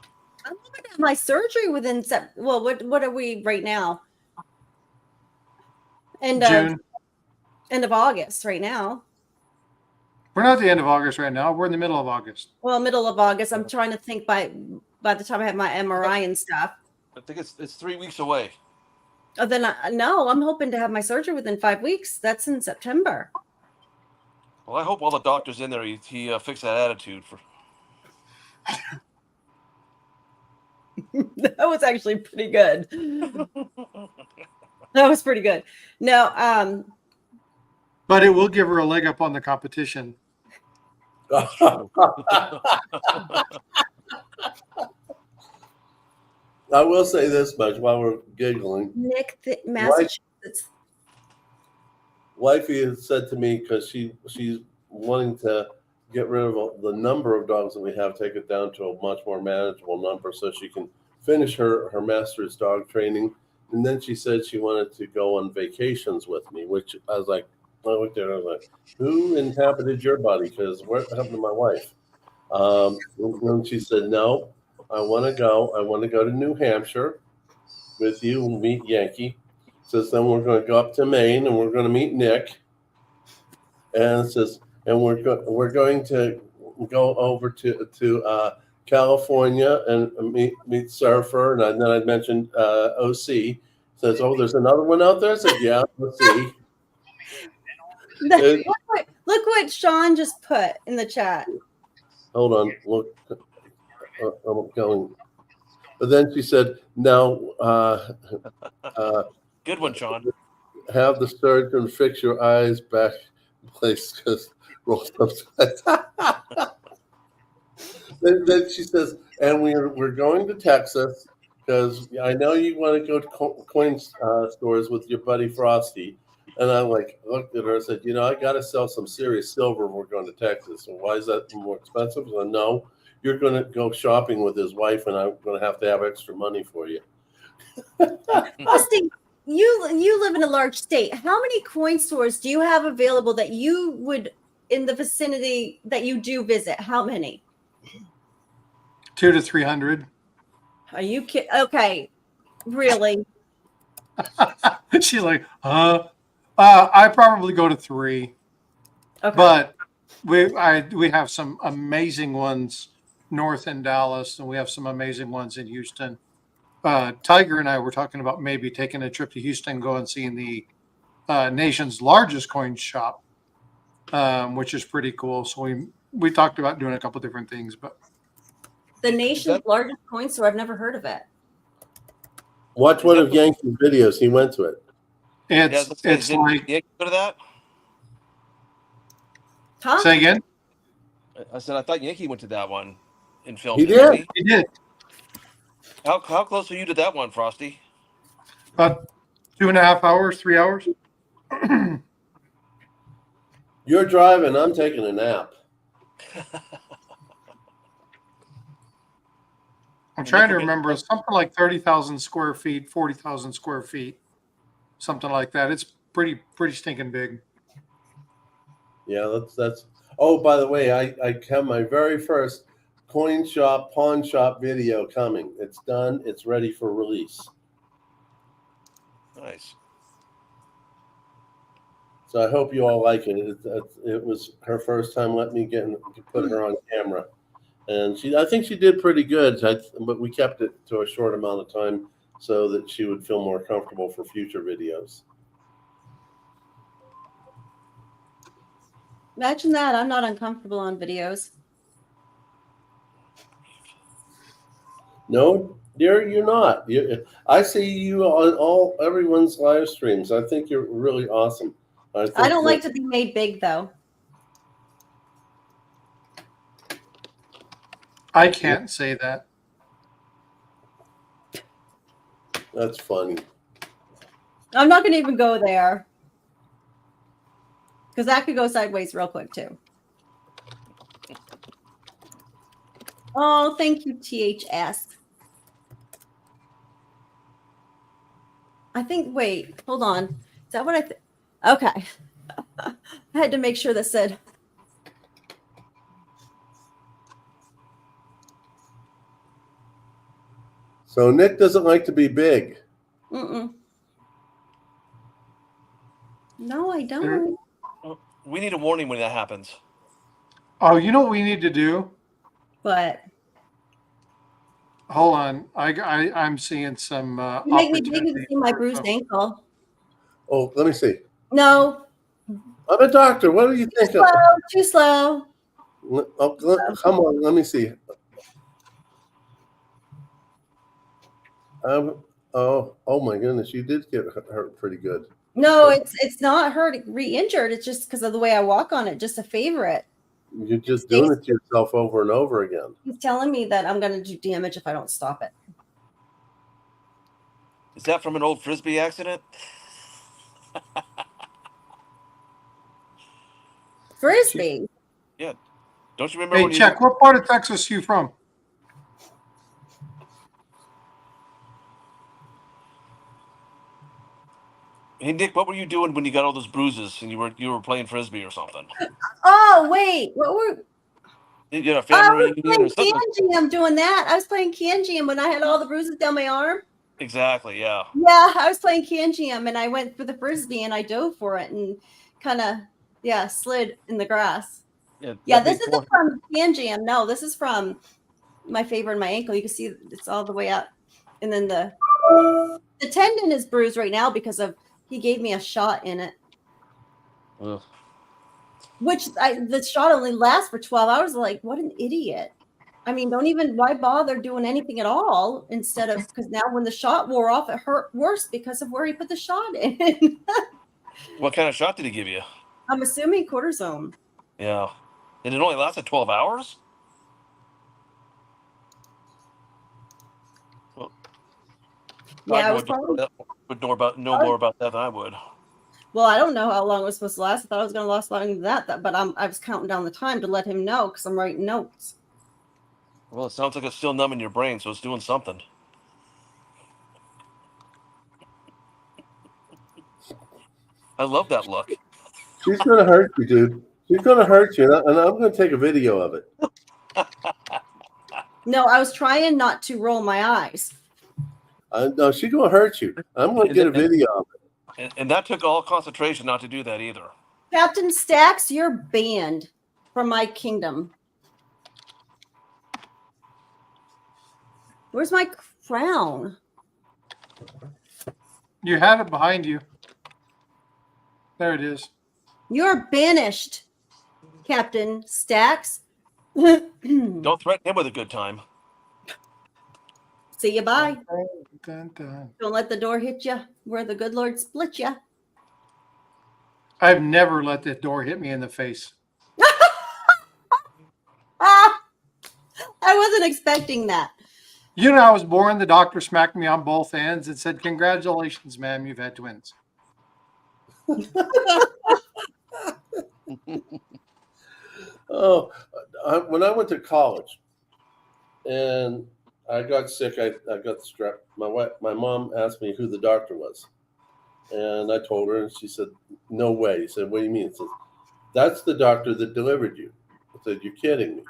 I'm going to have my surgery within well, what are we right now? End of August right now. We're not at the end of August right now. We're in the middle of August. Well, middle of August. I'm trying to think by the time I have my MRI and stuff. I think it's 3 weeks away. Oh, then no, I'm hoping to have my surgery within 5 weeks. That's in September. Well, I hope all the doctors in there he fix that attitude for. That was actually pretty good. That was pretty good. No, but it will give her a leg up on the competition. I will say this much while we're giggling. Nick, Massachusetts. Wifey has said to me, because she's wanting to get rid of the number of dogs that we have, take it down to a much more manageable number so she can finish her master's dog training. And then she said she wanted to go on vacations with me, which I was like, I looked at her, I was like, who inhabited your body? Because what happened to my wife? And she said, no, I want to go. I want to go to New Hampshire with you and meet Yankee. Says, then we're going to go up to Maine and we're going to meet Nick. And it says, and we're going to go over to California and meet Surfer. And then I mentioned OC. Says, oh, there's another one out there? I said, yeah, OC. Look what Sean just put in the chat. Hold on. Look. I'm going. But then she said, "Now, Good one, Sean. have the surgeon fix your eyes back in place because rolled upside down." Then she says, "And we're going to Texas because I know you want to go to coin stores with your buddy Frosty." And I looked at her and said, I got to sell some serious silver if we're going to Texas. So why is that more expensive? I said, no, you're going to go shopping with his wife, and I'm going to have extra money for you. Austin, you live in a large state. How many coin stores do you have available that you would in the vicinity that you do visit? How many? 200 to 300. Are you kidding? Okay, really? She's like, I probably go to 3, Okay. but we have some amazing ones north in Dallas, and we have some amazing ones in Houston. Tiger and I were talking about maybe taking a trip to Houston, go and seeing the nation's largest coin shop, which is pretty cool. So we talked about doing a couple different things, but The nation's largest coin store. I've never heard of it. Watch one of Yankee's videos. He went to it. it's like. Yankee go to that? Huh? Say again? I said I thought Yankee went to that one in film. He did. He did. How close are you to that one, Frosty? About 2.5 hours, 3 hours. You're driving. I'm taking a nap. I'm trying to remember. It's something like 30,000 square feet, 40,000 square feet, something like that. It's pretty stinking big. Yeah, that's. Oh, by the way, I have my very first pawn shop video coming. It's done. It's ready for release. Nice. So I hope you all like it. It was her first time letting me put her on camera, and I think she did pretty good. But we kept it to a short amount of time so that she would feel more comfortable for future videos. Imagine that. I'm not uncomfortable on videos. No, dear, you're not. I see you on everyone's live streams. I think you're really awesome. I don't like to be made big, though. I can't say that. That's funny. I'm not going to even go there. Because that could go sideways real quick, too. Oh, thank you, THS. I think, wait, hold on. Is that what okay. I had to make sure that said. So Nick doesn't like to be big. Mm-mm. No, I don't. We need a warning when that happens. Oh, you know what we need to do? But Hold on. I'm seeing some you make me big to opportunity see my for- bruised ankle. Oh, let me see. No. I'm a doctor. What do you think Slow, too slow. Come on, let me see. Oh my goodness, you did get hurt pretty good. No, it's not hurt, re-injured. It's just because of the way I walk on it, just a favorite. You're just doing it to yourself over and over again. He's telling me that I'm going to do damage if I don't stop it. Is that from an old Frisbee accident? Frisbee. Yeah. Don't you remember Hey, when check. What part of Texas are you from? Hey Nick, what were you doing when you got all those bruises and you were playing Frisbee or something? Oh, wait. What were You had a I family was reunion playing or something? Can Jam doing that. I was playing Can Jam when I had all the bruises down my arm. Exactly, yeah. Yeah, I was playing Can Jam and I went for the Frisbee and I dove for it and kind of, slid in the grass. Yeah, this isn't from Can Jam. No, this is from my favor and my ankle. You can see it's all the way up. And then the tendon is bruised right now because of he gave me a shot in it. Ugh. Which the shot only lasts for 12 hours. Like, what an idiot. I mean, why bother doing anything at all instead of, because now when the shot wore off, it hurt worse because of where he put the shot in. What kind of shot did he give you? I'm assuming cortisone. Yeah. And it only lasted 12 hours? Well, Yeah, I it was probably. would know more about that than I would. Well, I don't know how long it was supposed to last. I thought it was going to last longer than that, but I was counting down the time to let him know because I'm writing notes. Well, it sounds like it's still numbing your brain, so it's doing something. I love that look. She's gonna hurt you, dude. She's gonna hurt you, and I'm gonna take a video of it. No, I was trying not to roll my eyes. No, she's gonna hurt you. I'm gonna get a video of it. And that took all concentration not to do that either. Captain Stacks, you're banned from my kingdom. Where's my crown? You have it behind you. There it is. You're banished, Captain Stacks. Don't threaten him with a good time. See you, bye. Dun, dun. Don't let the door hit you where the good Lord split you. I've never let that door hit me in the face. Ah, I wasn't expecting that. You know, I was born, the doctor smacked me on both ends and said, "Congratulations, ma'am, you've had twins." Oh, when I went to college and I got sick, I got strep. My mom asked me who the doctor was, and I told her, and she said, "No way." He said, "What do you mean?" He said, "That's the doctor that delivered you." I said, "You're kidding me."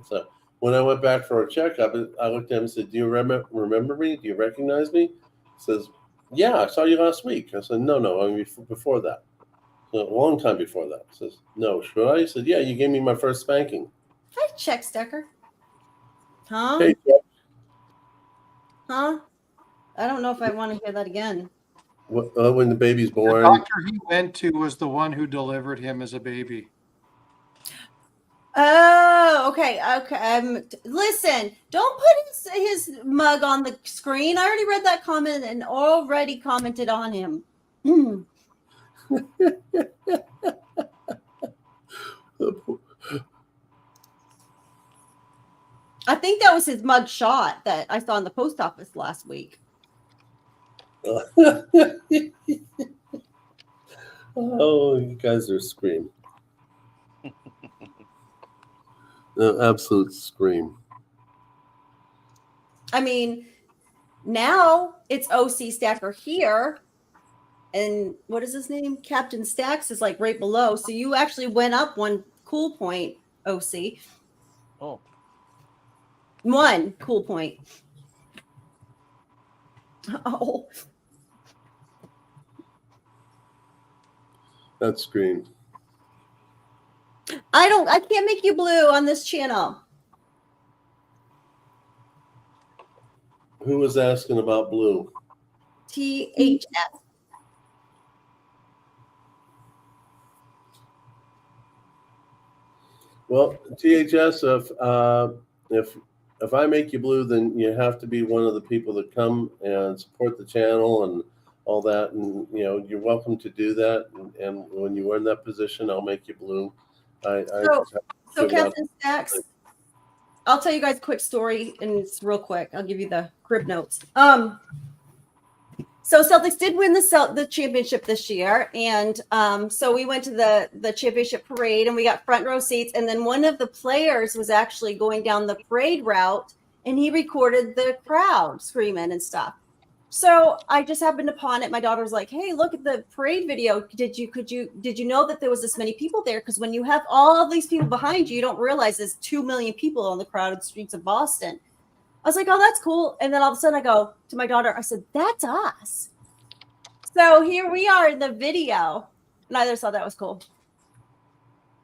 So when I went back for a checkup, I looked at him and said, "Do you remember me? Do you recognize me?" He says, "Yeah, I saw you last week." I said, "No, I mean before that. A long time before that." He says, "No, should I?" He said, "Yeah, you gave me my first spanking." Hi, Check Stecker. Huh? Hey, Jeff. Huh? I don't know if I want to hear that again. When the baby's The born. doctor he went to was the one who delivered him as a baby. Oh, okay. Listen, don't put his mug on the screen. I already read that comment and already commented on him. I think that was his mug shot that I saw in the post office last week. Oh, you guys are scream. No, absolute scream. I mean, now it's OC Stacker here. And what is his name? Captain Stacks is like right below. So you actually went up one cool point, OC. Oh. One cool point. Oh. That's scream. I can't make you blue on this channel. Who was asking about blue? THS. Well, THS, if I make you blue, then you have to be one of the people that come and support the channel and all that. And you're welcome to do that. And when you are in that position, I'll make you blue. So Captain Stacks, I'll tell you guys a quick story, and it's real quick. I'll give you the crib notes. So Celtics did win the championship this year, and so we went to the championship parade, and we got front row seats. And then one of the players was actually going down the parade route, and he recorded the crowd screaming and stuff. So I just happened upon it. My daughter was like, "Hey, look at the parade video. Did you know that there was this many people there? Because when you have all of these people behind you, you don't realize there's 2 million people on the crowded streets of Boston." I was like, "Oh, that's cool." And then all of a sudden I go to my daughter, I said, "That's us." So here we are in the video. And I just thought that was cool.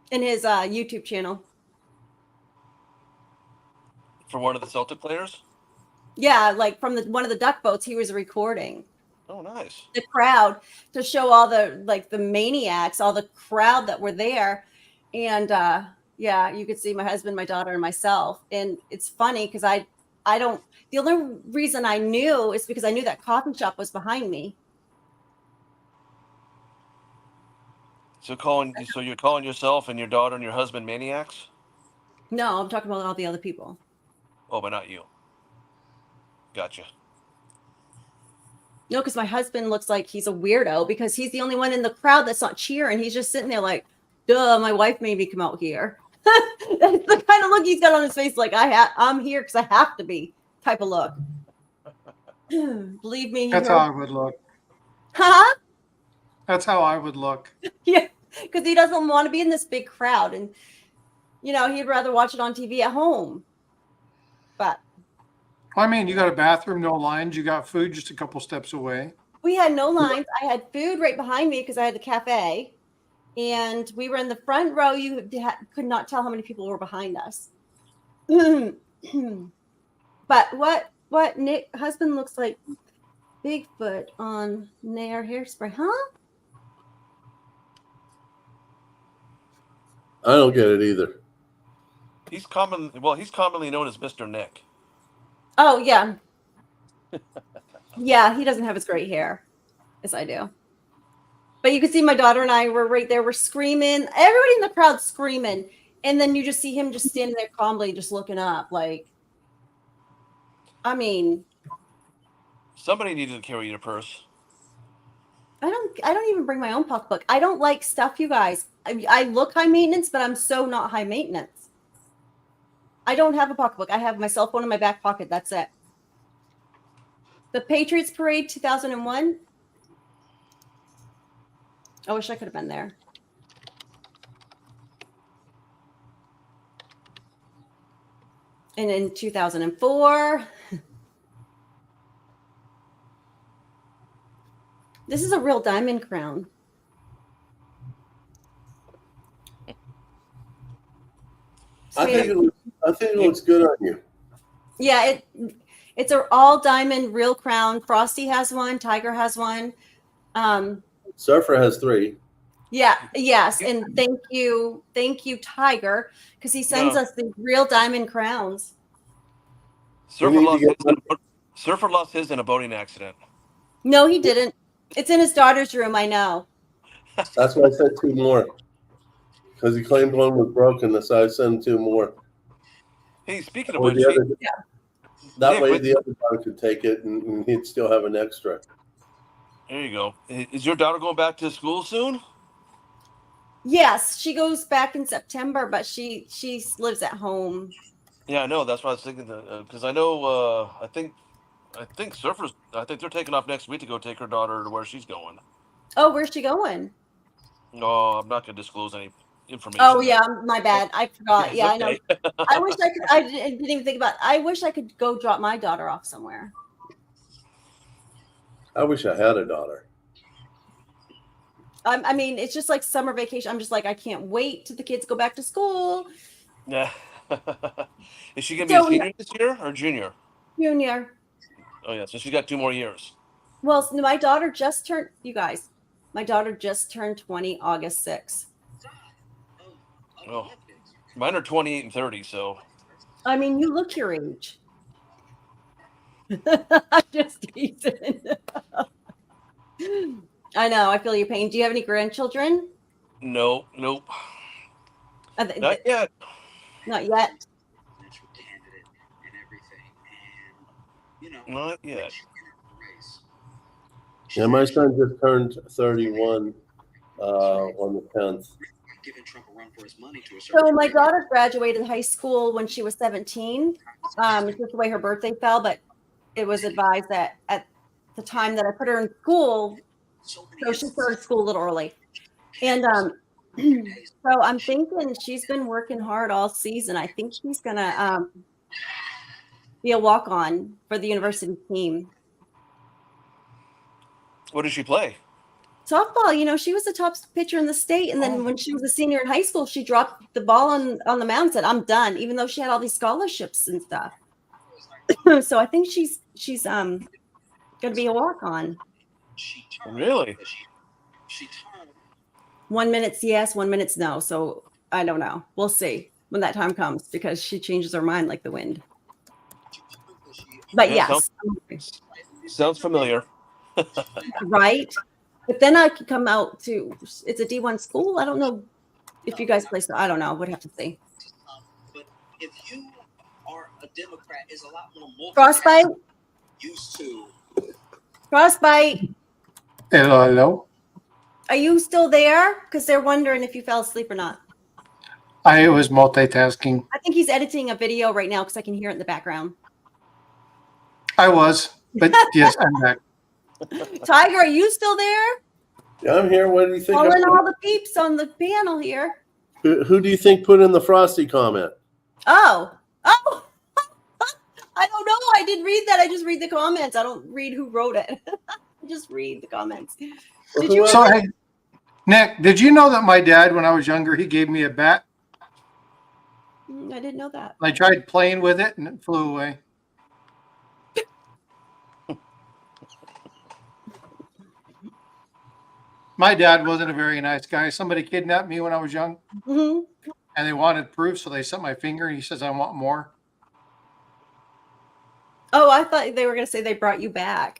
In his YouTube channel. For one of the Celtic players? Yeah, like from one of the duck boats he was recording. Oh, nice. The crowd to show all the maniacs, all the crowd that were there. And Yeah, you could see my husband, my daughter, and myself. And it's funny because I don't. The only reason I knew is because I knew that coffee shop was behind me. So you're calling yourself and your daughter and your husband maniacs? No, I'm talking about all the other people. Oh, but not you. Gotcha. No, because my husband looks like he's a weirdo because he's the only one in the crowd that's not cheering. He's just sitting there like, duh, my wife made me come out here. That's the kind of look he's got on his face, like I'm here because I have to be type of look. Believe me. That's how I would look. Huh? That's how I would look. Yeah, because he doesn't want to be in this big crowd. And, he'd rather watch it on TV at home. But I mean, you got a bathroom, no lines. You got food just a couple steps away. we had no lines. I had food right behind me because I had the cafe. And we were in the front row. You could not tell how many people were behind us. But what Nick husband looks like Bigfoot on Nair hairspray, huh? I don't get it either. He's commonly known as Mr. Nick. Oh yeah. Yeah, he doesn't have as great hair as I do. But you can see my daughter and I were right there. We're screaming. Everybody in the crowd screaming. And then you just see him just standing there calmly, just looking up. Like, I mean, Somebody needed to carry your purse. I don't even bring my own pocketbook. I don't like stuff, you guys. I look high maintenance, but I'm so not high maintenance. I don't have a pocketbook. I have my cell phone in my back pocket. That's it. The Patriots Parade 2001. I wish I could have been there. And in 2004. This is a real diamond crown. I think it looks good on you. Yeah, it's an all diamond real crown. Frosty has one. Tiger has one. Surfer has 3. Yeah, yes, and thank you, Tiger, because he sends us these real diamond crowns. Surfer lost his in a boating accident. No, he didn't. It's in his daughter's room. I know. That's why I said 2 more. Because he claimed one was broken, so I sent 2 more. Hey, speaking of which, Nick, way the other daughter could take it and he'd still have an extra. there you go. Is your daughter going back to school soon? Yes, she goes back in September, but she lives at home. Yeah, I know. That's what I was thinking. Because I know. I think Surfers. I think they're taking off next week to go take her daughter to where she's going. Oh, where's she going? No, I'm not going to disclose any information. Oh yeah, my bad. I forgot. Yeah, Okay. I know. I wish I could. I didn't even think about it. I wish I could go drop my daughter off somewhere. I wish I had a daughter. I mean, it's just like summer vacation. I'm just like, I can't wait till the kids go back to school. Yeah. Is she going to be a senior this year or junior? Junior. Oh yeah, so she's got 2 more years. Well, my daughter just turned. You guys, my daughter just turned 20 August 6th. Oh, mine are 28 and 30. So. I mean, you look your age. I'm just teasing. I know. I feel your pain. Do you have any grandchildren? Nope. Not yet. Not yet. Not yet. Yeah, my son just turned 31 on the 10th. So my daughter graduated high school when she was 17. It's just the way her birthday fell, but it was advised that at the time that I put her in school, so she started school a little early. And so I'm thinking she's been working hard all season. I think she's gonna be a walk-on for the university team. What does she play? Softball. She was the top pitcher in the state, and then when she was a senior in high school, she dropped the ball on the mound and said, "I'm done," even though she had all these scholarships and stuff. So I think she's gonna be a walk-on. Really? 1 minute's yes, 1 minute's no. So I don't know. We'll see when that time comes because she changes her mind like the wind. But Yeah, yes, sounds familiar. right. But then I could come out to it's a D1 school. I don't know if you guys play. So I don't know. Would have to see. But if you are a Democrat, is a lot more Frostbite. used to. Frostbite. Hello. Are you still there? Because they're wondering if you fell asleep or not. I was multitasking. I think he's editing a video right now because I can hear it in the background. I was, but yes, I'm back. Tiger, are you still there? Yeah, I'm here. What do you think? Calling all the peeps on the panel here. Who do you think put in the Frosty comment? Oh. I don't know. I didn't read that. I just read the comments. I don't read who wrote it. I just read the comments. Did you? So, hey, Nick, did you know that my dad, when I was younger, he gave me a bat? I didn't know that. I tried playing with it and it flew away. My dad wasn't a very nice guy. Somebody kidnapped me when I was young, Mm-hmm. and they wanted proof, so they sent my finger, and he says, I want more. Oh, I thought they were going to say they brought you back.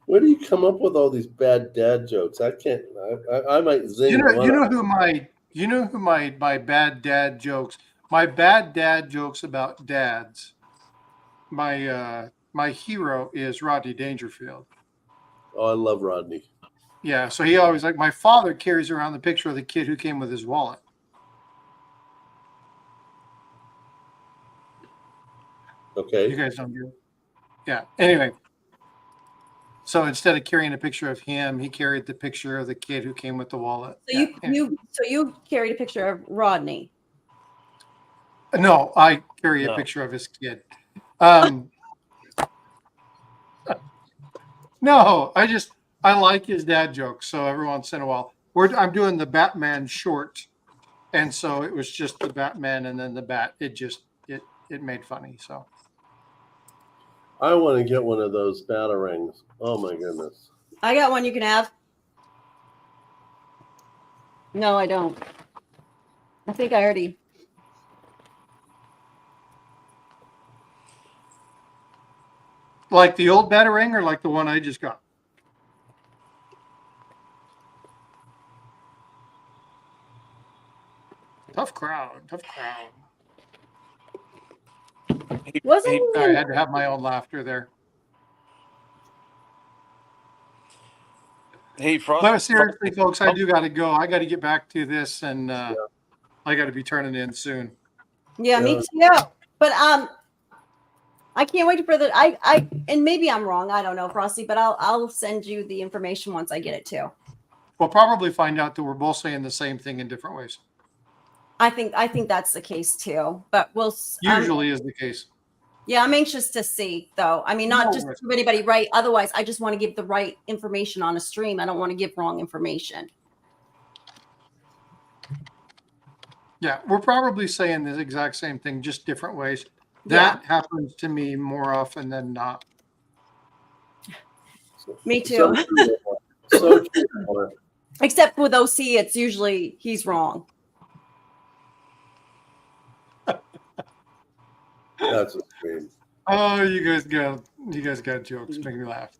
Where do you come up with all these bad dad jokes? I can't. I might zing. You know who my bad dad jokes. My bad dad jokes about dads. My hero is Rodney Dangerfield. Oh, I love Rodney. Yeah, so he always my father carries around the picture of the kid who came with his wallet. Okay. You guys don't do it. Yeah. Anyway, so instead of carrying a picture of him, he carried the picture of the kid who came with the wallet. So you carried a picture of Rodney. No, I carry a picture of his kid. No, I like his dad jokes. So every once in a while, I'm doing the Batman short, and so it was just the Batman and then the bat. It made funny. So I want to get one of those batarangs. Oh my goodness. I got one you can have. No, I don't. I think I already. like the old Batarang or like the one I just got? Tough crowd. Wasn't I had to have my own laughter there. Hey, Frost. But seriously, folks, I do got to go. I got to get back to this, and I got to be turning in soon. Yeah, me too. But I can't wait for the I and maybe I'm wrong. I don't know, Frosty, but I'll send you the information once I get it too. We'll probably find out that we're both saying the same thing in different ways. I think that's the case too. But we'll Usually is the case. Yeah, I'm anxious to see though. I mean, not just to give anybody right. Otherwise, I just want to give the right information on a stream. I don't want to give wrong information. Yeah, we're probably saying the exact same thing, just different ways. That happens to me more often than not. Me too. So true. Except with OC, it's usually he's wrong. That's a shame. Oh, you guys got jokes. Make me laugh.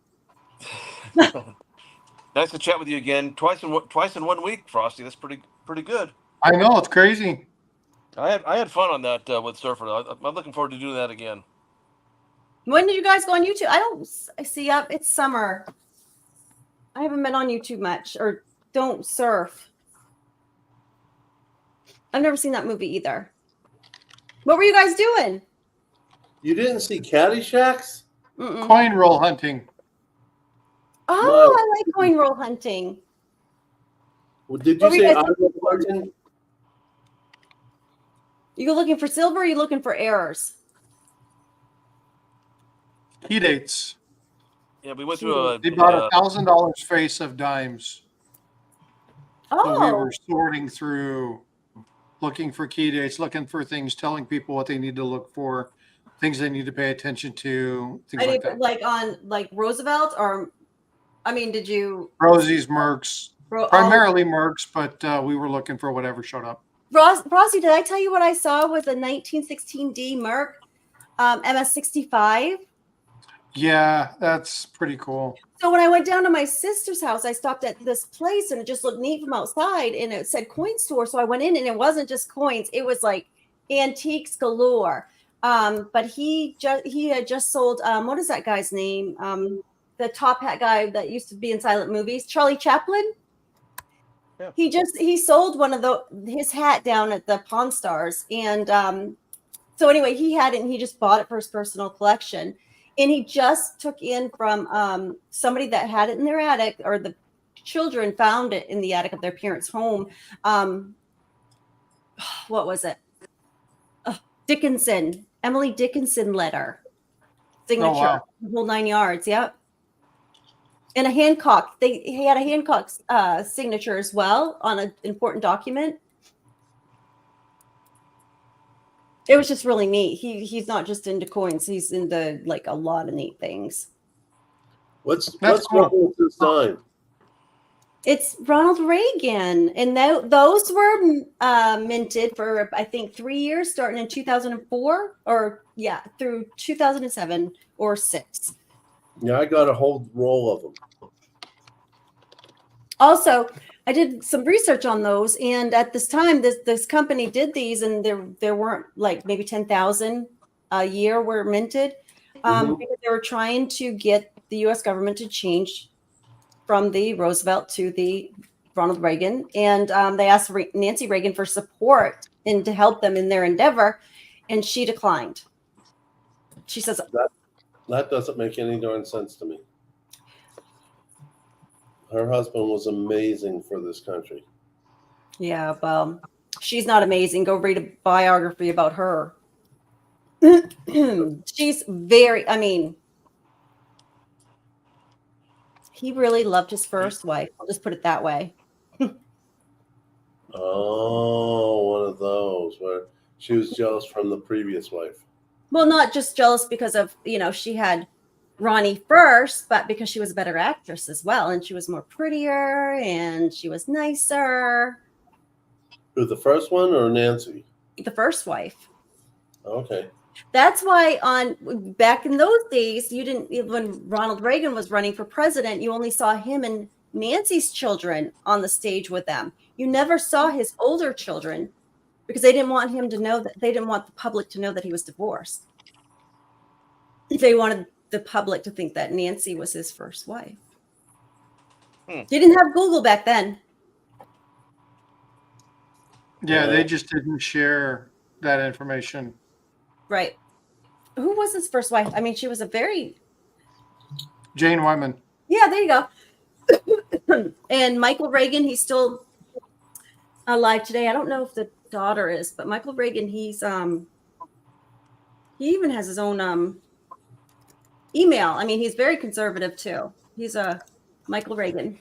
Nice to chat with you again. Twice in 1 week, Frosty. That's pretty good. I know, it's crazy. I had fun on that with Surfer. I'm looking forward to doing that again. When did you guys go on YouTube? I see up. It's summer. I haven't been on YouTube much, or don't surf. I've never seen that movie either. What were you guys doing? You didn't see Caddyshack? Coin roll hunting. Oh, I like coin roll hunting. Well, did you say I was hunting? You looking for silver? Or are you looking for errors? Key dates. Yeah, we went through They bought $1,000 face of dimes. Oh, So we were sorting through, looking for key dates, looking for things, telling people what they need to look for things they need to pay attention to, things I like mean, that. like on like Roosevelt, or I mean, did you Rosie's, Merck's, all primarily Merck's, but we were looking for whatever showed up. Rossi, did I tell you what I saw with a 1916D Merck MS-65? Yeah, that's pretty cool. So when I went down to my sister's house, I stopped at this place and it just looked neat from outside and it said coin store. So I went in and it wasn't just coins, it was like antiques galore. But he had just sold what is that guy's name? The top hat guy that used to be in silent movies, Charlie Chaplin. Yeah. He sold one of his hat down at the Pawn Stars. And so anyway, he had it and he just bought it for his personal collection. And he just took in from somebody that had it in their attic, or the children found it in the attic of their parents' home. What was it? Dickinson, Emily Dickinson letter signature, Oh, wow. the whole 9 yards. Yep. And a Hancock. He had a Hancock signature as well on an important document. It was just really neat. He's not just into coins; he's into like a lot of neat things. What's cool. wrong with this sign? It's Ronald Reagan, and those were minted for I think 3 years, starting in 2004, or through 2007 or 6. Yeah, I got a whole roll of them. Also, I did some research on those, and at this time, this company did these, and there weren't like maybe 10,000 a year were minted, because they were trying to get the U.S. government to change from the Roosevelt to the Ronald Reagan, and they asked Nancy Reagan for support and to help them in their endeavor, and she declined. She says that doesn't make any darn sense to me. Her husband was amazing for this country. Yeah, well, she's not amazing. Go read a biography about her. She's very, I mean, he really loved his first wife. I'll just put it that way. Oh, one of those where she was jealous from the previous wife. Well, not just jealous because of, she had Ronnie first, but because she was a better actress as well. And she was more prettier and she was nicer. Who, the first one or Nancy? The first wife. Okay. That's why back in those days, when Ronald Reagan was running for president, you only saw him and Nancy's children on the stage with them. You never saw his older children because they didn't want him to know that, they didn't want the public to know that he was divorced. They wanted the public to think that Nancy was his first wife. You didn't have Google back then. Yeah, they just didn't share that information. Right. Who was his first wife? I mean, she was a very... Jane Wyman. Yeah, there you go. And Michael Reagan, he's still alive today. I don't know if the daughter is, but Michael Reagan, he even has his own email. I mean, he's very conservative too. He's Michael Reagan.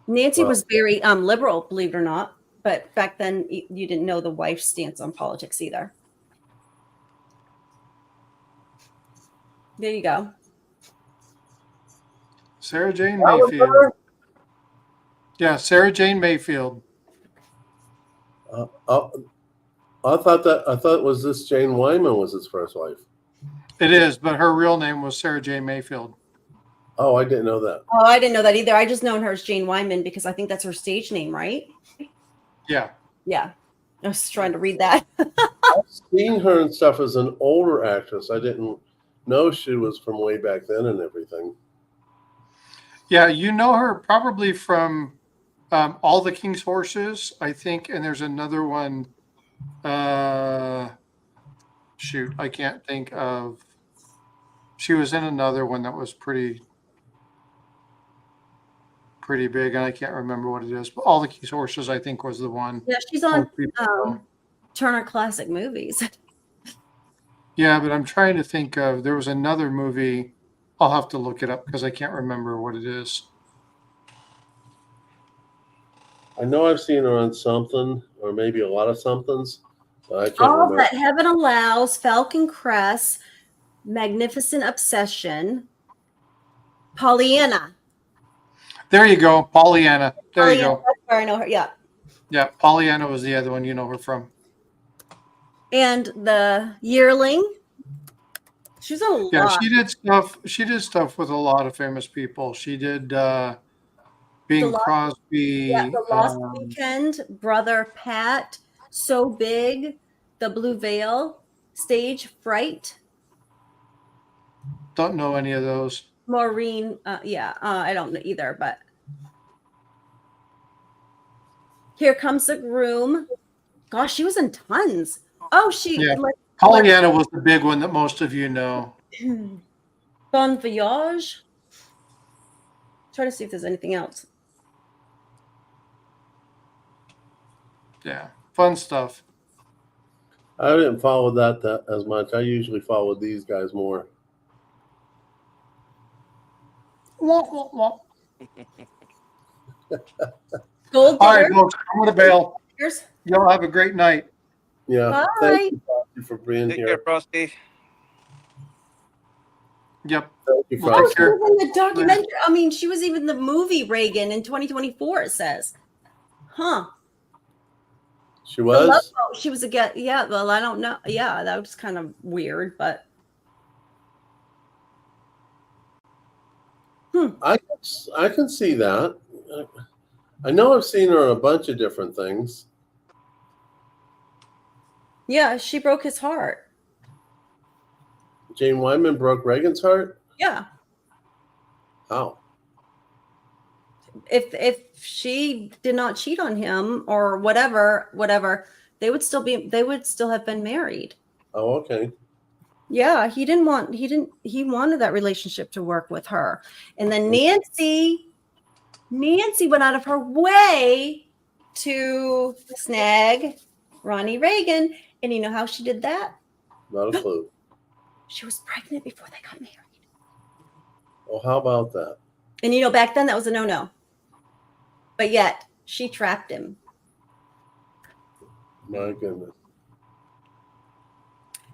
Nancy was very liberal, believe it or not. But back then, you didn't know the wife's stance on politics either. There you go. Sarah Jane Mayfield. Yeah, Sarah Jane Mayfield. I thought it was this Jane Wyman was his first wife. It is, but her real name was Sarah Jane Mayfield. Oh, I didn't know that. Oh, I didn't know that either. I just known her as Jane Wyman because I think that's her stage name, right? Yeah. Yeah. I was trying to read that. I've seen her and stuff as an older actress. I didn't know she was from way back then and everything. Yeah, you know her probably from All the King's Horses, I think, and there's another one. Shoot, I can't think of. She was in another one that was pretty big, and I can't remember what it is. But All the King's Horses, I think, was the one. Yeah, she's on Turner Classic Movies. Yeah, but I'm trying to think of. There was another movie. I'll have to look it up because I can't remember what it is. I know I've seen her on something, or maybe a lot of somethings, I can't All remember. That Heaven Allows, Falcon Crest, Magnificent Obsession, Pollyanna. There you go, Pollyanna. There you Pollyanna, go. that's where I know her. Yeah. Yeah, Pollyanna was the other one you know her from. And The Yearling. She's a lot. Yeah, she did stuff. She did stuff with a lot of famous people. She did Bing Crosby. Yeah, The Lost Weekend, Brother Pat, So Big, The Blue Veil, Stage Fright, Don't know any of those. Maureen. I don't know either, but Here Comes the Groom. Gosh, she was in tons. Oh, Yeah. Pollyanna was the big one that most of you know. Bon Voyage. Try to see if there's anything else. Yeah, fun stuff. I didn't follow that as much. I usually follow these guys more. All Gold right, Digger. folks, I'm going to bail. Here's Y'all have a great night. Yeah. Bye. Thank you, Frosty, for being Take here. care, Frosty. Yep. Thank you, Well, Oh, Frosty. she was in the documentary. I mean, she was even the movie Reagan in 2024, it says. Huh. She The Love was? Boat, she was a get. Yeah, well, I don't know. Yeah, that was kind of weird, but I can see that. I know I've seen her on a bunch of different things. yeah, she broke his heart. Jane Wyman broke Reagan's heart? Yeah. How? If she did not cheat on him or whatever, they would still have been married. Oh, okay. Yeah, he wanted that relationship to work with her. And then Nancy went out of her way to snag Ronnie Reagan. And you know how she did that? Not a clue. She was pregnant before they got married. Well, how about that? And you know, back then that was a no-no. But yet she trapped him. My goodness.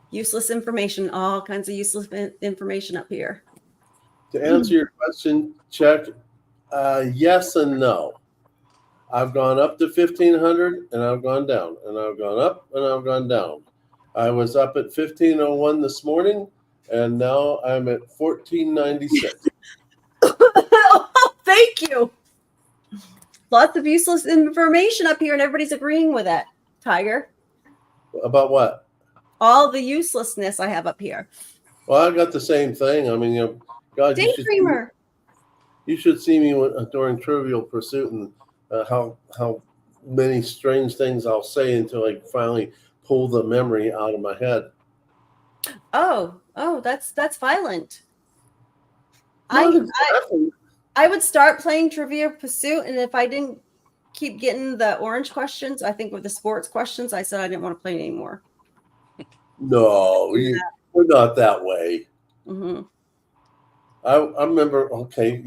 Useless information, all kinds of useless information up here. To answer your question, Chuck, yes and no. I've gone up to 1,500 and I've gone down, and I've gone up and I've gone down. I was up at 1,501 this morning, and now I'm at 1,496. Thank you. Lots of useless information up here, and everybody's agreeing with it. Tiger. About what? All the uselessness I have up here. Well, I got the same thing. I mean, God, Daydreamer. you should see me during Trivial Pursuit and how many strange things I'll say until I finally pull the memory out of my head. Oh, that's violent. Not exactly. I would start playing Trivia Pursuit, and if I didn't keep getting the orange questions, I think with the sports questions, I said I didn't want to play anymore. No, we're not that way. Mm-hmm. I remember. Okay,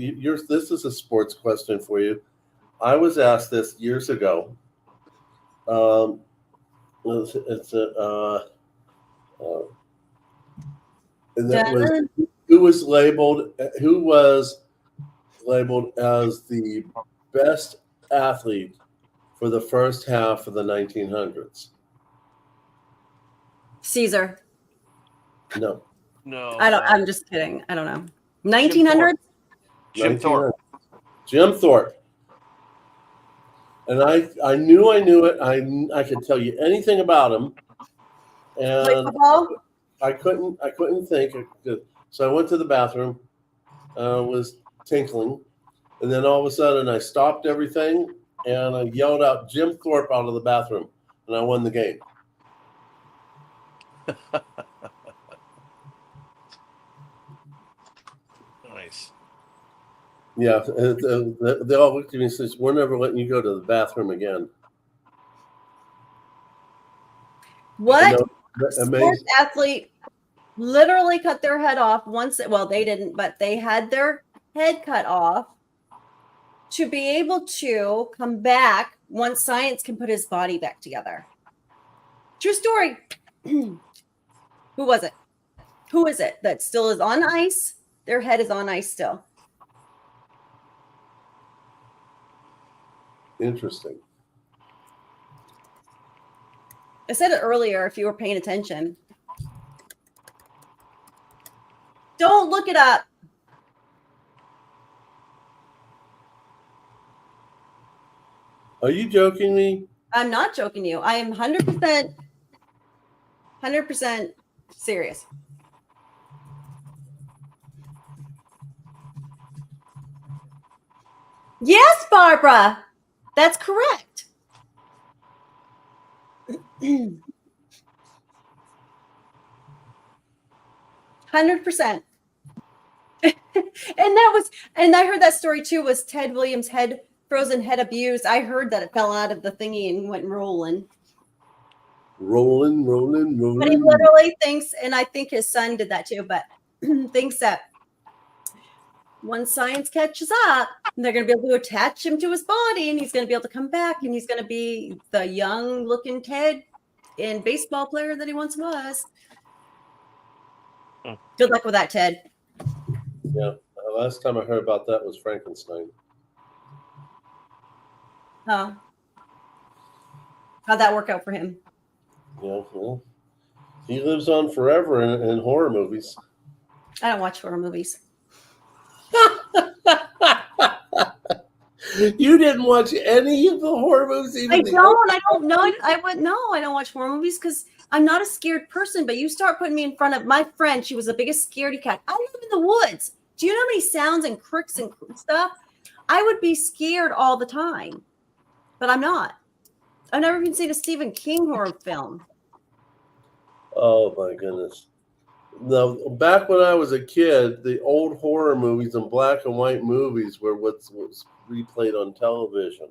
this is a sports question for you. I was asked this years ago. And that was who was labeled as the best athlete for the first half of the 1900s. Caesar. No. I'm just kidding. I don't know. 1900s. Jim Thorpe. Jim Thorpe. And I knew it. I could tell you anything about him. And football? I couldn't think. So I went to the bathroom, was tinkling, and then all of a sudden I stopped everything and I yelled out Jim Thorpe out of the bathroom, and I won the game. Nice. Yeah, they all looked at me and says, "We're never letting you go to the bathroom again." What Amazing. sports athlete literally cut their head off once? Well, they didn't, but they had their head cut off to be able to come back once science can put his body back together. True story. Who was it? Who is it that still is on ice? Their head is on ice still. Interesting. I said it earlier if you were paying attention. Don't look it up. Are you joking me? I'm not joking you. I am 100% serious. Yes, Barbara. That's correct. 100%. And I heard that story too, was Ted Williams' frozen head abused. I heard that it fell out of the thingy and went rolling. Rolling. But he literally thinks, and I think his son did that too, but thinks that once science catches up, they're going to be able to attach him to his body and he's going to be able to come back and he's going to be the young looking Ted and baseball player that he once was. Good luck with that, Ted. Yeah. Last time I heard about that was Frankenstein. Oh. How'd that work out for him? Yeah, well, he lives on forever in horror movies. I don't watch horror movies. You didn't watch any of the horror movies? I don't know. I don't watch horror movies because I'm not a scared person, but you start putting me in front of my friend. She was the biggest scaredy cat. I live in the woods. Do you know how many sounds and cricks and stuff? I would be scared all the time, but I'm not. I've never even seen a Stephen King horror film. Oh my goodness. No, back when I was a kid, the old horror movies and black and white movies were what was replayed on television.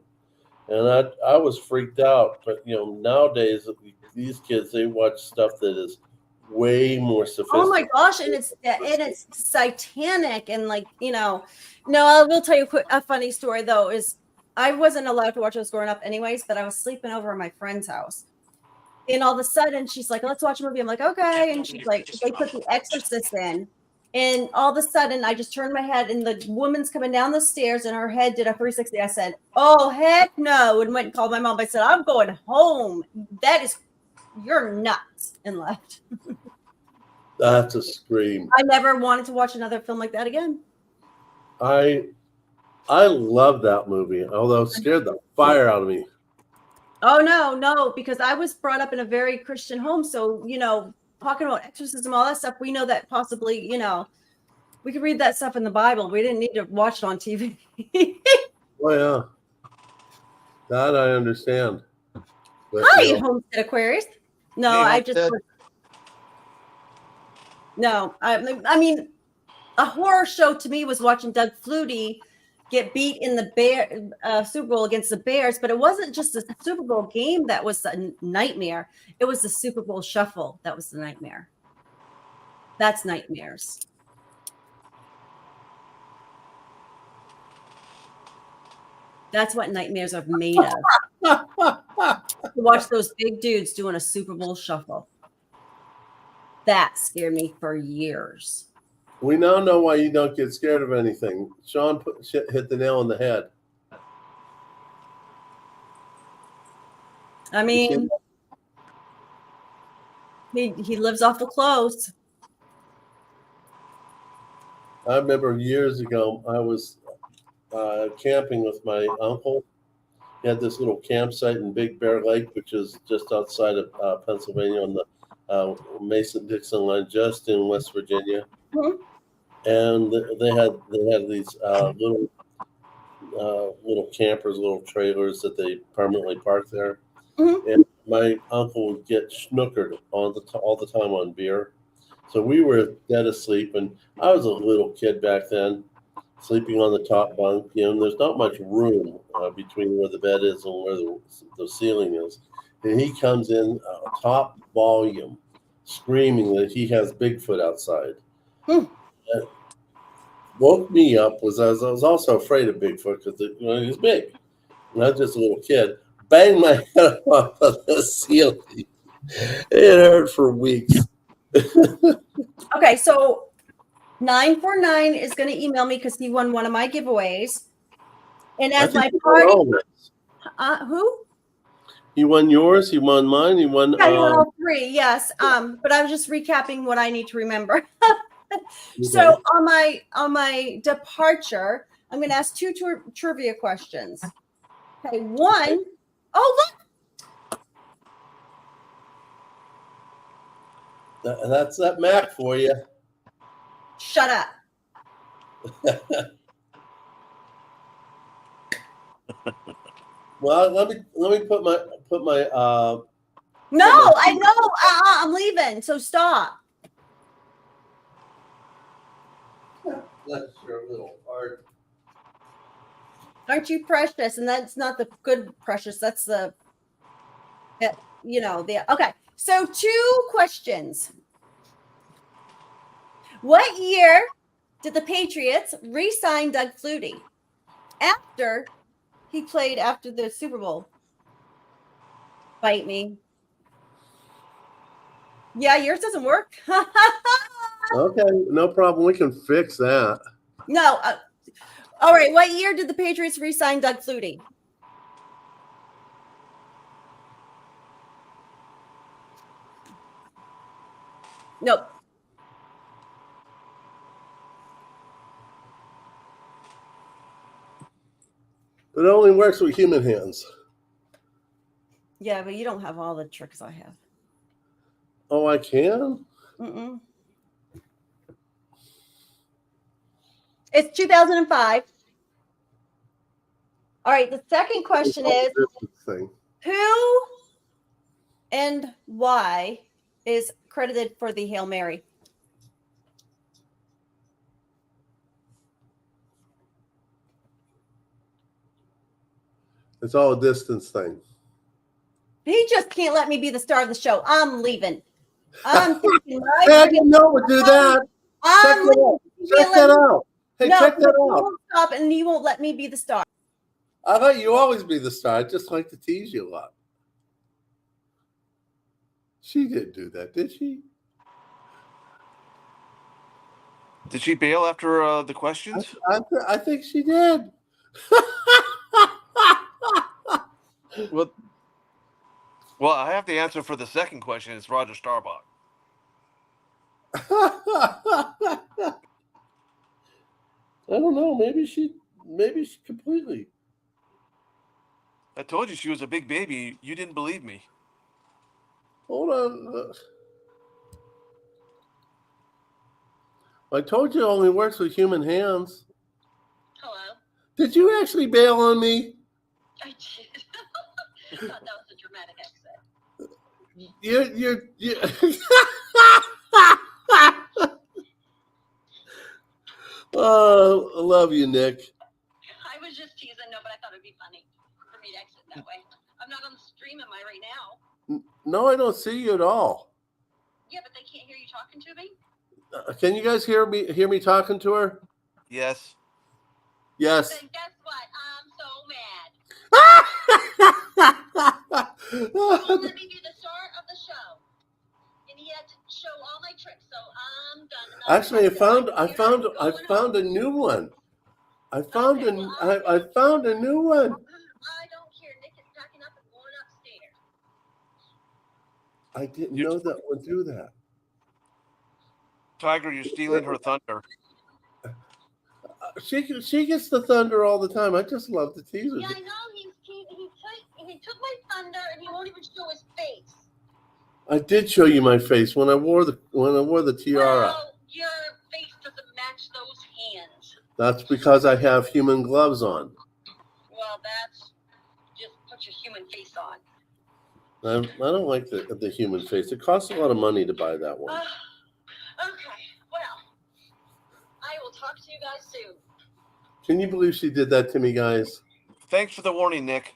And I was freaked out. But, nowadays, these kids, they watch stuff that is way more sophisticated. Oh my gosh, and it's satanic and no, I will tell you a funny story though, is I wasn't allowed to watch those growing up anyways, but I was sleeping over at my friend's house. And all of a sudden she's like, let's watch a movie. I'm like, okay. And she's like, they put The Exorcist in. And all of a sudden I just turned my head and the woman's coming down the stairs and her head did a 360. I said, oh, heck no. And went and called my mom. I said, I'm going home. You're nuts, and left. That's a scream. I never wanted to watch another film like that again. I love that movie, although it scared the fire out of me. Oh, no, because I was brought up in a very Christian home. So, talking about exorcism, all that stuff, we know that possibly, we could read that stuff in the Bible. We didn't need to watch it on TV. Oh, yeah. That I understand. But, Hi, Homestead Aquarius. No, Hey, I just... Homestead. No, I mean, a horror show to me was watching Doug Flutie get beat in the Super Bowl against the Bears, but it wasn't just the Super Bowl game that was a nightmare. It was the Super Bowl shuffle that was the nightmare. That's nightmares. That's what nightmares are made of. To watch those big dudes doing a Super Bowl shuffle. That scared me for years. we now know why you don't get scared of anything. Sean hit the nail on the head. I mean, he lives awful close. I remember years ago, I was camping with my uncle. He had this little campsite in Big Bear Lake, which is just outside of Pennsylvania on the Mason-Dixon line, just in West Virginia. Mm-hmm. And they had these little campers, little trailers that they permanently parked there. Mm-hmm. And my uncle would get snookered all the time on beer. So we were dead asleep, and I was a little kid back then, sleeping on the top bunk. And there's not much room between where the bed is and where the ceiling is. And he comes in top volume, screaming that he has Bigfoot outside. That woke me up. I was also afraid of Bigfoot because he was big. And I was just a little kid. Banged my head off of the ceiling. It hurt for weeks. Okay, so 949 is going to email me because he won one of my giveaways. And I as my think you won party, all of it. who? You won yours. You won mine. You won. Yeah, you won all three. Yes. But I was just recapping what I need to remember. So on my departure, I'm going to ask two trivia questions. Okay, one. Oh, look. That's that Mac for you. Shut up. Well, let me put my No, I know. I'm leaving. So stop. That's your little heart. Aren't you precious? And that's not the good precious. That's the okay. So 2 questions. What year did the Patriots re-sign Doug Flutie after he played after the Super Bowl? Bite me. Yeah, yours doesn't work. Okay, no problem. We can fix that. No. All right. What year did the Patriots re-sign Doug Flutie? Nope. It only works with human hands. Yeah, but you don't have all the tricks I have. Oh, I can? Mm-mm. It's 2005. All right. The second question is, who and why is credited for the Hail Mary? It's all a distance thing. He just can't let me be the star of the show. I'm leaving. I'm taking my I didn't know we'd do that. I'm leaving. Check that out. Hey, No, check that you out. won't stop and you won't let me be the star. I thought you always be the star. I just like to tease you a lot. She didn't do that, did she? Did she bail after the questions? I think she did. Well, I have the answer for the second question. It's Roger Staubach. I don't know. Maybe she completely. I told you she was a big baby. You didn't believe me. Hold on. I told you it only works with human hands. Hello. Did you actually bail on me? I did. I thought that was a dramatic accent. You. Oh, I love you, Nick. I was just teasing. No, but I thought it'd be funny for me to exit that way. I'm not on the stream, am I, right now? No, I don't see you at all. Yeah, but they can't hear you talking to me. Can you guys hear me talking to her? Yes. Yes. Then guess what? I'm so mad. He won't let me be the star of the show, and he had to show all my tricks. So I'm done. Actually, I found a new one. I found a new one. I don't care. Nick is packing up and going upstairs. I didn't know that would do that. Tiger, you're stealing her thunder. She gets the thunder all the time. I just love to tease her. Yeah, I know. He took my thunder, and he won't even show his face. I did show you my face when I wore the tiara. Well, your face doesn't match those hands. That's because I have human gloves on. Well, that's just put your human face on. I don't like the human face. It costs a lot of money to buy that one. Okay, well, I will talk to you guys soon. Can you believe she did that to me, guys? Thanks for the warning, Nick.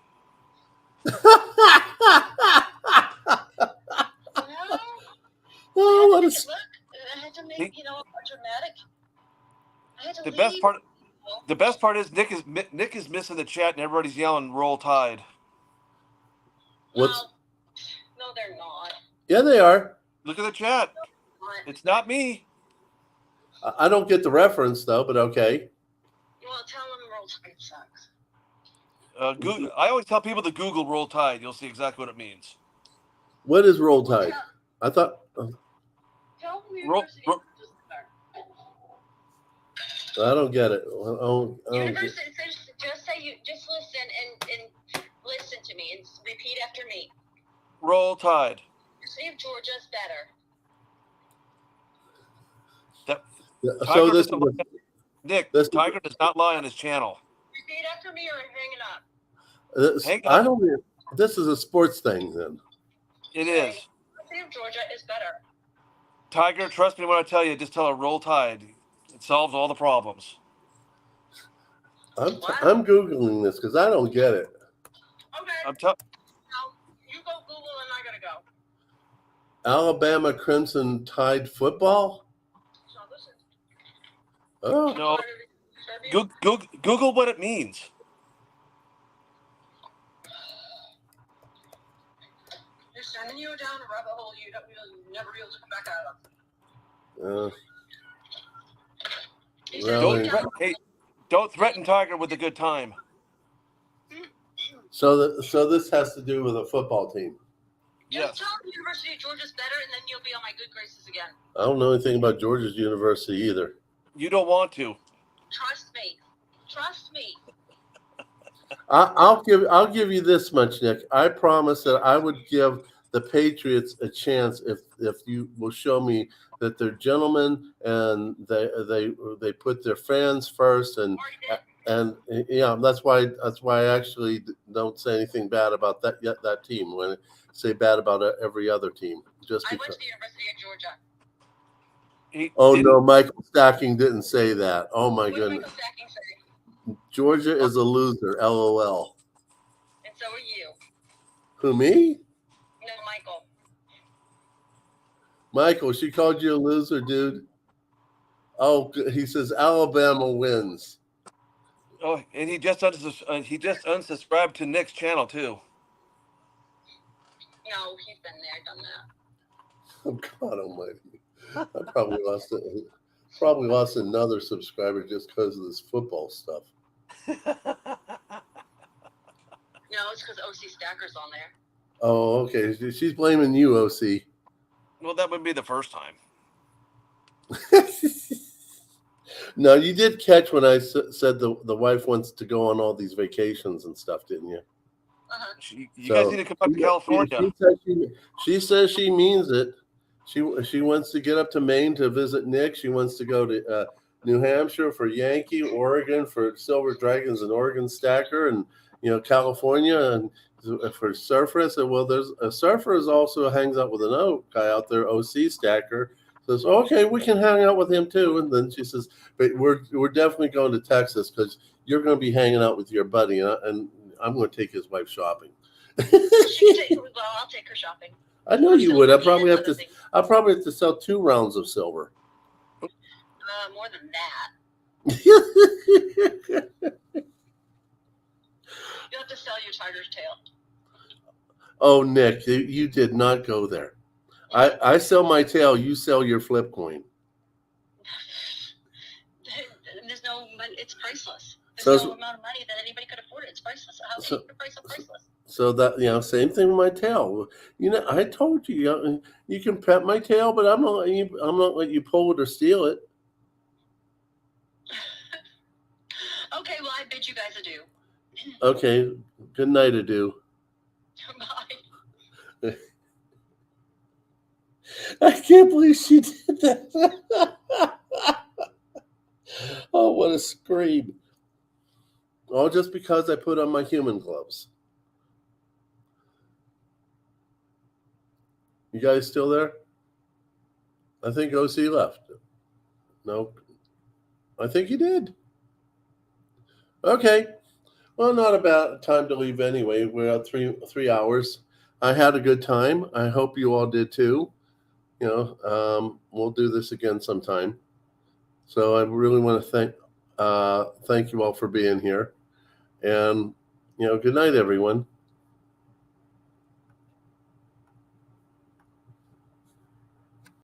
Oh, what a... I had to make, a dramatic. I had to The leave. best part is Nick is missing the chat and everybody's yelling "Roll Tide." What's... No, they're not. Yeah, they are. Look at the chat. It's not me. I don't get the reference though, but okay. Well, tell them Roll Tide sucks. I always tell people to Google Roll Tide. You'll see exactly what it means. What is Roll Tide? I thought. Tell them Roll- University roll- of Georgia. I don't get it. I don't get- University, just say just listen and listen to me and repeat after me. Roll Tide. University of Georgia is better. So Tiger this doesn't lie- Nick, Tiger does not lie on his channel. Repeat after me or hang it up. this I don't. This is a sports thing then. It is. University of Georgia is better. Tiger, trust me when I tell you, just tell her Roll Tide. It solves all the problems. I'm Googling this because I don't get it. Okay. I'm telling. Now, you go Google and I gotta go. Alabama Crimson Tide football? So listen. Oh, No. Google what it means. They're sending you down a rabbit hole you'll never be able to come back out of. They send Really? you down- Don't threaten Tiger with a good time. so this has to do with a football team. Yes. Just tell them the University of Georgia's better, and then you'll be on my good graces again. I don't know anything about Georgia's University either. You don't want to. Trust me. Trust me. I'll give you this much, Nick. I promise that I would give the Patriots a chance if you will show me that they're gentlemen and they put their fans first and yeah, that's why I actually don't say anything bad about that team when I say bad about every other team just I went because. to the University of Georgia. Oh no, Michael Stacking didn't say that. Oh my What did goodness. Michael Stacking say? Georgia is a loser. LOL. And so are you. Who, me? No, Michael. Michael, she called you a loser, dude. Oh, he says Alabama wins. Oh, and he just unsubscribed to Nick's channel too. No, he's been there, done that. Oh God Almighty! I probably lost another subscriber just because of this football stuff. No, it's because OC Stacker's on there. Oh, okay. She's blaming you, OC. Well, that would be the first time. No, you did catch when I said the wife wants to go on all these vacations and stuff, didn't you? Uh-huh. You guys need to come up to California. She says she means it. She wants to get up to Maine to visit Nick. She wants to go to New Hampshire for Yankee, Oregon for Silver Dragons and Oregon Stacker, and California and for Surfer. I said, well, there's a Surfer is also hangs out with an guy out there, OC Stacker. Says, okay, we can hang out with him too. And then she says, but we're definitely going to Texas because you're going to be hanging out with your buddy, and I'm going to take his wife shopping. Well, I'll take her shopping. I know you would. I'll probably have to sell 2 rounds of silver. More than that. You'll have to sell your tiger's tail. Oh, Nick, you did not go there. I sell my tail. You sell your flip coin. There's no money. It's priceless. So- There's no amount of money that anybody could afford it. It's priceless. How can you put a price on priceless? So that same thing with my tail. I told you, you can pet my tail, but I'm not letting you pull it or steal it. Okay, well, I bid you guys adieu. Okay, good night, adieu. Bye. I can't believe she did that. Oh, what a scream. All just because I put on my human gloves. You guys still there? I think OC left. No, I think he did. Okay. Well, not about time to leave anyway. We're at 3 hours. I had a good time. I hope you all did too. We'll do this again sometime. So I really want to thank you all for being here. And, good night, everyone.